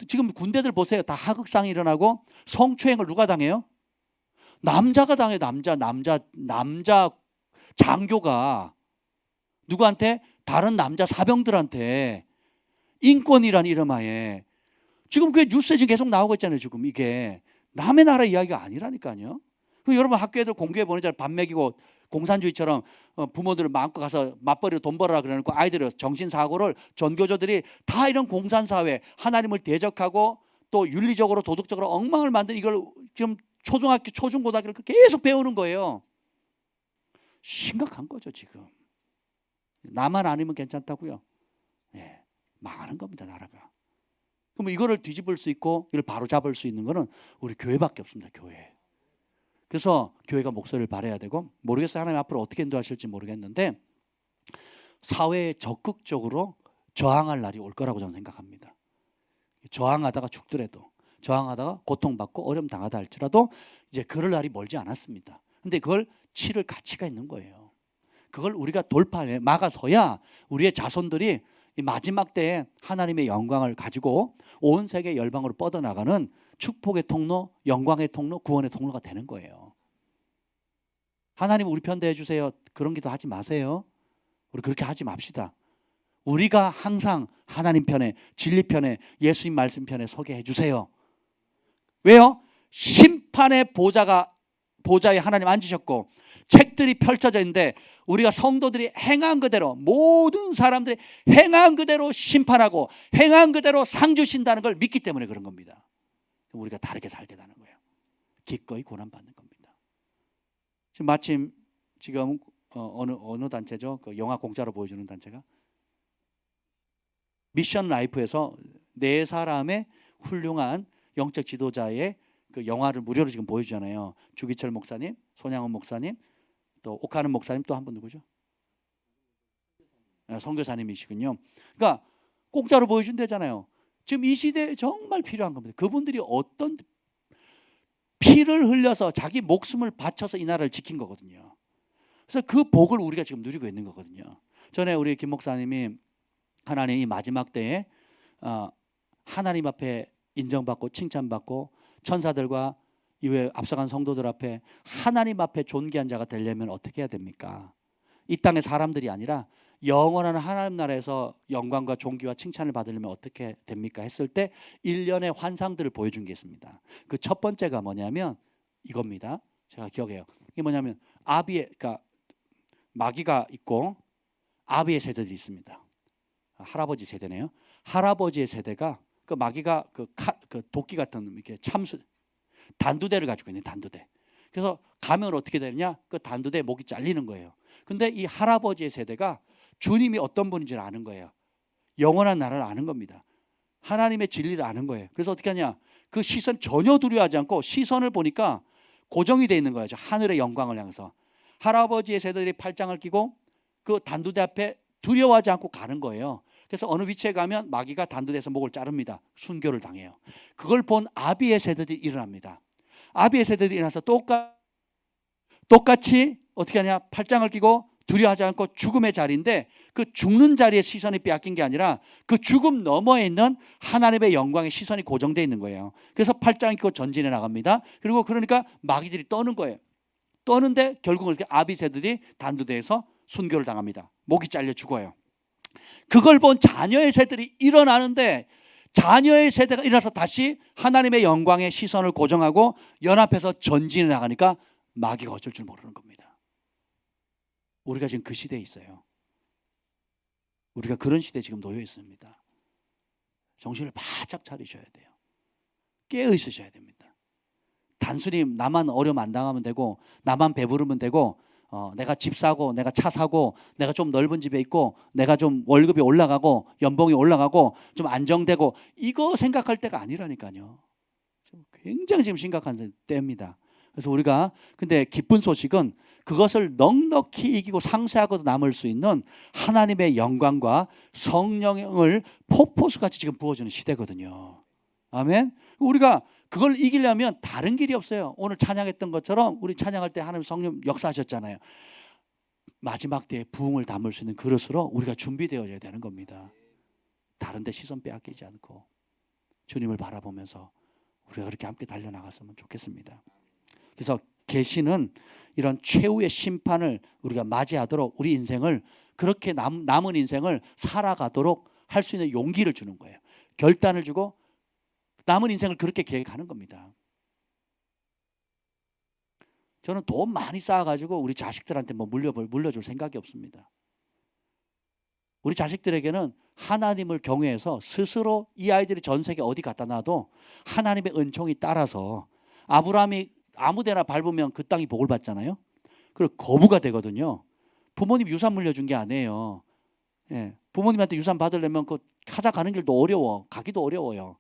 지금 군대들 보세요. 다 하극상이 일어나고 성추행을 누가 당해요? 남자가 당해요. 남자 장교가 누구한테? 다른 남자 사병들한테. 인권이란 이름하에. 지금 그게 뉴스에 지금 계속 나오고 있잖아요. 지금 이게 남의 나라 이야기가 아니라니까요. 여러분 학교 애들 공교회 보내잖아요. 밥 먹이고 공산주의처럼 부모들을 마음껏 가서 맞벌이로 돈 벌어라 그러놓고 아이들의 정신사고를 전교조들이 다 이런 공산사회, 하나님을 대적하고 또 윤리적으로 도덕적으로 엉망을 만든 이걸 지금 초등학교, 초중고등학교를 계속 배우는 거예요. 심각한 거죠 지금. 나만 아니면 괜찮다고요? 네, 망하는 겁니다 나라가. 그럼 이거를 뒤집을 수 있고 이걸 바로 잡을 수 있는 거는 우리 교회밖에 없습니다. 교회. 그래서 교회가 목소리를 발해야 되고, 모르겠어요. 하나님 앞으로 어떻게 인도하실지 모르겠는데 사회에 적극적으로 저항할 날이 올 거라고 저는 생각합니다. 저항하다가 죽더라도, 저항하다가 고통받고 어려움 당하다 할지라도 이제 그럴 날이 멀지 않았습니다. 근데 그걸 치를 가치가 있는 거예요. 그걸 우리가 돌파해 막아서야 우리의 자손들이 이 마지막 때에 하나님의 영광을 가지고 온 세계 열방으로 뻗어나가는 축복의 통로, 영광의 통로, 구원의 통로가 되는 거예요. 하나님 우리 편 대해주세요. 그런 기도 하지 마세요. 우리 그렇게 하지 맙시다. 우리가 항상 하나님 편에, 진리 편에, 예수님 말씀 편에 서게 해주세요. 왜요? 심판의 보좌에 하나님 앉으셨고 책들이 펼쳐져 있는데 우리가 성도들이 행한 그대로, 모든 사람들이 행한 그대로 심판하고 행한 그대로 상 주신다는 걸 믿기 때문에 그런 겁니다. 우리가 다르게 살게 되는 거예요. 기꺼이 고난받는 겁니다. 지금 마침 지금 어느 단체죠? 그 영화 공짜로 보여주는 단체가 미션 라이프에서 네 사람의 훌륭한 영적 지도자의 그 영화를 무료로 지금 보여주잖아요. 주기철 목사님, 손양원 목사님, 또 옥하는 목사님, 또 한 분 누구죠? 선교사님이시군요. 그러니까 공짜로 보여준대잖아요. 지금 이 시대에 정말 필요한 겁니다. 그분들이 어떤 피를 흘려서 자기 목숨을 바쳐서 이 나라를 지킨 거거든요. 그래서 그 복을 우리가 지금 누리고 있는 거거든요. 전에 우리 김 목사님이 하나님 이 마지막 때에 하나님 앞에 인정받고 칭찬받고 천사들과 이외에 앞서간 성도들 앞에 하나님 앞에 존귀한 자가 되려면 어떻게 해야 됩니까? 이 땅의 사람들이 아니라 영원한 하나님 나라에서 영광과 존귀와 칭찬을 받으려면 어떻게 됩니까? 했을 때 일련의 환상들을 보여준 게 있습니다. 그 첫 번째가 뭐냐면 이겁니다. 제가 기억해요. 이게 뭐냐면 그러니까 마귀가 있고 아비의 세대들이 있습니다. 할아버지 세대네요. 할아버지의 세대가 그 마귀가 그 도끼 같은 이렇게 참수 단두대를 가지고 있는 단두대. 그래서 가면 어떻게 되느냐? 그 단두대 목이 잘리는 거예요. 근데 이 할아버지의 세대가 주님이 어떤 분인지를 아는 거예요. 영원한 나라를 아는 겁니다. 하나님의 진리를 아는 거예요. 그래서 어떻게 하냐? 그 시선 전혀 두려워하지 않고 시선을 보니까 고정이 되어 있는 거예요. 하늘의 영광을 향해서. 할아버지의 세대들이 팔짱을 끼고 그 단두대 앞에 두려워하지 않고 가는 거예요. 그래서 어느 위치에 가면 마귀가 단두대에서 목을 자릅니다. 순교를 당해요. 그걸 본 아비의 세대들이 일어납니다. 아비의 세대들이 일어나서 똑같이 어떻게 하냐? 팔짱을 끼고 두려워하지 않고 죽음의 자리인데 그 죽는 자리에 시선이 빼앗긴 게 아니라 그 죽음 너머에 있는 하나님의 영광의 시선이 고정되어 있는 거예요. 그래서 팔짱을 끼고 전진해 나갑니다. 그리고 그러니까 마귀들이 떠는 거예요. 떠는데 결국은 이렇게 아비 세대들이 단두대에서 순교를 당합니다. 목이 잘려 죽어요. 그걸 본 자녀의 세대들이 일어나는데 자녀의 세대가 일어나서 다시 하나님의 영광의 시선을 고정하고 연합해서 전진해 나가니까 마귀가 어쩔 줄 모르는 겁니다. 우리가 지금 그 시대에 있어요. 우리가 그런 시대에 지금 놓여 있습니다. 정신을 바짝 차리셔야 돼요. 깨어 있으셔야 됩니다. 단순히 나만 어려움 안 당하면 되고 나만 배부르면 되고 내가 집 사고 내가 차 사고 내가 좀 넓은 집에 있고 내가 좀 월급이 올라가고 연봉이 올라가고 좀 안정되고 이거 생각할 때가 아니라니까요. 굉장히 지금 심각한 때입니다. 그래서 우리가 근데 기쁜 소식은 그것을 넉넉히 이기고 상쇄하고도 남을 수 있는 하나님의 영광과 성령을 폭포수같이 지금 부어주는 시대거든요. 아멘. 우리가 그걸 이기려면 다른 길이 없어요. 오늘 찬양했던 것처럼 우리 찬양할 때 하나님 성령 역사하셨잖아요. 마지막 때에 부흥을 담을 수 있는 그릇으로 우리가 준비되어야 되는 겁니다. 다른 데 시선 빼앗기지 않고 주님을 바라보면서 우리가 그렇게 함께 달려나갔으면 좋겠습니다. 그래서 계시는 이런 최후의 심판을 우리가 맞이하도록 우리 인생을 그렇게 남은 인생을 살아가도록 할 수 있는 용기를 주는 거예요. 결단을 주고 남은 인생을 그렇게 계획하는 겁니다. 저는 돈 많이 쌓아가지고 우리 자식들한테 뭐 물려줄 생각이 없습니다. 우리 자식들에게는 하나님을 경외해서 스스로 이 아이들이 전 세계 어디 갖다 놔도 하나님의 은총이 따라서 아브라함이 아무데나 밟으면 그 땅이 복을 받잖아요. 그리고 거부가 되거든요. 부모님 유산 물려준 게 아니에요. 예, 부모님한테 유산 받으려면 그 찾아가는 길도 어려워, 가기도 어려워요.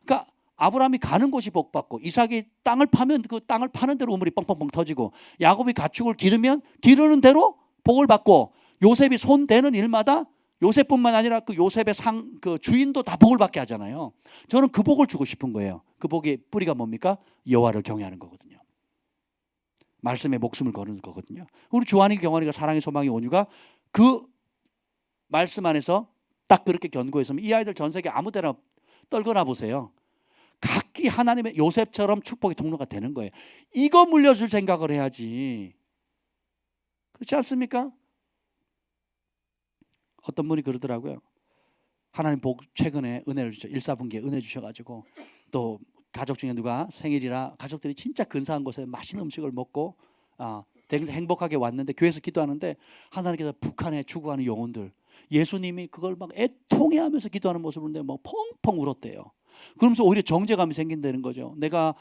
그러니까 아브라함이 가는 곳이 복받고 이삭이 땅을 파면 그 땅을 파는 대로 우물이 뻥뻥뻥 터지고 야곱이 가축을 기르면 기르는 대로 복을 받고 요셉이 손 대는 일마다 요셉뿐만 아니라 그 요셉의 그 주인도 다 복을 받게 하잖아요. 저는 그 복을 주고 싶은 거예요. 그 복의 뿌리가 뭡니까? 여호와를 경외하는 거거든요. 말씀에 목숨을 거는 거거든요. 우리 주한이 경환이가 사랑의 소망의 온유가 그 말씀 안에서 딱 그렇게 견고했으면 이 아이들 전 세계 아무 데나 떨거나 보세요. 각기 하나님의 요셉처럼 축복의 통로가 되는 거예요. 이거 물려줄 생각을 해야지. 그렇지 않습니까? 어떤 분이 그러더라고요. 하나님 복 최근에 은혜를 주셔. 일사분기에 은혜 주셔가지고 또 가족 중에 누가 생일이라 가족들이 진짜 근사한 곳에 맛있는 음식을 먹고 되게 행복하게 왔는데 교회에서 기도하는데 하나님께서 북한에 추구하는 영혼들 예수님이 그걸 막 애통해하면서 기도하는 모습을 보는데 뭐 펑펑 울었대요. 그러면서 오히려 정죄감이 생긴다는 거죠. 내가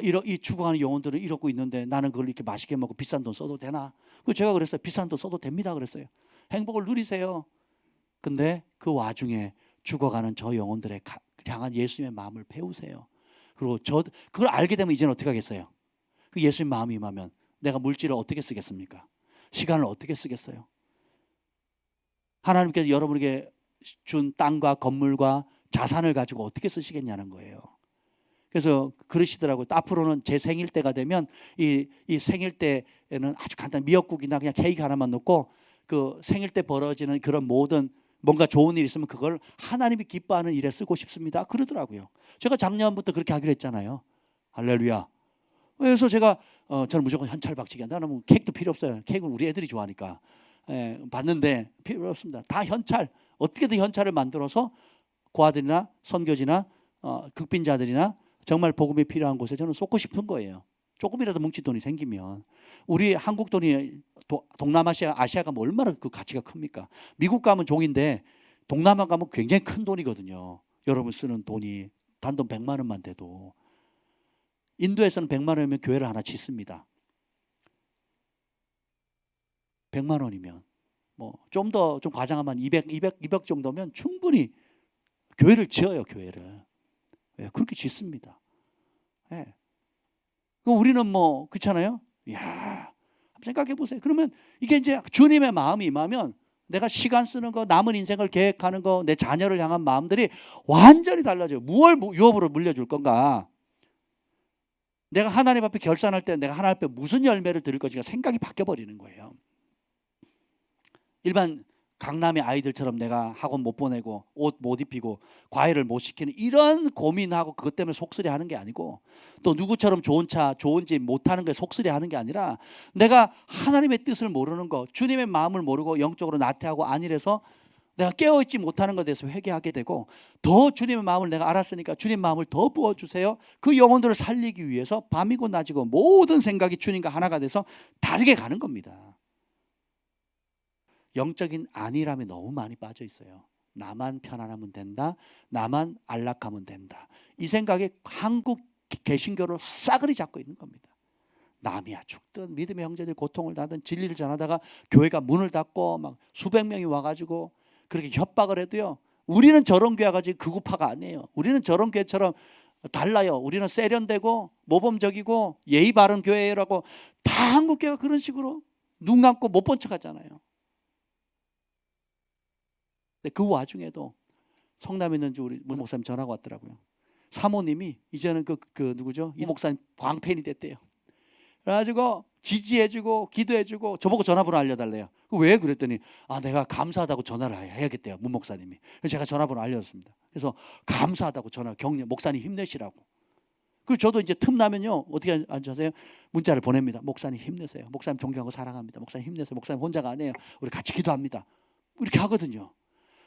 이 추구하는 영혼들을 이러고 있는데 나는 그걸 이렇게 맛있게 먹고 비싼 돈 써도 되나? 그래서 제가 그랬어요. 비싼 돈 써도 됩니다 그랬어요. 행복을 누리세요. 근데 그 와중에 죽어가는 저 영혼들의 향한 예수님의 마음을 배우세요. 그리고 그걸 알게 되면 이제는 어떻게 하겠어요? 그 예수님 마음이 임하면 내가 물질을 어떻게 쓰겠습니까? 시간을 어떻게 쓰겠어요? 하나님께서 여러분에게 준 땅과 건물과 자산을 가지고 어떻게 쓰시겠냐는 거예요. 그래서 그러시더라고요. 앞으로는 제 생일 때가 되면 이 생일 때에는 아주 간단한 미역국이나 그냥 케이크 하나만 넣고 그 생일 때 벌어지는 그런 모든 뭔가 좋은 일 있으면 그걸 하나님이 기뻐하는 일에 쓰고 싶습니다. 그러더라고요. 제가 작년부터 그렇게 하기로 했잖아요. 할렐루야. 그래서 제가 저는 무조건 현찰 박치기 한다. 나는 케이크도 필요 없어요. 케이크는 우리 애들이 좋아하니까. 받는데 필요 없습니다. 다 현찰. 어떻게든 현찰을 만들어서 고아들이나 선교지나 극빈자들이나 정말 복음이 필요한 곳에 저는 쏟고 싶은 거예요. 조금이라도 뭉친 돈이 생기면 우리 한국 돈이 동남아시아, 아시아가 뭐 얼마나 그 가치가 큽니까? 미국 가면 종인데 동남아 가면 굉장히 큰 돈이거든요. 여러분 쓰는 돈이 단돈 100만 원만 돼도 인도에서는 100만 원이면 교회를 하나 짓습니다. 100만 원이면 뭐 좀 더 좀 과장하면 200 정도면 충분히 교회를 지어요. 교회를 그렇게 짓습니다. 예. 우리는 뭐 그렇잖아요. 이야, 생각해 보세요. 그러면 이게 이제 주님의 마음이 임하면 내가 시간 쓰는 거, 남은 인생을 계획하는 거, 내 자녀를 향한 마음들이 완전히 달라져요. 무엇을 유업으로 물려줄 건가? 내가 하나님 앞에 결산할 때 내가 하나님 앞에 무슨 열매를 드릴 것인가 생각이 바뀌어 버리는 거예요. 일반 강남의 아이들처럼 내가 학원 못 보내고 옷 못 입히고 과외를 못 시키는 이런 고민하고 그것 때문에 속쓰려하는 게 아니고 또 누구처럼 좋은 차 좋은 집 못하는 게 속쓰려하는 게 아니라 내가 하나님의 뜻을 모르는 거 주님의 마음을 모르고 영적으로 나태하고 안일해서 내가 깨어있지 못하는 것에 대해서 회개하게 되고 더 주님의 마음을 내가 알았으니까 주님 마음을 더 부어주세요. 그 영혼들을 살리기 위해서 밤이고 낮이고 모든 생각이 주님과 하나가 돼서 다르게 가는 겁니다. 영적인 안일함이 너무 많이 빠져 있어요. 나만 편안하면 된다. 나만 안락하면 된다. 이 생각에 한국 개신교를 싸그리 잡고 있는 겁니다. 남이야 죽든 믿음의 형제들 고통을 당하든 진리를 전하다가 교회가 문을 닫고 막 수백 명이 와가지고 그렇게 협박을 해도요. 우리는 저런 교회가 지금 극우파가 아니에요. 우리는 저런 교회처럼 달라요. 우리는 세련되고 모범적이고 예의 바른 교회라고 다 한국 교회가 그런 식으로 눈 감고 못 본 척하잖아요. 그 와중에도 성남에 있는 우리 목사님 전화가 왔더라고요. 사모님이 이제는 그 누구죠? 이 목사님 광팬이 됐대요. 그래가지고 지지해주고 기도해주고 저보고 전화번호 알려달래요. 왜 그랬더니 내가 감사하다고 전화를 해야겠대요. 문 목사님이. 그래서 제가 전화번호 알려줬습니다. 그래서 감사하다고 전화 격려 목사님 힘내시라고. 그리고 저도 이제 틈나면요 어떻게 하세요? 문자를 보냅니다. 목사님 힘내세요. 목사님 존경하고 사랑합니다. 목사님 힘내세요. 목사님 혼자가 아니에요. 우리 같이 기도합니다. 이렇게 하거든요.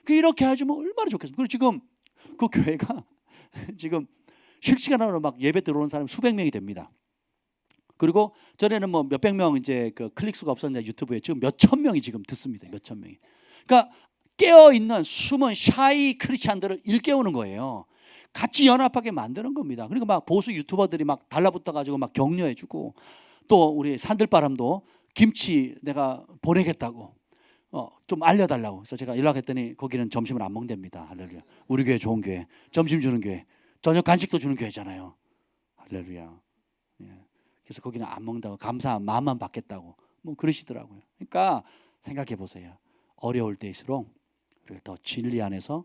이렇게 해주면 얼마나 좋겠어요. 그리고 지금 그 교회가 지금 실시간으로 막 예배 들어오는 사람이 수백 명이 됩니다. 그리고 전에는 뭐 몇백 명 이제 그 클릭 수가 없었는데 유튜브에 지금 몇천 명이 지금 듣습니다. 몇천 명이. 그러니까 깨어 있는 숨은 샤이 크리스찬들을 일깨우는 거예요. 같이 연합하게 만드는 겁니다. 그리고 막 보수 유튜버들이 막 달라붙어 가지고 막 격려해주고 또 우리 산들바람도 김치 내가 보내겠다고 좀 알려달라고. 그래서 제가 연락했더니 거기는 점심을 안 먹답니다. 할렐루야. 우리 교회 좋은 교회, 점심 주는 교회, 저녁 간식도 주는 교회잖아요. 할렐루야. 예. 그래서 거기는 안 먹는다고 감사한 마음만 받겠다고 뭐 그러시더라고요. 그러니까 생각해 보세요. 어려울 때일수록 우리가 더 진리 안에서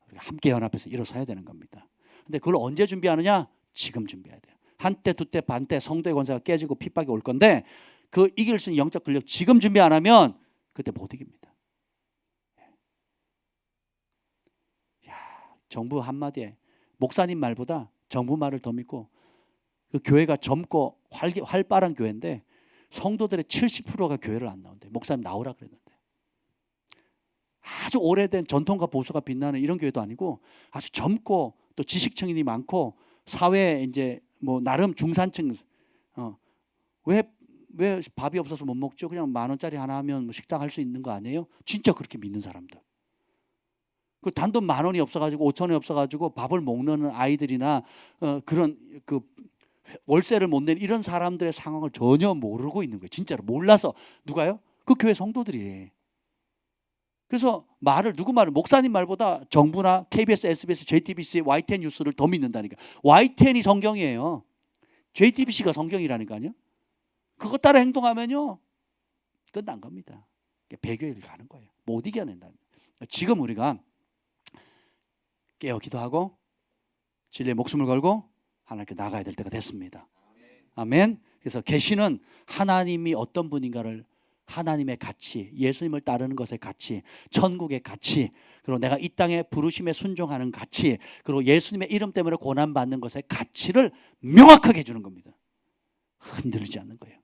우리가 함께 연합해서 일어서야 되는 겁니다. 근데 그걸 언제 준비하느냐? 지금 준비해야 돼요. 한때 두때 반때 성도의 권세가 깨지고 핍박이 올 건데 그 이길 수 있는 영적 근력 지금 준비 안 하면 그때 못 이깁니다. 야, 정부 한마디에 목사님 말보다 정부 말을 더 믿고 그 교회가 젊고 활발한 교회인데 성도들의 70%가 교회를 안 나온대. 목사님 나오라 그랬는데. 아주 오래된 전통과 보수가 빛나는 이런 교회도 아니고 아주 젊고 또 지식층이 많고 사회에 이제 뭐 나름 중산층 왜 밥이 없어서 못 먹죠? 그냥 10,000원짜리 하나 하면 뭐 식당 할 수 있는 거 아니에요? 진짜 그렇게 믿는 사람들. 그 단돈 10,000원이 없어가지고 5,000원이 없어가지고 밥을 먹는 아이들이나 그런 그 월세를 못 내는 이런 사람들의 상황을 전혀 모르고 있는 거예요. 진짜로 몰라서. 누가요? 그 교회 성도들이. 그래서 누구 말을 목사님 말보다 정부나 KBS, SBS, JTBC, YTN 뉴스를 더 믿는다니까. YTN이 성경이에요. JTBC가 성경이라니까요. 그것 따라 행동하면요 끝난 겁니다. 배교일 가는 거예요. 못 이겨낸다. 지금 우리가 깨어 기도하고 진리의 목숨을 걸고 하나님께 나가야 될 때가 됐습니다. 아멘. 그래서 계시는 하나님이 어떤 분인가를 하나님의 가치, 예수님을 따르는 것의 가치, 천국의 가치, 그리고 내가 이 땅에 부르심에 순종하는 가치, 그리고 예수님의 이름 때문에 고난받는 것의 가치를 명확하게 해주는 겁니다. 흔들리지 않는 거예요.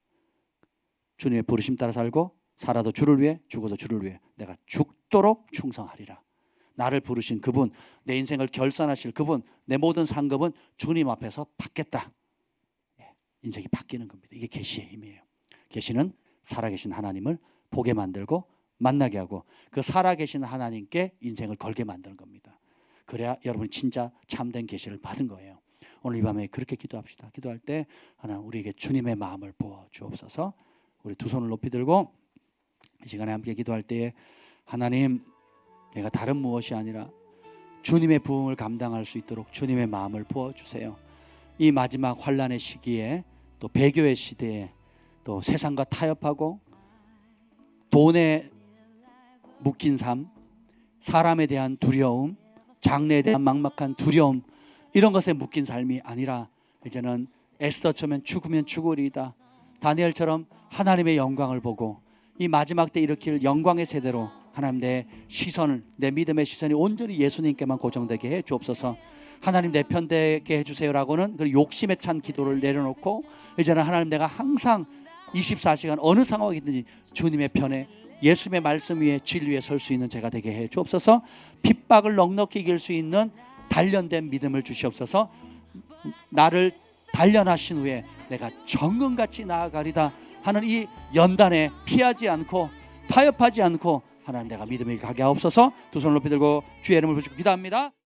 주님의 부르심 따라 살고 살아도 주를 위해 죽어도 주를 위해 내가 죽도록 충성하리라. 나를 부르신 그분, 내 인생을 결산하실 그분, 내 모든 상급은 주님 앞에서 받겠다. 인생이 바뀌는 겁니다. 이게 계시의 힘이에요. 계시는 살아계신 하나님을 보게 만들고 만나게 하고 그 살아계신 하나님께 인생을 걸게 만드는 겁니다. 그래야 여러분이 진짜 참된 계시를 받은 거예요. 오늘 이 밤에 그렇게 기도합시다. 기도할 때 하나님 우리에게 주님의 마음을 부어 주옵소서. 우리 두 손을 높이 들고 이 시간에 함께 기도할 때에 하나님 내가 다른 무엇이 아니라 주님의 부흥을 감당할 수 있도록 주님의 마음을 부어주세요. 이 마지막 환난의 시기에 또 배교의 시대에 또 세상과 타협하고 돈에 묶인 삶, 사람에 대한 두려움, 장래에 대한 막막한 두려움 이런 것에 묶인 삶이 아니라 이제는 에스더처럼 죽으면 죽으리이다. 다니엘처럼 하나님의 영광을 보고 이 마지막 때 일으킬 영광의 세대로 하나님 내 시선을 내 믿음의 시선이 온전히 예수님께만 고정되게 해 주옵소서. 하나님 내 편 되게 해주세요라고는 그 욕심에 찬 기도를 내려놓고 이제는 하나님 내가 항상 24시간 어느 상황이든지 주님의 편에 예수님의 말씀 위에 진리에 설 수 있는 제가 되게 해 주옵소서. 핍박을 넉넉히 이길 수 있는 단련된 믿음을 주시옵소서. 나를 단련하신 후에 내가 정금같이 나아가리다 하는 이 연단에 피하지 않고 타협하지 않고 하나님 내가 믿음을 가게 하옵소서. 두 손을 높이 들고 주의 이름을 부르시고 기도합니다.